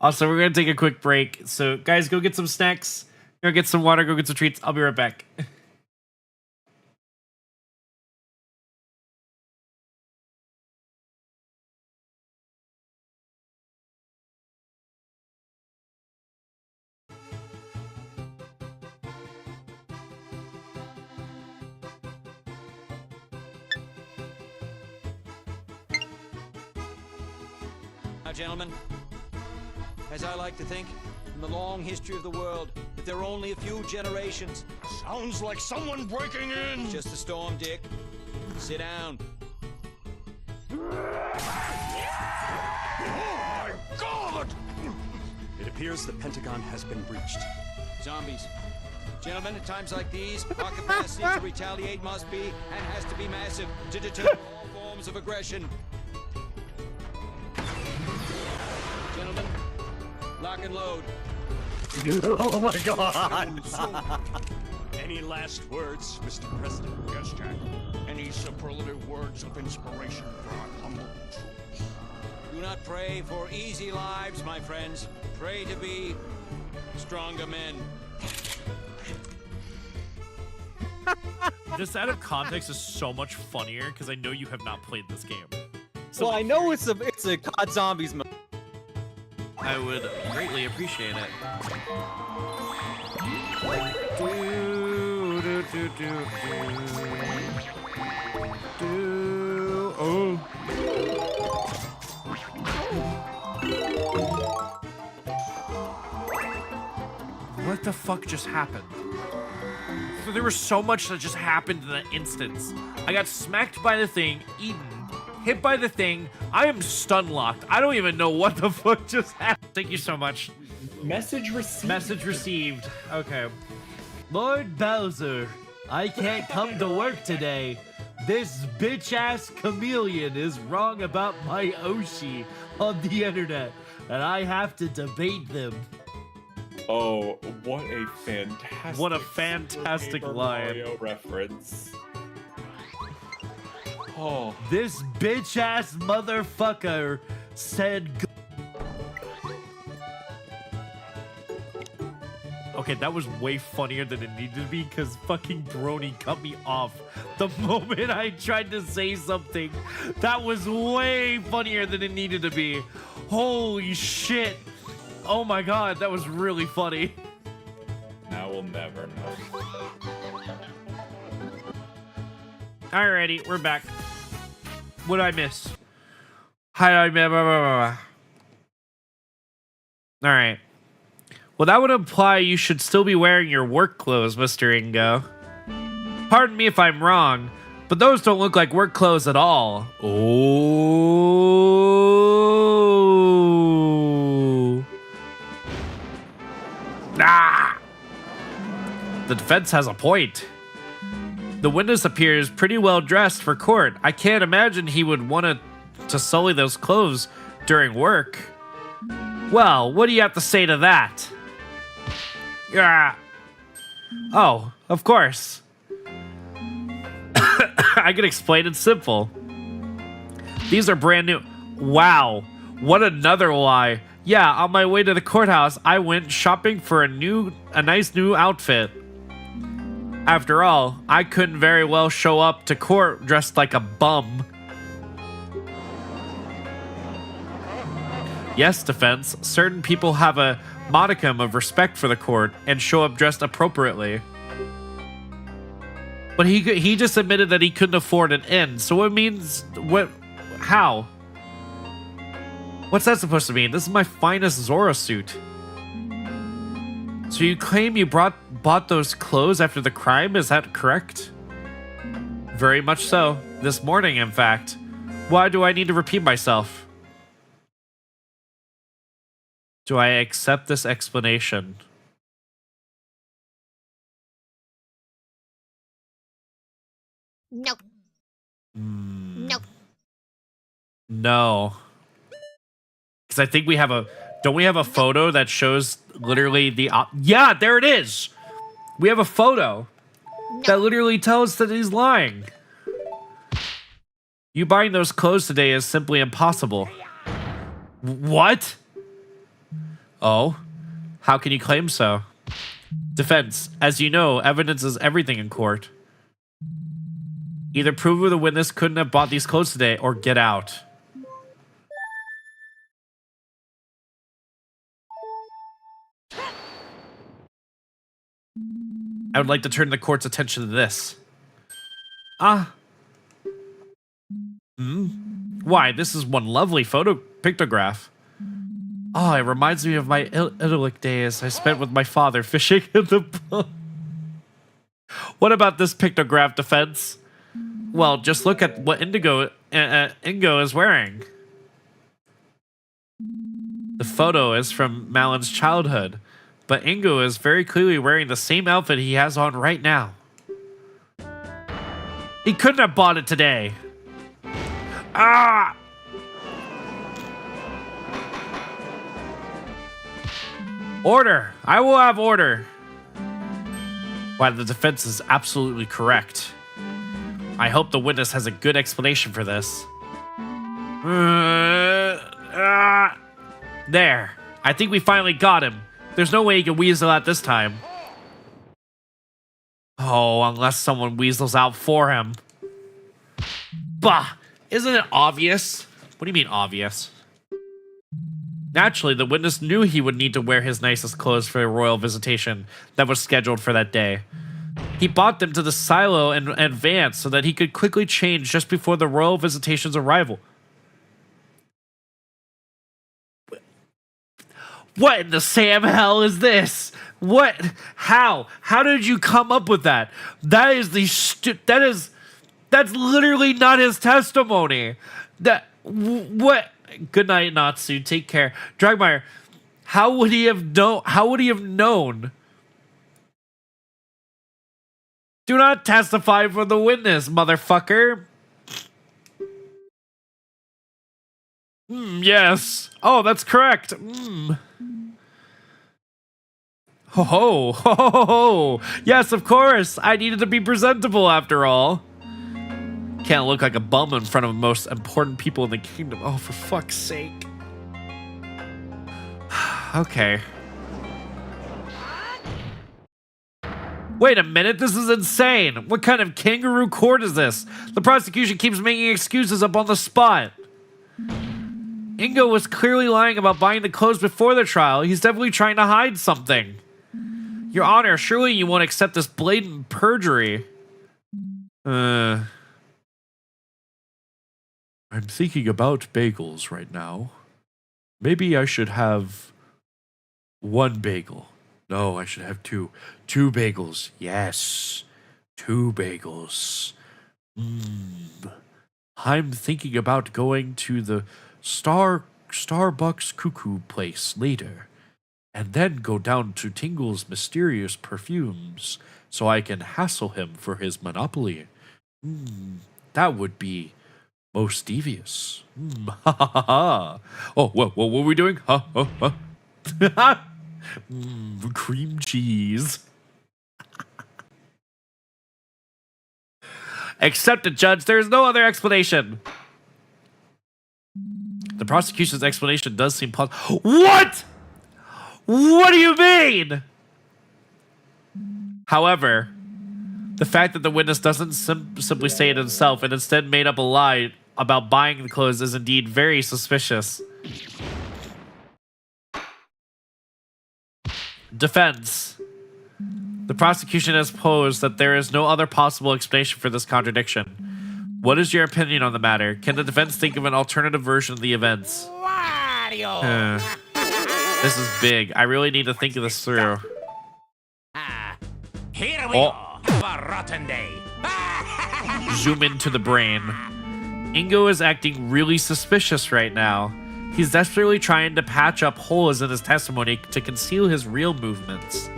Also, we're going to take a quick break. So, guys, go get some snacks. Go get some water. Go get some treats. I'll be right back. Now, gentlemen, as I like to think, in the long history of the world, if there are only a few generations... Sounds like someone breaking in! Just a storm, Dick. Sit down. Oh my God! It appears the Pentagon has been breached. Zombies. Gentlemen, at times like these, our capacity to retaliate must be and has to be massive to deter all forms of aggression. Gentlemen, lock and load. Oh my God! Any last words, Mr. President? Yes, Jack. Any superlative words of inspiration for our humble troops? Do not pray for easy lives, my friends. Pray to be stronger men. This out of context is so much funnier because I know you have not played this game. So Well, I know it's a COD Zombies mode. I would greatly appreciate it. Do, do, do, do, do. Do. Oh. What the fuck just happened? So there was so much that just happened in that instance. I got smacked by the thing, eaten, hit by the thing. I am stun locked. I don't even know what the fuck just happened. Thank you so much. Message received. Message received. Okay. Lord Bowser, I can't come to work today. This bitch-ass chameleon is wrong about my Oshi on the internet, and I have to debate them. Oh, what a fantastic! What a fantastic Super line. Mario reference. Oh, This bitch-ass motherfucker said... Okay, that was way funnier than it needed to be because fucking Brony cut me off the moment I tried to say something. That was way funnier than it needed to be. Holy shit. Oh my god, that was really funny. now we'll never know. Alrighty, we're back. What did I miss? Hi, blah, blah, blah, blah. Alright. Well, that would imply you should still be wearing your work clothes, Mr. Ingo. Pardon me if I'm wrong, but those don't look like work clothes at all. Oh. Ah. The defense has a point. The witness appears pretty well dressed for court. I can't imagine he would want to sully those clothes during work. Well, what do you have to say to that? Yeah. Oh, of course. I can explain it simple. These are brand new. Wow, what another lie. Yeah, on my way to the courthouse, I went shopping for a nice new outfit. After all, I couldn't very well show up to court dressed like a bum. Yes, defense, certain people have a modicum of respect for the court and show up dressed appropriately. But he just admitted that he couldn't afford an inn, so it means what? How? What's that supposed to mean? This is my finest Zora suit. So you claim you bought those clothes after the crime? Is that correct? Very much so. This morning, in fact. Why do I need to repeat myself? Do I accept this explanation? Nope. Nope. No. Because I think we have a... Don't we have a photo that shows literally the... yeah, there it is! We have a photo that literally tells that he's lying. You buying those clothes today is simply impossible. What? Oh? How can you claim so? Defense, as you know, evidence is everything in court. Either prove the witness couldn't have bought these clothes today or get out. I would like to turn the court's attention to this. Why, this is one lovely pictograph. Oh, it reminds me of my idyllic days I spent with my father fishing in the boat. What about this pictograph, defense? Well, just look at what Ingo is wearing. The photo is from Malon's childhood, but Ingo is very clearly wearing the same outfit he has on right now. He couldn't have bought it today. Ah! Order! I will have order. Why, the defense is absolutely correct. I hope the witness has a good explanation for this. There. I think we finally got him. There's no way he can weasel out this time. Oh, unless someone weasels out for him. Bah! Isn't it obvious? What do you mean obvious? Naturally, the witness knew he would need to wear his nicest clothes for a royal visitation that was scheduled for that day. He bought them to the silo in advance so that he could quickly change just before the royal visitation's arrival. What in the Sam hell is this? What? How? How did you come up with that? That is that's literally not his testimony. What? Good night, Natsu. Take care. Dragmire, how would he have known? Do not testify for the witness, motherfucker. Yes. Oh, that's correct. Ho ho ho ho ho. Yes, of course. I needed to be presentable after all. Can't look like a bum in front of the most important people in the kingdom. Oh, for fuck's sake. Okay. Wait a minute, this is insane. What kind of kangaroo court is this? The prosecution keeps making excuses up on the spot. Ingo was clearly lying about buying the clothes before the trial. He's definitely trying to hide something. Your Honor, surely you won't accept this blatant perjury. I'm thinking about bagels right now. Maybe I should have one bagel. No, I should have two. Two bagels. Yes. 2 bagels. I'm thinking about going to the Starbucks Cuckoo place later. And then go down to Tingle's Mysterious Perfumes so I can hassle him for his monopoly. That would be most devious. Ha ha ha ha. Oh, what were we doing? Ha ha ha. Cream cheese. Accepted, Judge. There is no other explanation. The prosecution's explanation does seem plausible. What? What do you mean? However, The fact that the witness doesn't simply say it himself and instead made up a lie about buying the clothes is indeed very suspicious. Defense. The prosecution has posed that there is no other possible explanation for this contradiction. What is your opinion on the matter? Can the defense think of an alternative version of the events? This is big. I really need to think of this through. Here we go. Have a rotten day. Zoom into the brain. Ingo is acting really suspicious right now. He's desperately trying to patch up holes in his testimony to conceal his real movements.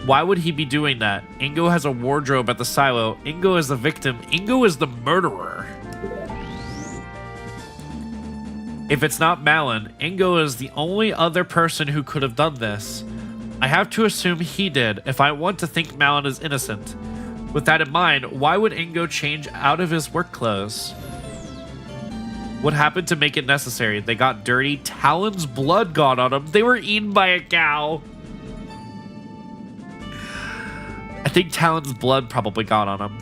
Why would he be doing that? Ingo has a wardrobe at the silo. Ingo is the victim. Ingo is the murderer. If it's not Malin, Ingo is the only other person who could have done this. I have to assume he did if I want to think Malin is innocent. With that in mind, why would Ingo change out of his work clothes? What happened to make it necessary? They got dirty. Talon's blood got on them. They were eaten by a cow. I think Talon's blood probably got on him.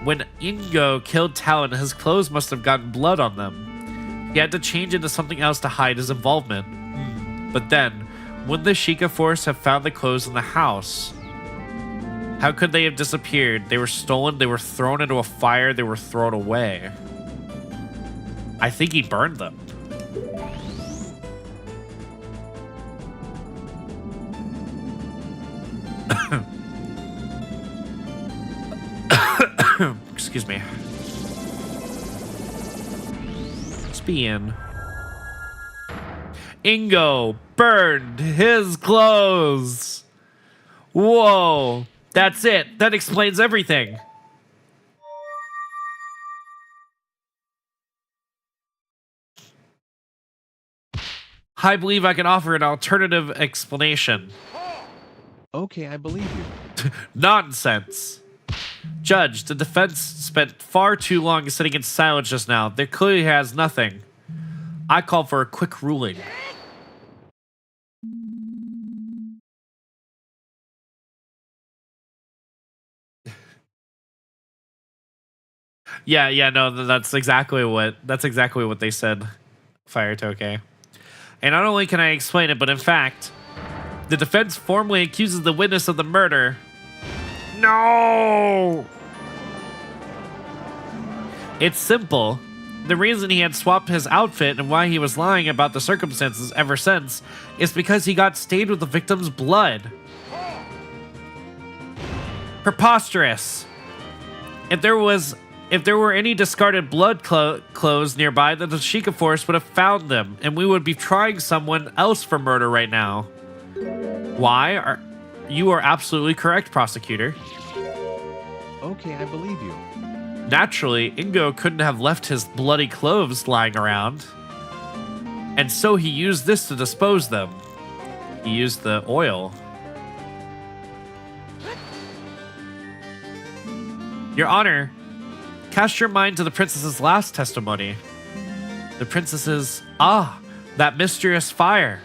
When Ingo killed Talon, his clothes must have gotten blood on them. He had to change into something else to hide his involvement. But then, wouldn't the Sheikah force have found the clothes in the house? How could they have disappeared? They were stolen, they were thrown into a fire, they were thrown away. I think he burned them. Excuse me. Let's be in. Ingo burned his clothes. Whoa. That's it. That explains everything. I believe I can offer an alternative explanation. Okay, I believe you. Nonsense. Judge, the defense spent far too long sitting in silence just now. There clearly has nothing. I call for a quick ruling. Yeah, no, that's exactly what they said, Fire Toke. And not only can I explain it, but in fact, the defense formally accuses the witness of the murder. No! It's simple. The reason he had swapped his outfit and why he was lying about the circumstances ever since is because he got stained with the victim's blood. Preposterous. If there were any discarded blood clothes nearby, then the Sheikah force would have found them, and we would be trying someone else for murder right now. Why? You are absolutely correct, prosecutor. Okay, I believe you. Naturally, Ingo couldn't have left his bloody clothes lying around. And so he used this to dispose them. He used the oil. Your Honor, cast your mind to the princess's last testimony. The princess's, that mysterious fire.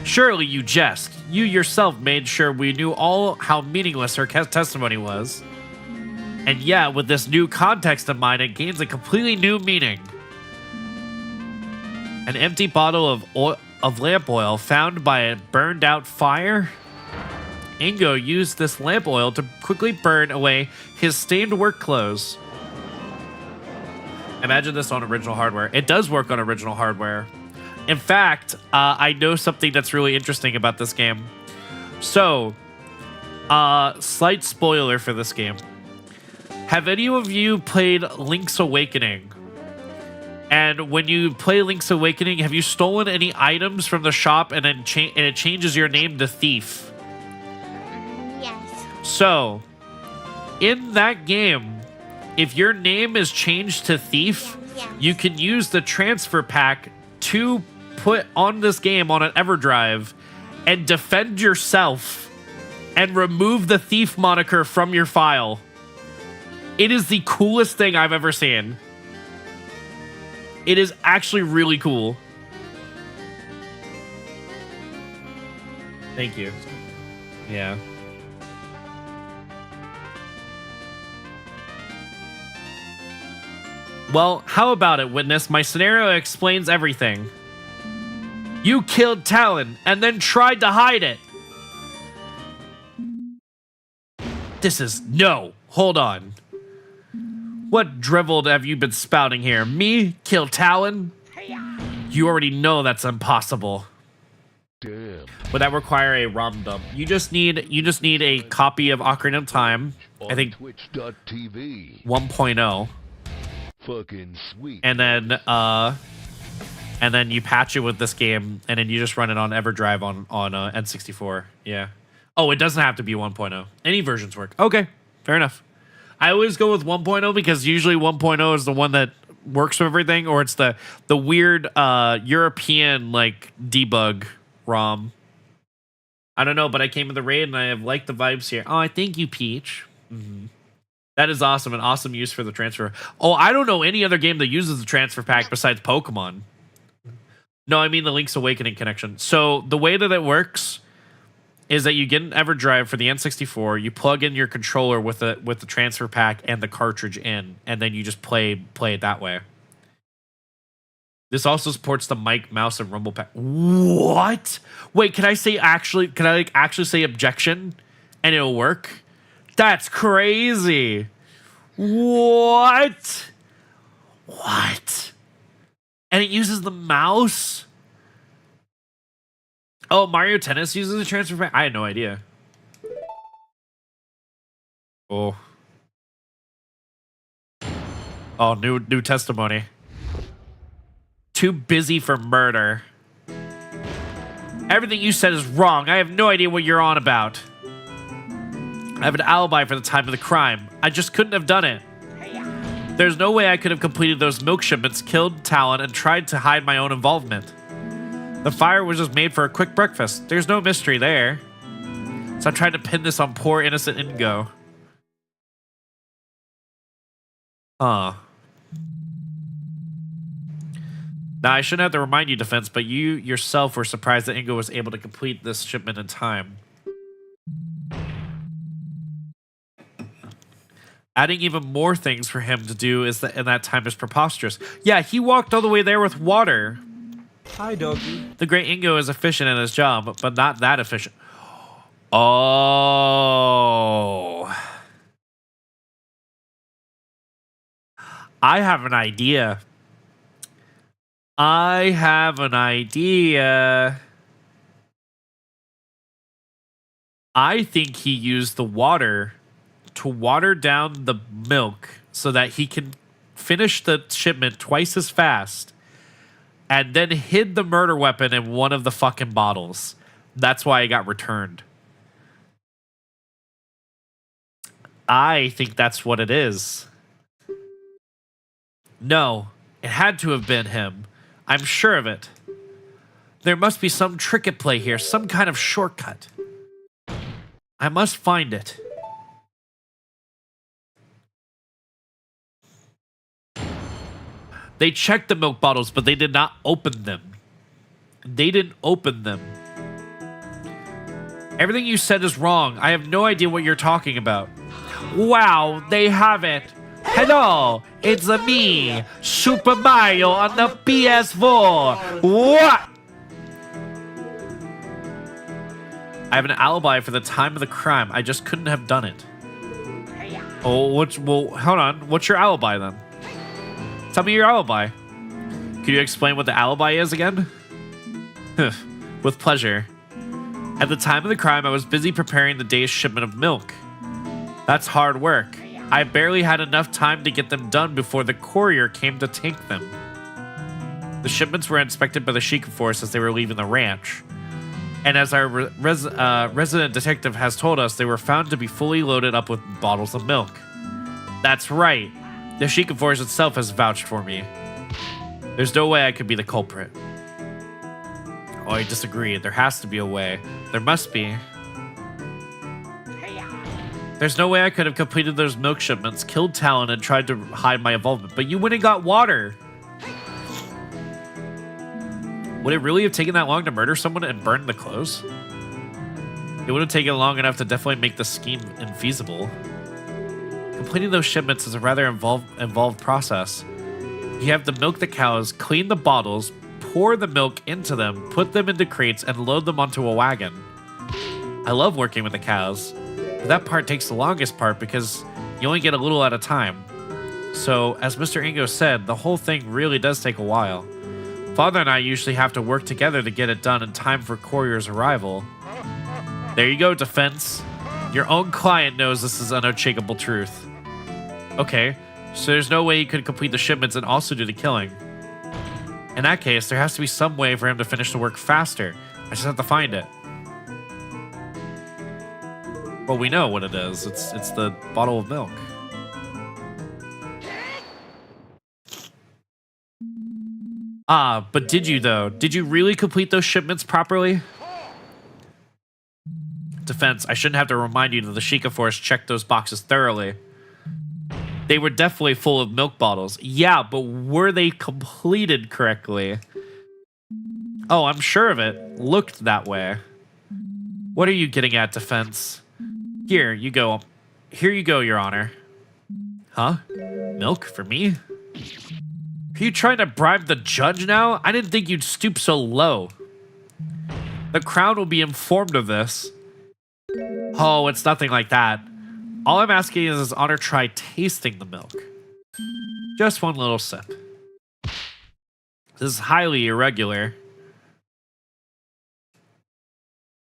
Surely you jest. You yourself made sure we knew all how meaningless her testimony was. And yet, with this new context in mind, it gains a completely new meaning. An empty bottle of lamp oil found by a burned out fire? Ingo used this lamp oil to quickly burn away his stained work clothes. Imagine this on original hardware. It does work on original hardware. In fact, I know something that's really interesting about this game. So, slight spoiler for this game. Have any of you played Link's Awakening? And when you play Link's Awakening, have you stolen any items from the shop and then it changes your name to Thief? Yes. So, in that game, if your name is changed to Thief, you can use the transfer pack to put on this game on an EverDrive and defend yourself and remove the Thief moniker from your file. It is the coolest thing I've ever seen. It is actually really cool. Thank you. Yeah. Well, how about it, witness? My scenario explains everything. You killed Talon and then tried to hide it. This is... No. Hold on. What drivel have you been spouting here? Me? Kill Talon? You already know that's impossible. Damn. Would that require a ROM dump? You just need a copy of Ocarina of Time. I think Twitch.tv. 1.0. Fucking sweet. And then you patch it with this game, and then you just run it on EverDrive on N64. Yeah. Oh, it doesn't have to be 1.0. Any versions work. Okay, fair enough. I always go with 1.0 because usually 1.0 is the one that works for everything, or it's the weird European like debug ROM. I don't know, but I came in the raid and I have liked the vibes here. Oh, I thank you, Peach. That is awesome. An awesome use for the transfer. Oh, I don't know any other game that uses the transfer pack besides Pokemon. No, I mean the Link's Awakening connection. So the way that it works is that you get an EverDrive for the N64, you plug in your controller with the transfer pack and the cartridge in, and then you just play it that way. This also supports the mic, mouse, and rumble pack. What? Wait, can I actually say objection and it'll work? That's crazy. What? What? And it uses the mouse? Oh, Mario Tennis uses a transfer pack? I had no idea. Oh. Oh, new testimony. Too busy for murder. Everything you said is wrong. I have no idea what you're on about. I have an alibi for the time of the crime. I just couldn't have done it. There's no way I could have completed those milk shipments, killed Talon, and tried to hide my own involvement. The fire was just made for a quick breakfast. There's no mystery there. So I tried to pin this on poor innocent Ingo. Huh. Now, I shouldn't have to remind you, Defense, but you yourself were surprised that Ingo was able to complete this shipment in time. Adding even more things for him to do in that time is preposterous. Yeah, he walked all the way there with water. Hi, doggy. The great Ingo is efficient in his job, but not that efficient. Oh. I have an idea. I think he used the water to water down the milk so that he can finish the shipment twice as fast, and then hid the murder weapon in one of the fucking bottles. That's why it got returned. I think that's what it is. No, it had to have been him. I'm sure of it. There must be some trick at play here, some kind of shortcut. I must find it. They checked the milk bottles, but they did not open them. They didn't open them. Everything you said is wrong. I have no idea what you're talking about. Wow, they have it. Hello, it's me, Super Mario on the PS4. What? I have an alibi for the time of the crime. I just couldn't have done it. Oh, well, hold on. What's your alibi then? Tell me your alibi. Could you explain what the alibi is again? With pleasure. At the time of the crime, I was busy preparing the day's shipment of milk. That's hard work. I barely had enough time to get them done before the courier came to take them. The shipments were inspected by the Sheikah force as they were leaving the ranch. And as our resident detective has told us, they were found to be fully loaded up with bottles of milk. That's right. The Sheikah force itself has vouched for me. There's no way I could be the culprit. Oh, I disagree. There has to be a way. There must be. There's no way I could have completed those milk shipments, killed Talon, and tried to hide my involvement. But you went and got water. Would it really have taken that long to murder someone and burn the clothes? It would have taken long enough to definitely make the scheme infeasible. Completing those shipments is a rather involved process. You have to milk the cows, clean the bottles, pour the milk into them, put them into crates, and load them onto a wagon. I love working with the cows, but that part takes the longest part because you only get a little at a time. So, as Mr. Ingo said, the whole thing really does take a while. Father and I usually have to work together to get it done in time for courier's arrival. There you go, defense. Your own client knows this is an unshakable truth. Okay, so there's no way he could complete the shipments and also do the killing. In that case, there has to be some way for him to finish the work faster. I just have to find it. Well, we know what it is. It's the bottle of milk. Ah, but did you though? Did you really complete those shipments properly? Defense, I shouldn't have to remind you that the Sheikah Force checked those boxes thoroughly. They were definitely full of milk bottles. Yeah, but were they completed correctly? Oh, I'm sure of it. Looked that way. What are you getting at, defense? Here you go. Here you go, Your Honor. Huh? Milk for me? Are you trying to bribe the judge now? I didn't think you'd stoop so low. The Crown will be informed of this. Oh, it's nothing like that. All I'm asking is His Honor try tasting the milk. Just one little sip. This is highly irregular.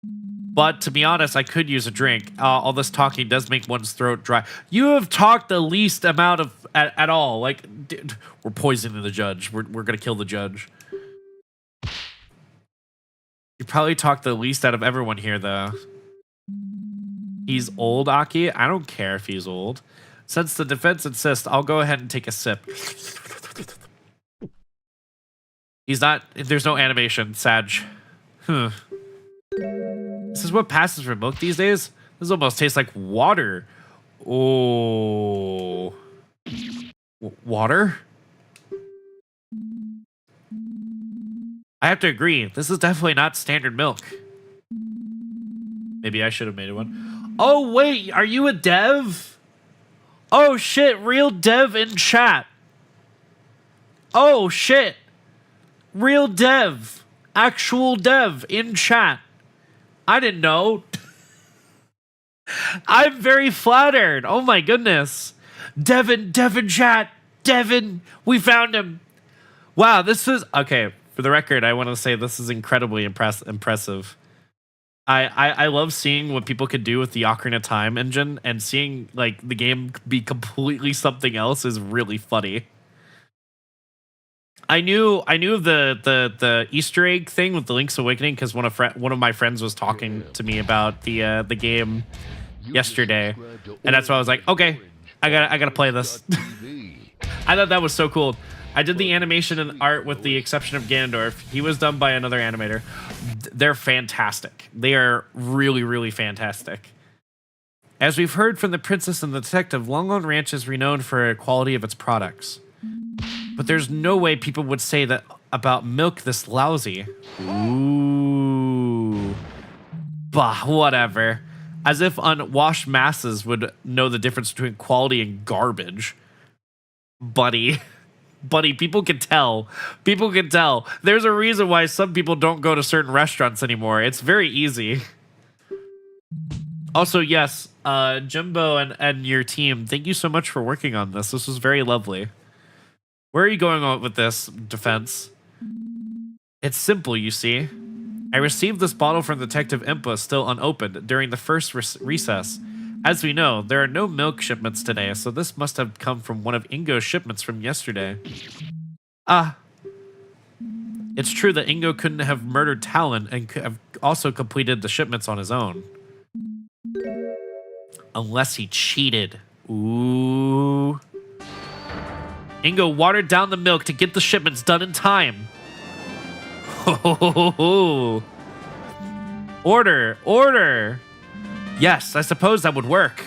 But to be honest, I could use a drink. All this talking does make one's throat dry. You have talked the least amount of at all. Like, we're poisoning the judge. We're gonna kill the judge. You probably talked the least out of everyone here, though. He's old, Aki. I don't care if he's old. Since the defense insists, I'll go ahead and take a sip. He's not. There's no animation. Sag. This is what passes for milk these days? This almost tastes like water. Oh. Water? I have to agree. This is definitely not standard milk. Maybe I should have made one. Oh, wait. Are you a dev? Oh, shit. Real dev in chat. Oh, shit. Real dev. Actual dev in chat. I didn't know. I'm very flattered. Oh my goodness. Devin chat. Devin, we found him. Wow, this is... Okay, for the record, I want to say this is incredibly impressive. I love seeing what people could do with the Ocarina of Time engine, and seeing like the game be completely something else is really funny. I knew of the Easter egg thing with the Link's Awakening because one of my friends was talking to me about the game yesterday, and that's why I was like, okay, I gotta play this. I thought that was so cool. I did the animation and art with the exception of Ganondorf. He was done by another animator. They're fantastic. They are really, really fantastic. As we've heard from the princess and the detective, Longlong Ranch is renowned for the quality of its products. But there's no way people would say that about milk this lousy. Ooh. Bah, whatever. As if unwashed masses would know the difference between quality and garbage. Buddy, people can tell. People can tell. There's a reason why some people don't go to certain restaurants anymore. It's very easy. Also, yes, Jimbo and your team, thank you so much for working on this. This was very lovely. Where are you going on with this, defense? It's simple, you see. I received this bottle from Detective Impa still unopened during the first recess. As we know, there are no milk shipments today, so this must have come from one of Ingo's shipments from yesterday. It's true that Ingo couldn't have murdered Talon and could have also completed the shipments on his own. Unless he cheated. Ooh. Ingo watered down the milk to get the shipments done in time. Order. Yes, I suppose that would work.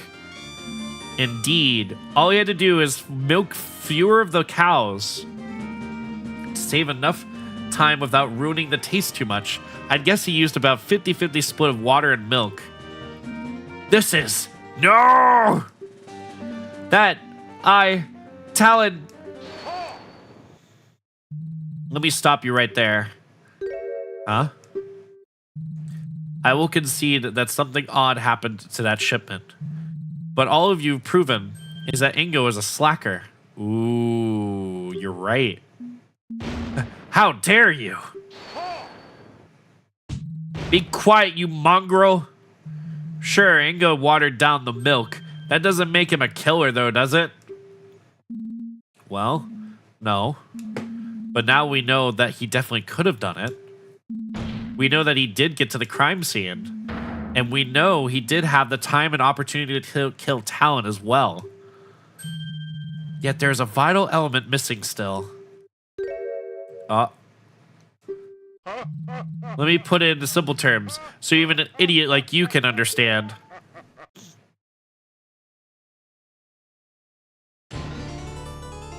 Indeed. All he had to do is milk fewer of the cows to save enough time without ruining the taste too much. I'd guess he used about 50-50 split of water and milk. This is... No! Talon... Let me stop you right there. Huh? I will concede that something odd happened to that shipment. But all of you have proven is that Ingo is a slacker. Ooh, you're right. How dare you? Be quiet, you mongrel. Sure, Ingo watered down the milk. That doesn't make him a killer, though, does it? Well, no. But now we know that he definitely could have done it. We know that he did get to the crime scene. And we know he did have the time and opportunity to kill Talon as well. Yet there's a vital element missing still. Let me put it into simple terms, so even an idiot like you can understand.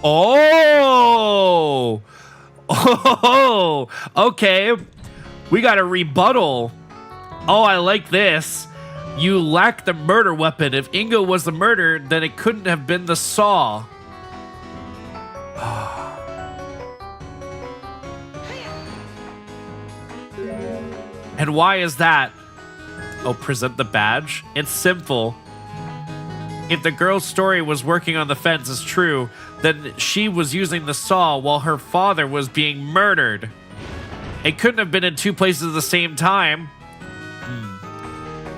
Oh! Oh! Okay. We got a rebuttal. Oh, I like this. You lack the murder weapon. If Ingo was the murderer, then it couldn't have been the saw. And why is that? Oh, present the badge? It's simple. If the girl's story was working on the fence is true, then she was using the saw while her father was being murdered. It couldn't have been in two places at the same time.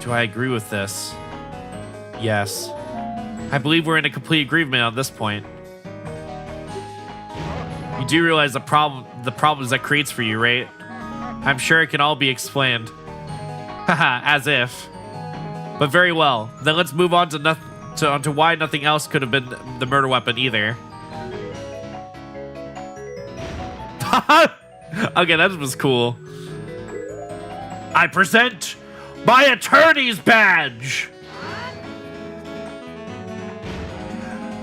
Do I agree with this? Yes. I believe we're in a complete agreement on this point. You do realize the problems that creates for you, right? I'm sure it can all be explained. Haha, as if. But very well. Then let's move on to why nothing else could have been the murder weapon either. Okay, that was cool. I present my attorney's badge.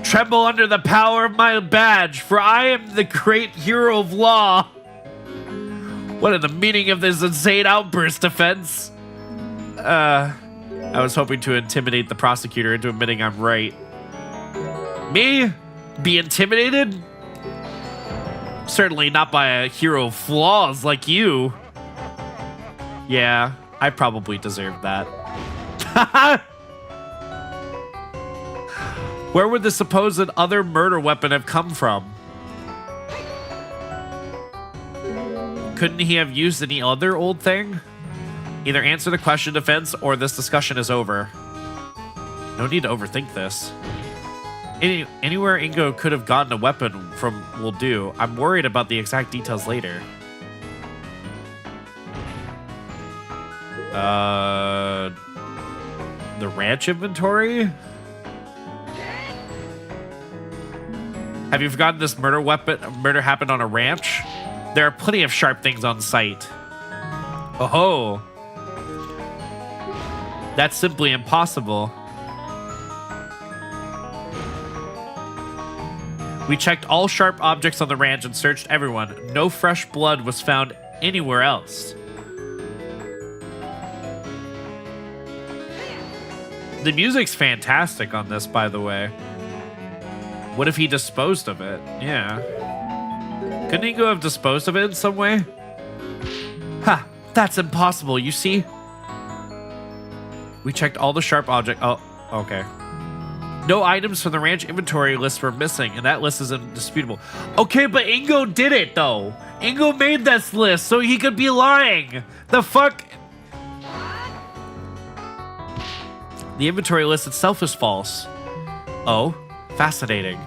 Tremble under the power of my badge, for I am the great hero of law. What is the meaning of this insane outburst, defense? I was hoping to intimidate the prosecutor into admitting I'm right. Me? Be intimidated? Certainly not by a hero of flaws like you. Yeah, I probably deserved that. Where would the supposed other murder weapon have come from? Couldn't he have used any other old thing? Either answer the question, defense, or this discussion is over. No need to overthink this. Anywhere Ingo could have gotten a weapon from will do. I'm worried about the exact details later. The ranch inventory? Have you forgotten this murder happened on a ranch? There are plenty of sharp things on site. Oh. That's simply impossible. We checked all sharp objects on the ranch and searched everyone. No fresh blood was found anywhere else. The music's fantastic on this, by the way. What if he disposed of it? Yeah. Couldn't Ingo have disposed of it in some way? Ha! That's impossible, you see? We checked all the sharp objects. Oh, okay. No items from the ranch inventory list were missing, and that list is indisputable. Okay, but Ingo did it, though. Ingo made this list, so he could be lying. The fuck? The inventory list itself is false. Oh, fascinating.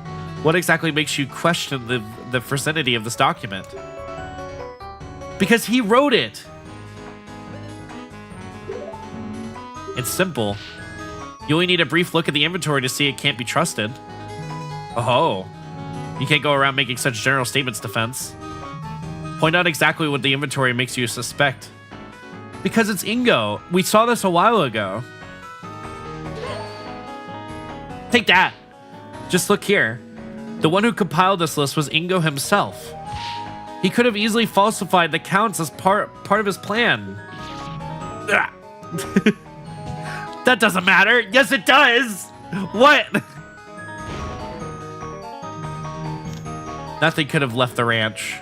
What exactly makes you question the veracity of this document? Because he wrote it. It's simple. You only need a brief look at the inventory to see it can't be trusted. Oh. You can't go around making such general statements, defense. Point out exactly what the inventory makes you suspect. Because it's Ingo. We saw this a while ago. Take that. Just look here. The one who compiled this list was Ingo himself. He could have easily falsified the counts as part of his plan. That doesn't matter. Yes, it does. What? Nothing could have left the ranch.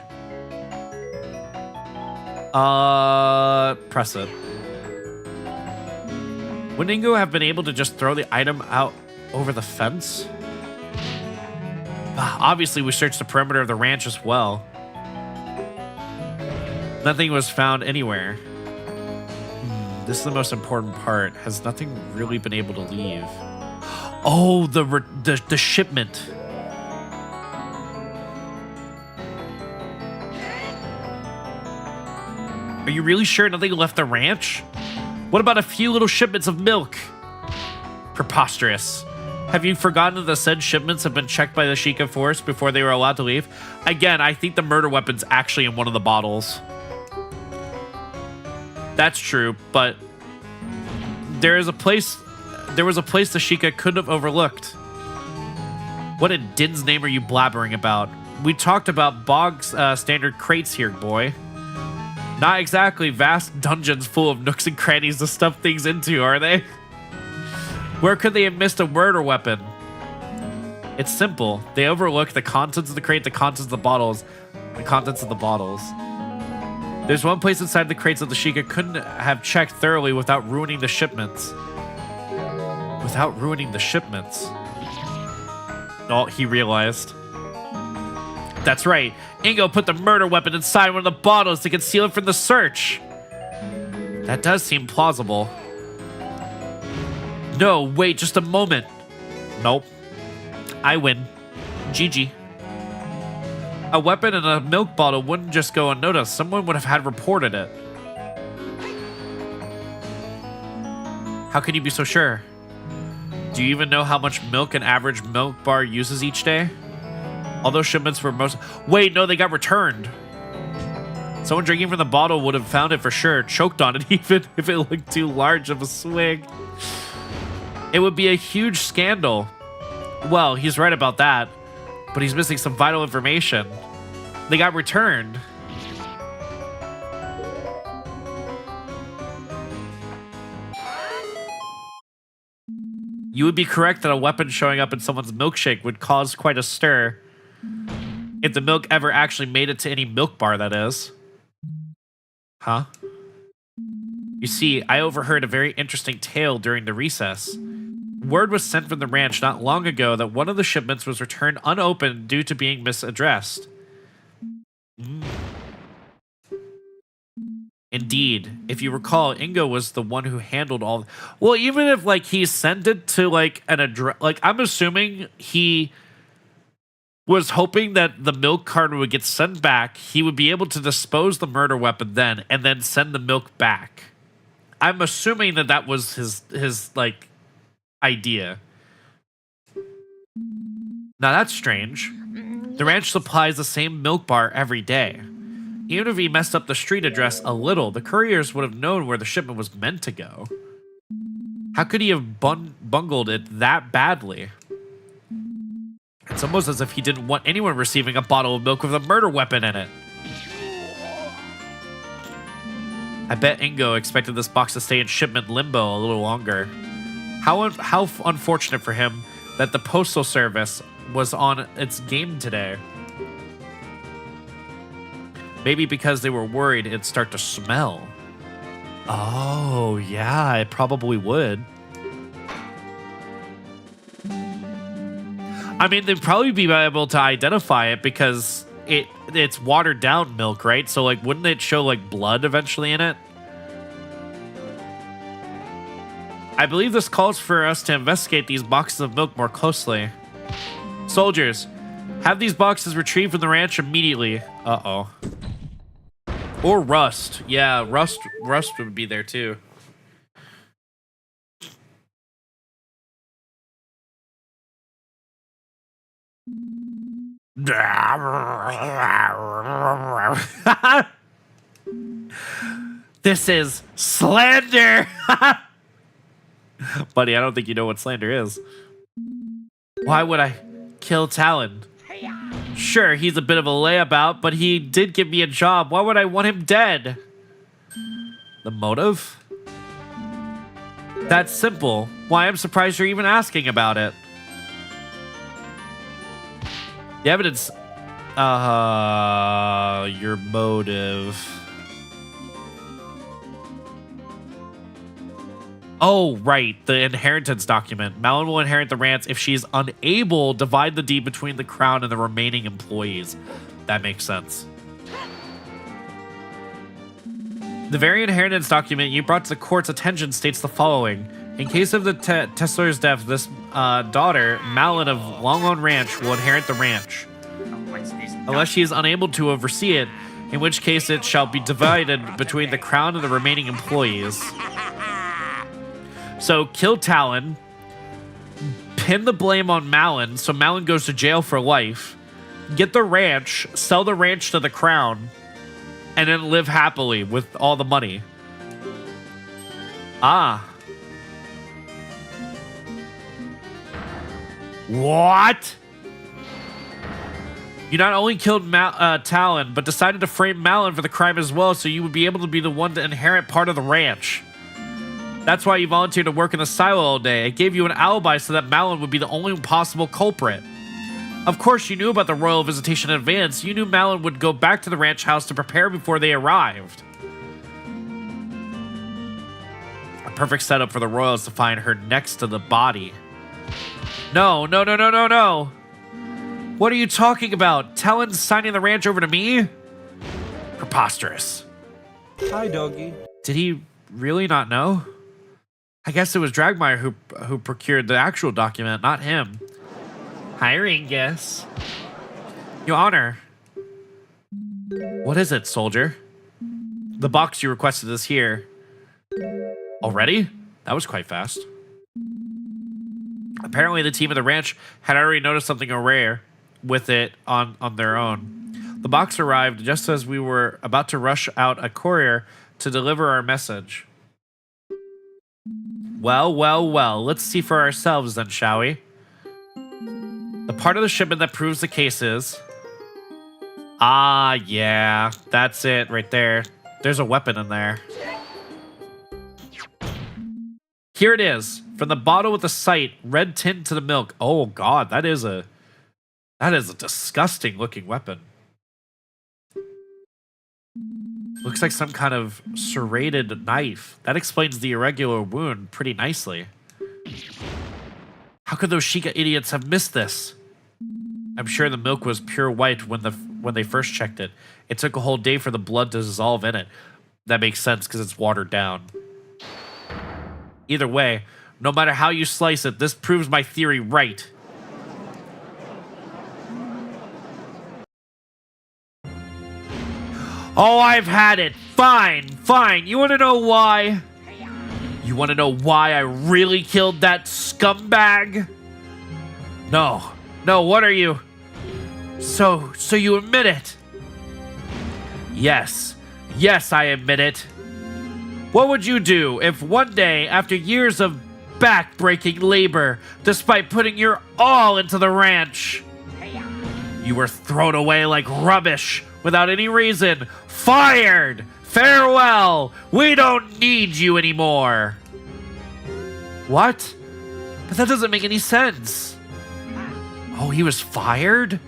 Press it. Would Ingo have been able to just throw the item out over the fence? Obviously, we searched the perimeter of the ranch as well. Nothing was found anywhere. This is the most important part. Has nothing really been able to leave? Oh, the shipment. Are you really sure nothing left the ranch? What about a few little shipments of milk? Preposterous. Have you forgotten that the said shipments have been checked by the Sheikah force before they were allowed to leave? Again, I think the murder weapon's actually in one of the bottles. That's true, but there was a place the Sheikah couldn't have overlooked. What in Din's name are you blabbering about? We talked about bog standard crates here, boy. Not exactly vast dungeons full of nooks and crannies to stuff things into, are they? Where could they have missed a murder weapon? It's simple. They overlooked the contents of the crate, the contents of the bottles, the contents of the bottles. There's one place inside the crates that the Sheikah couldn't have checked thoroughly without ruining the shipments. Without ruining the shipments. Oh, he realized. That's right. Ingo put the murder weapon inside one of the bottles to conceal it from the search. That does seem plausible. No, wait just a moment. Nope. I win. GG. A weapon in a milk bottle wouldn't just go unnoticed. Someone would have had reported it. How can you be so sure? Do you even know how much milk an average milk bar uses each day? All those shipments were most... Wait, no, they got returned. Someone drinking from the bottle would have found it for sure, choked on it even if it looked too large of a swig. It would be a huge scandal. Well, he's right about that, but he's missing some vital information. They got returned. You would be correct that a weapon showing up in someone's milkshake would cause quite a stir. If the milk ever actually made it to any milk bar, that is. Huh? You see, I overheard a very interesting tale during the recess. Word was sent from the ranch not long ago that one of the shipments was returned unopened due to being misaddressed. Indeed, if you recall, Ingo was the one who handled all... Well, even if, like, he sent it to, like, an address... Like, I'm assuming he was hoping that the milk carton would get sent back. He would be able to dispose the murder weapon then, and then send the milk back. I'm assuming that that was his like, idea. Now, that's strange. The ranch supplies the same milk bar every day. Even if he messed up the street address a little, the couriers would have known where the shipment was meant to go. How could he have bungled it that badly? It's almost as if he didn't want anyone receiving a bottle of milk with a murder weapon in it. I bet Ingo expected this box to stay in shipment limbo a little longer. How unfortunate for him that the postal service was on its game today. Maybe because they were worried it'd start to smell. Oh, yeah, it probably would. I mean, they'd probably be able to identify it because it's watered down milk, right? So, like, wouldn't it show, like, blood eventually in it? I believe this calls for us to investigate these boxes of milk more closely. Soldiers, have these boxes retrieved from the ranch immediately. Uh-oh. Or Rust. Yeah, Rust would be there, too. This is slander! Buddy, I don't think you know what slander is. Why would I kill Talon? Sure, he's a bit of a layabout, but he did give me a job. Why would I want him dead? The motive? That's simple. Why, I'm surprised you're even asking about it. The evidence... your motive... Oh, right. The inheritance document. Malin will inherit the ranch if she's unable to divide the deed between the crown and the remaining employees. That makes sense. The very inheritance document you brought to the court's attention states the following. In case of the Teslar's death, this daughter, Malin of Longlong Ranch, will inherit the ranch. Unless she is unable to oversee it, in which case it shall be divided between the crown and the remaining employees. So, kill Talon, pin the blame on Malin, so Malin goes to jail for life, get the ranch, sell the ranch to the crown, and then live happily with all the money. Ah. What? You not only killed Talon, but decided to frame Malin for the crime as well, so you would be able to be the one to inherit part of the ranch. That's why you volunteered to work in the silo all day. It gave you an alibi so that Malin would be the only possible culprit. Of course, you knew about the royal visitation in advance. You knew Malin would go back to the ranch house to prepare before they arrived. A perfect setup for the royals to find her next to the body. No. What are you talking about? Talon signing the ranch over to me? Preposterous. Hi, doggy. Did he really not know? I guess it was Dragmire who procured the actual document, not him. Hiring guess. Your Honor. What is it, soldier? The box you requested is here. Already? That was quite fast. Apparently the team at the ranch had already noticed something rare with it on their own. The box arrived just as we were about to rush out a courier to deliver our message. Well, let's see for ourselves then, shall we? The part of the shipment that proves the case is... Ah, yeah, that's it right there. There's a weapon in there. Here it is. From the bottle with the sight, red tint to the milk. Oh god, that is a disgusting looking weapon. Looks like some kind of serrated knife. That explains the irregular wound pretty nicely. How could those Sheikah idiots have missed this? I'm sure the milk was pure white when they first checked it. It took a whole day for the blood to dissolve in it. That makes sense because it's watered down. Either way, no matter how you slice it, this proves my theory right. Oh, I've had it. Fine. You want to know why? You want to know why I really killed that scumbag? No, what are you? So you admit it? Yes, I admit it. What would you do if one day, after years of back-breaking labor, despite putting your all into the ranch, you were thrown away like rubbish without any reason? Fired! Farewell! We don't need you anymore! What? But that doesn't make any sense. Oh, he was fired?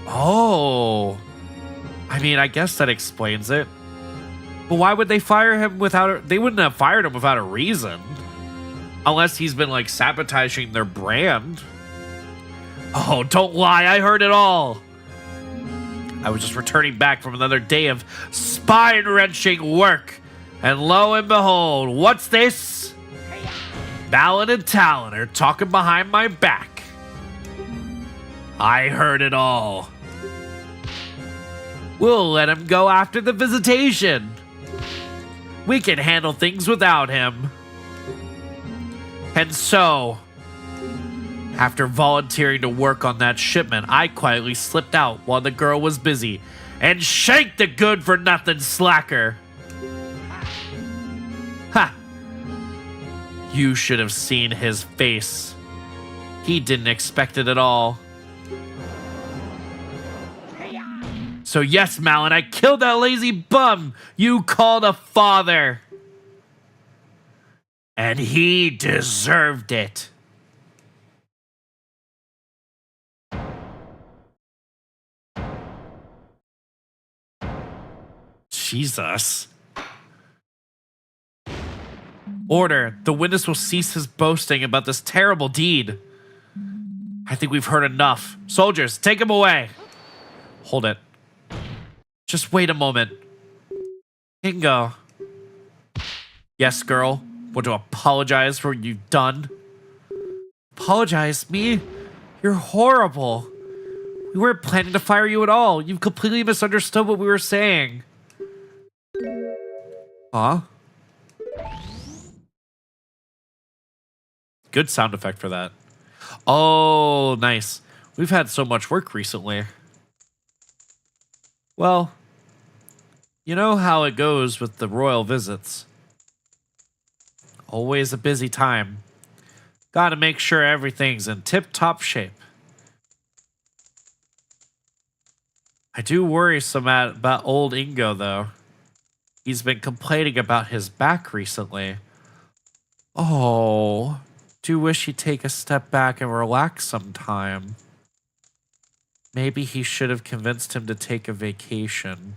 Oh. I mean, I guess that explains it. But why would they fire him they wouldn't have fired him without a reason. Unless he's been, like, sabotaging their brand. Oh, don't lie, I heard it all. I was just returning back from another day of spine-wrenching work. And lo and behold, what's this? Malin and Talon are talking behind my back. I heard it all. We'll let him go after the visitation. We can handle things without him. And so, after volunteering to work on that shipment, I quietly slipped out while the girl was busy and shanked the good-for-nothing slacker. Ha! You should have seen his face. He didn't expect it at all. So yes, Malin, I killed that lazy bum you called a father. And he deserved it. Jesus. Order. The witness will cease his boasting about this terrible deed. I think we've heard enough. Soldiers, take him away. Hold it. Just wait a moment. He can go. Yes, girl. Want to apologize for what you've done? Apologize? Me? You're horrible. We weren't planning to fire you at all. You've completely misunderstood what we were saying. Huh? Good sound effect for that. Oh, nice. We've had so much work recently. Well, you know how it goes with the royal visits. Always a busy time. Gotta make sure everything's in tip-top shape. I do worry some about old Ingo, though. He's been complaining about his back recently. Oh, do wish he'd take a step back and relax sometime. Maybe he should have convinced him to take a vacation.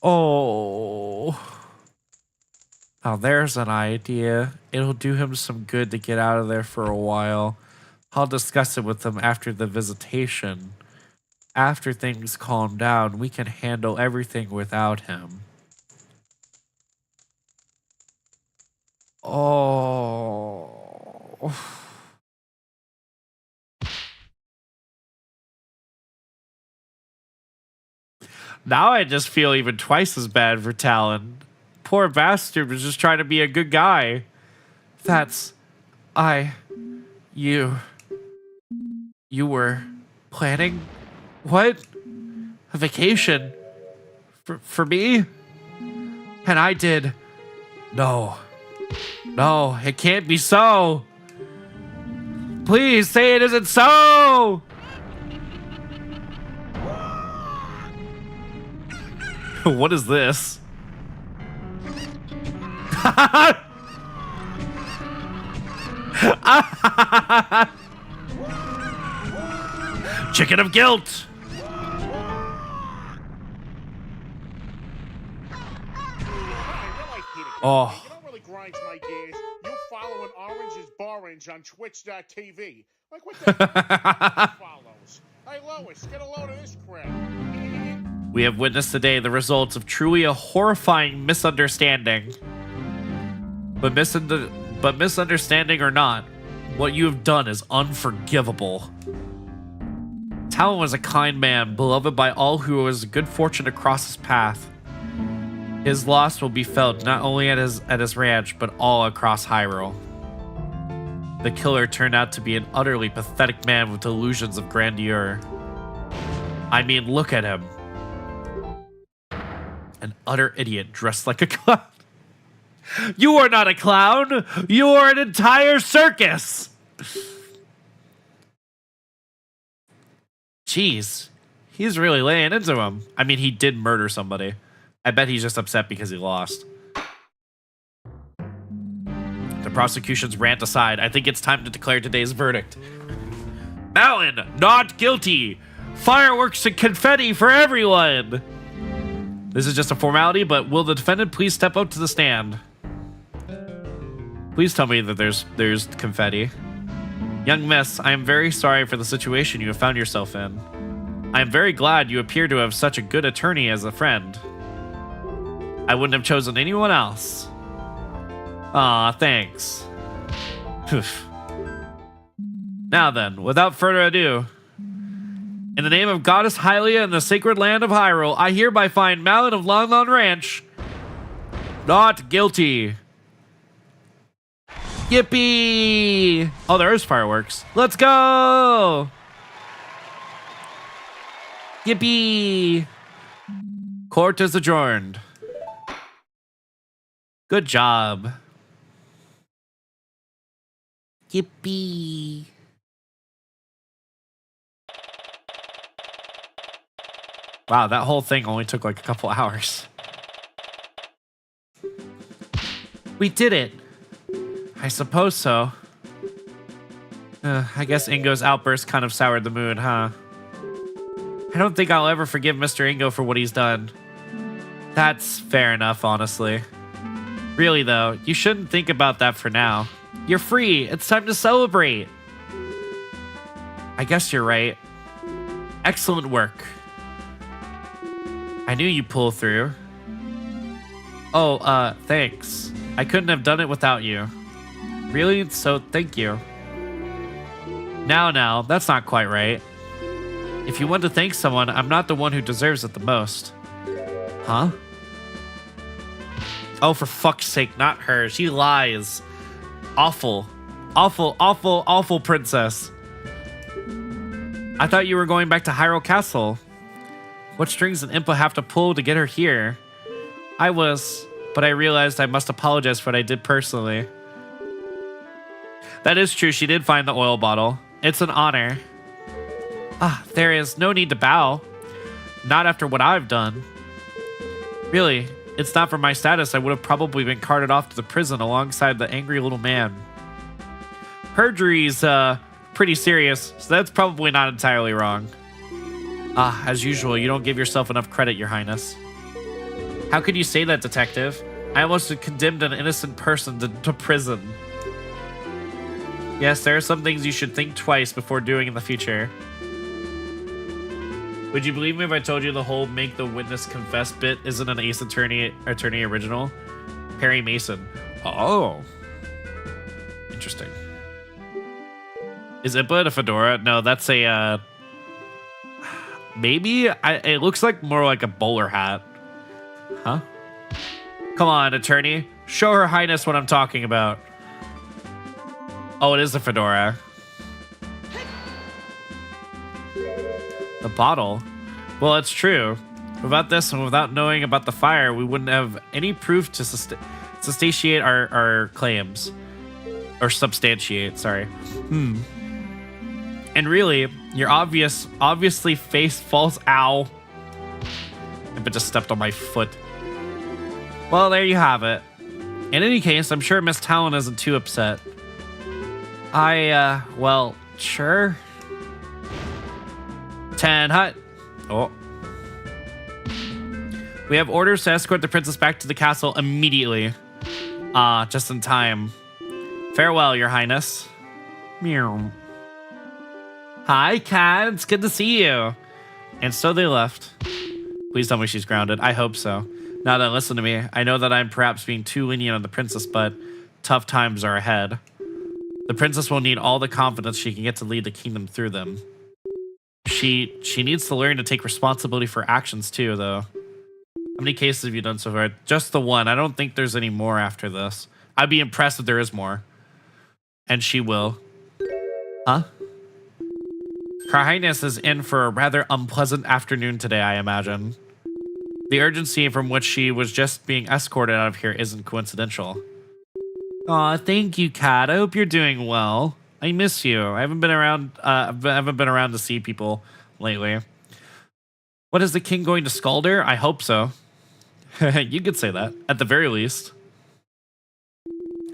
Oh. Now there's an idea. It'll do him some good to get out of there for a while. I'll discuss it with him after the visitation. After things calm down, we can handle everything without him. Oh. Now I just feel even twice as bad for Talon. Poor bastard was just trying to be a good guy. You were planning? What? A vacation? For me? And I did. No, it can't be so. Please say it isn't so. What is this? Chicken of guilt. Oh. You don't really grind my gears. You following Orange is Borange on Twitch.tv. Like what the follows? Hey Lois, get a load of this crap. We have witnessed today the results of truly a horrifying misunderstanding. But misunderstanding or not, what you have done is unforgivable. Talon was a kind man, beloved by all who was good fortune to cross his path. His loss will be felt not only at his ranch, but all across Hyrule. The killer turned out to be an utterly pathetic man with delusions of grandeur. I mean, look at him. An utter idiot dressed like a clown. You are not a clown! You are an entire circus! Jeez. He's really laying into him. I mean, he did murder somebody. I bet he's just upset because he lost. The prosecution's rant aside, I think it's time to declare today's verdict. Malin, not guilty! Fireworks and confetti for everyone! This is just a formality, but will the defendant please step up to the stand? Please tell me that there's confetti. Young miss, I am very sorry for the situation you have found yourself in. I am very glad you appear to have such a good attorney as a friend. I wouldn't have chosen anyone else. Aw, thanks. Now then, without further ado, in the name of Goddess Hylia and the sacred land of Hyrule, I hereby find Malin of Lon Lon Ranch not guilty. Yippee! Oh, there's fireworks. Let's go! Yippee! Court is adjourned. Good job. Yippee! Wow, that whole thing only took like a couple hours. We did it. I suppose so. I guess Ingo's outburst kind of soured the mood, huh? I don't think I'll ever forgive Mr. Ingo for what he's done. That's fair enough, honestly. Really, though, you shouldn't think about that for now. You're free. It's time to celebrate. I guess you're right. Excellent work. I knew you'd pull through. Oh, thanks. I couldn't have done it without you. Really? So, thank you. Now, that's not quite right. If you want to thank someone, I'm not the one who deserves it the most. Huh? Oh, for fuck's sake, not her. She lies. Awful. Awful, awful, awful princess. I thought you were going back to Hyrule Castle. What strings did Impa have to pull to get her here? I was, but I realized I must apologize for what I did personally. That is true, she did find the oil bottle. It's an honor. There is no need to bow. Not after what I've done. Really, it's not for my status. I would have probably been carted off to the prison alongside the angry little man. Perjury's, pretty serious, so that's probably not entirely wrong. As usual, you don't give yourself enough credit, Your Highness. How could you say that, Detective? I almost condemned an innocent person to prison. Yes, there are some things you should think twice before doing in the future. Would you believe me if I told you the whole make the witness confess bit isn't an Ace Attorney original? Perry Mason. Oh. Interesting. Is Impa a fedora? No, that's a, maybe? It looks like more like a bowler hat. Huh? Come on, attorney. Show Her Highness what I'm talking about. Oh, it is a fedora. The bottle? Well, it's true. Without this and without knowing about the fire, we wouldn't have any proof to substantiate our claims. Or substantiate, sorry. And really, your obviously face false. Ow. But just stepped on my foot. Well, there you have it. In any case, I'm sure Miss Talon isn't too upset. Well, sure. 10 hut. Oh. We have orders to escort the princess back to the castle immediately. Just in time. Farewell, Your Highness. Meow. Hi, Cat. It's good to see you. And so they left. Please tell me she's grounded. I hope so. Now then, listen to me. I know that I'm perhaps being too lenient on the princess, but tough times are ahead. The princess will need all the confidence she can get to lead the kingdom through them. She needs to learn to take responsibility for actions too, though. How many cases have you done so far? Just the one. I don't think there's any more after this. I'd be impressed if there is more. And she will. Huh? Her Highness is in for a rather unpleasant afternoon today, I imagine. The urgency from which she was just being escorted out of here isn't coincidental. Aw, thank you, Kat. I hope you're doing well. I miss you. I haven't been around. To see people lately. What is the king going to scold her? I hope so. You could say that at the very least.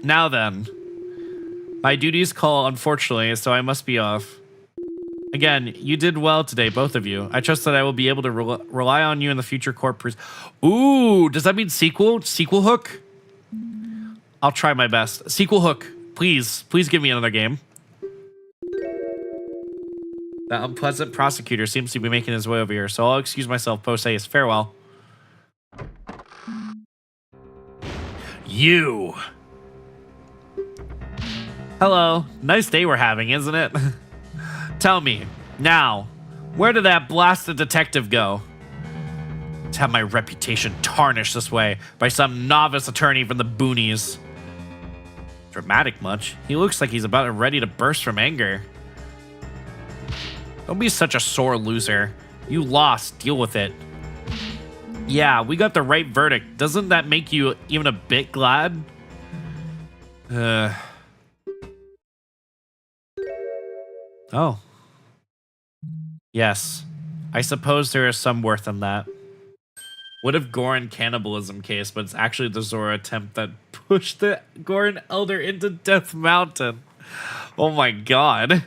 Now then, my duties call, unfortunately, so I must be off. Again, you did well today, both of you. I trust that I will be able to rely on you in the future court. Ooh, does that mean sequel? Sequel hook? I'll try my best. Sequel hook, please. Please give me another game. That unpleasant prosecutor seems to be making his way over here, so I'll excuse myself post-haste. Farewell. You. Hello. Nice day we're having, isn't it? Tell me, now, where did that blasted detective go? To have my reputation tarnished this way by some novice attorney from the boonies. Dramatic much? He looks like he's about ready to burst from anger. Don't be such a sore loser. You lost. Deal with it. Yeah, we got the right verdict. Doesn't that make you even a bit glad? Oh. Yes. I suppose there is some worth in that. What if Goron cannibalism case, but it's actually the Zora attempt that pushed the Goron Elder into Death Mountain? Oh my god.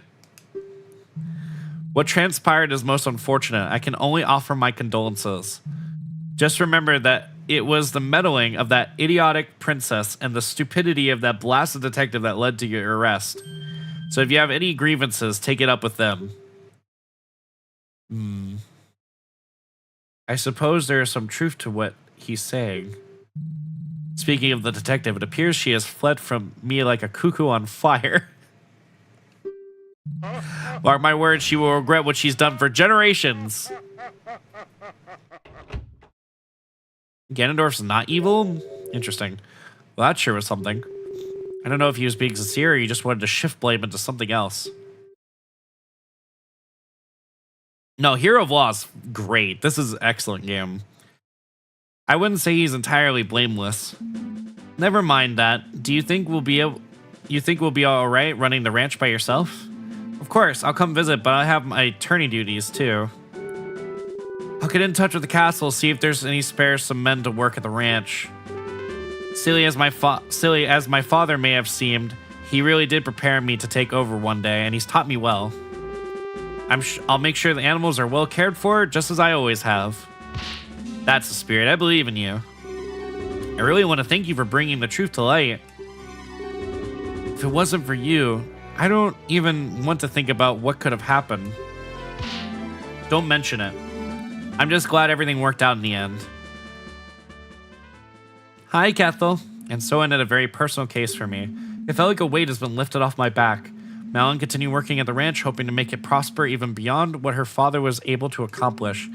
What transpired is most unfortunate. I can only offer my condolences. Just remember that it was the meddling of that idiotic princess and the stupidity of that blasted detective that led to your arrest. So if you have any grievances, take it up with them. I suppose there is some truth to what he's saying. Speaking of the detective, it appears she has fled from me like a cuckoo on fire. Mark my words, she will regret what she's done for generations. Ganondorf's not evil? Interesting. Well, that sure was something. I don't know if he was being sincere or he just wanted to shift blame into something else. No, Hero of Law's great. This is an excellent game. I wouldn't say he's entirely blameless. Never mind that. Do you think we'll be all right running the ranch by yourself? Of course, I'll come visit, but I have my attorney duties too. I'll get in touch with the castle, see if there's any spare some men to work at the ranch. Silly as my father may have seemed, he really did prepare me to take over one day, and he's taught me well. I'll make sure the animals are well cared for, just as I always have. That's the spirit. I believe in you. I really want to thank you for bringing the truth to light. If it wasn't for you, I don't even want to think about what could have happened. Don't mention it. I'm just glad everything worked out in the end. Hi, Cathal. And so ended a very personal case for me. It felt like a weight has been lifted off my back. Now I'll continue working at the ranch, hoping to make it prosper even beyond what her father was able to accomplish.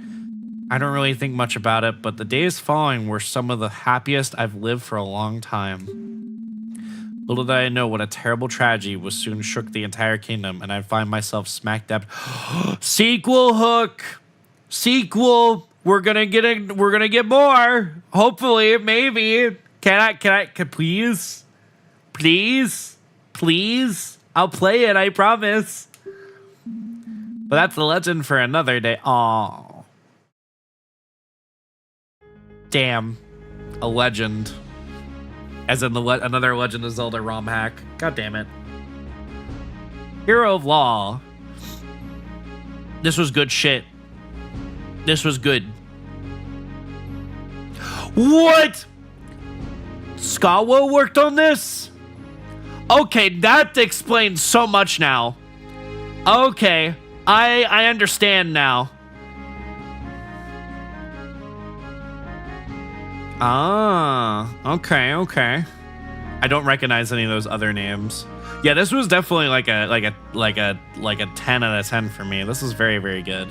I don't really think much about it, but the days following were some of the happiest I've lived for a long time. Little did I know what a terrible tragedy was soon shook the entire kingdom, and I'd find myself smack dab. Sequel hook! Sequel! We're gonna get more! Hopefully, maybe. Can please? Please? Please? I'll play it, I promise. But that's a legend for another day. Aww. Damn. A legend. As in another Legend of Zelda ROM hack. God damn it. Hero of Law. This was good shit. This was good. What? Skawa worked on this? Okay, that explains so much now. Okay, I understand now. Ah, okay. I don't recognize any of those other names. Yeah, this was definitely like a 10 out of 10 for me. This is very, very good.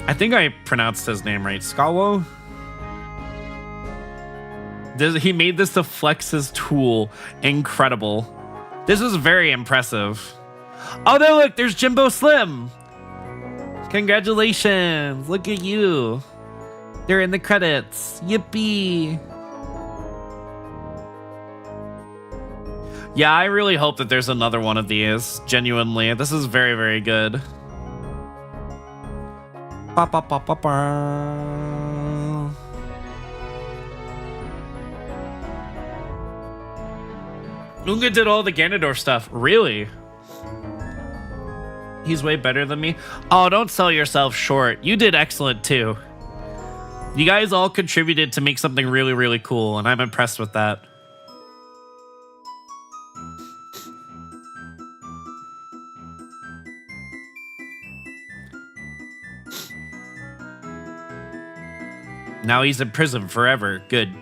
I think I pronounced his name right. Skawo? He made this to flex his tool. Incredible. This is very impressive. Oh, no, look, there's Jimbo Slim. Congratulations. Look at you. They're in the credits. Yippee. Yeah, I really hope that there's another one of these. Genuinely. This is very, very good. Ba, ba, ba, ba, ba. Unga did all the Ganondorf stuff. Really? He's way better than me. Oh, don't sell yourself short. You did excellent too. You guys all contributed to make something really, really cool, and I'm impressed with that. Now he's in prison forever. Good.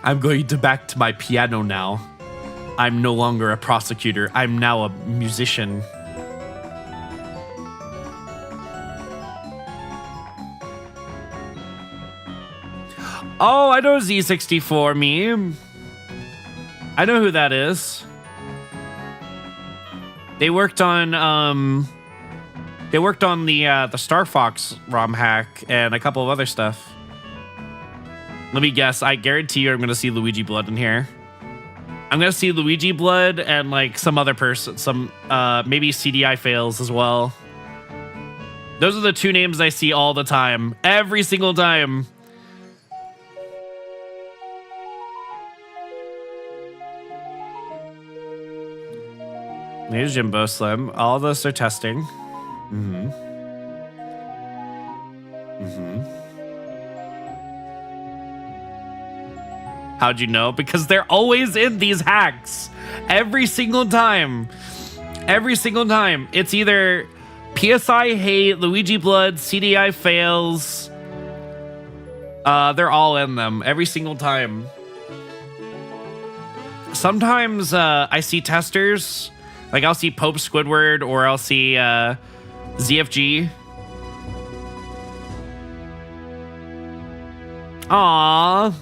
I'm going back to my piano now. I'm no longer a prosecutor. I'm now a musician. Oh, I know Z64 meme. I know who that is. They worked on the Star Fox ROM hack and a couple of other stuff. Let me guess. I guarantee you I'm going to see Luigi Blood in here. I'm gonna see Luigi Blood and like some other person, some maybe CDI fails as well. Those are the two names I see all the time, every single time. Here's Jimbo Slim. All of us are testing. How'd you know? Because they're always in these hacks. Every single time. Every single time. It's either PSI hate, Luigi Blood, CDI fails. They're all in them every single time. Sometimes I see testers. Like I'll see Pope Squidward or I'll see ZFG. Aww.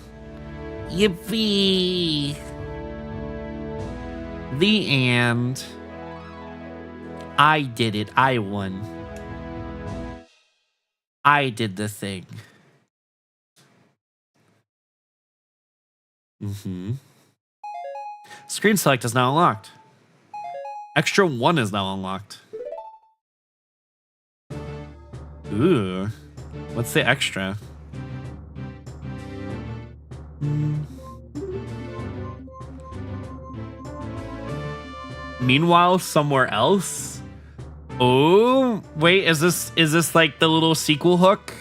Yippee. The end. I did it. I won. I did the thing. Screen select is now unlocked. Extra 1 is now unlocked. Ooh. What's the extra? Meanwhile, somewhere else? Oh, wait, is this like the little sequel hook?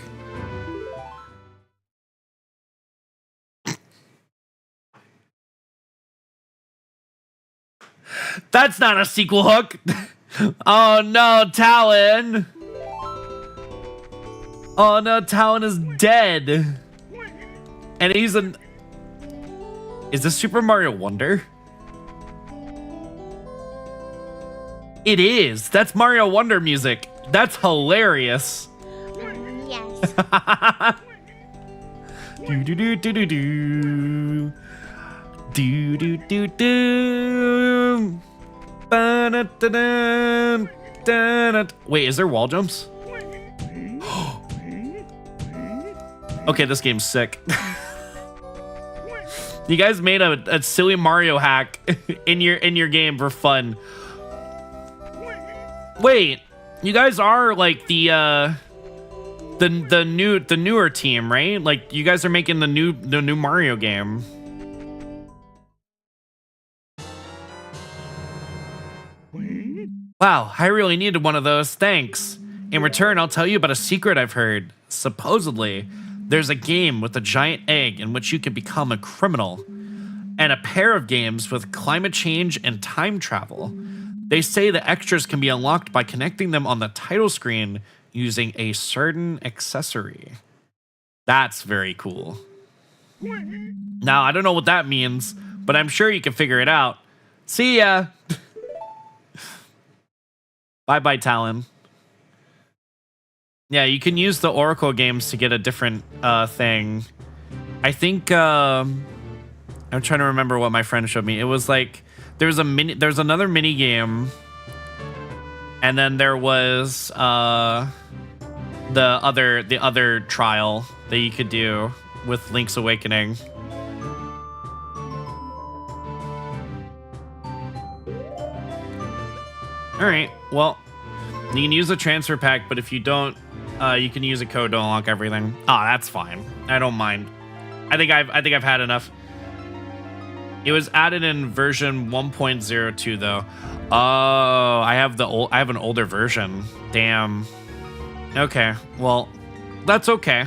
That's not a sequel hook. Oh no, Talon. Oh no, Talon is dead. And he's an... Is this Super Mario Wonder? It is. That's Mario Wonder music. That's hilarious. Yes. Do do do do do do. Do do do do. Ba-da-da-da, da-da. Wait, is there wall jumps? Okay, this game's sick. You guys made a silly Mario hack in your game for fun. Wait, you guys are like the newer team, right? Like you guys are making the new Mario game. Wow, I really needed one of those. Thanks. In return, I'll tell you about a secret I've heard. Supposedly, there's a game with a giant egg in which you can become a criminal, and a pair of games with climate change and time travel. They say the extras can be unlocked by connecting them on the title screen using a certain accessory. That's very cool. Now, I don't know what that means, but I'm sure you can figure it out. See ya! Bye-bye, Talon. Yeah, you can use the Oracle games to get a different thing. I think I'm trying to remember what my friend showed me. It was like there's another mini game, and then there was the other trial that you could do with Link's Awakening. All right, well, you can use the transfer pack, but if you don't, you can use a code to unlock everything. Oh, that's fine. I don't mind. I think I've had enough. It was added in version 1.02 though. Oh, I have an older version. Damn. Okay, well, that's okay.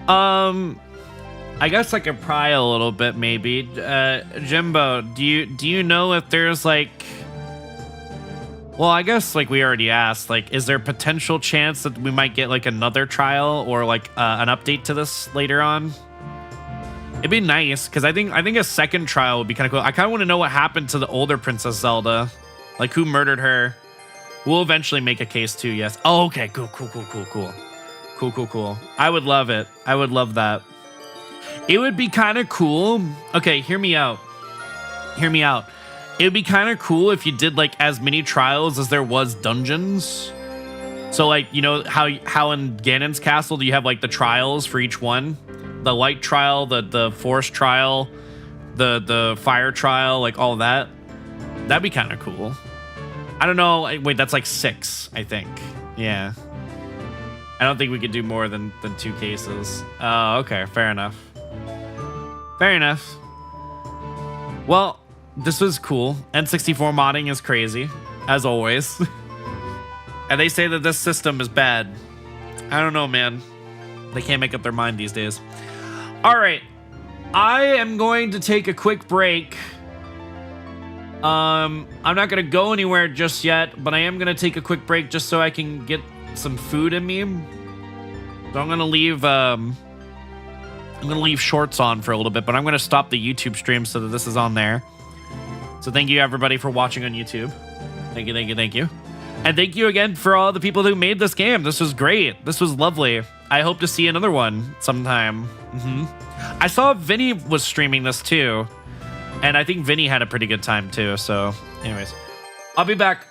I guess I could pry a little bit maybe. Jimbo, do you know if there's like... Well, I guess like we already asked, like, is there potential chance that we might get like another trial or like an update to this later on? It'd be nice because I think a second trial would be kind of cool. I kind of want to know what happened to the older Princess Zelda, like who murdered her. We'll eventually make a case too. Yes. Oh, okay. Cool. I would love it. I would love that. It would be kind of cool. Okay, hear me out. It would be kind of cool if you did like as many trials as there was dungeons. So like, you know how in Ganon's castle do you have like the trials for each one? The light trial, the forest trial, the fire trial, like all that. That'd be kind of cool. I don't know. Wait, that's like 6, I think. Yeah. I don't think we could do more than 2 cases. Oh, okay. Fair enough. Fair enough. Well, this was cool. N64 modding is crazy, as always. And they say that this system is bad. I don't know, man. They can't make up their mind these days. All right. I am going to take a quick break. I'm not going to go anywhere just yet, but I am going to take a quick break just so I can get some food in me. So I'm going to leave shorts on for a little bit, but I'm going to stop the YouTube stream so that this is on there. So thank you everybody for watching on YouTube. Thank you, thank you, thank you. And thank you again for all the people who made this game. This was great. This was lovely. I hope to see another one sometime. I saw Vinny was streaming this too. And I think Vinny had a pretty good time too. So anyways, I'll be back.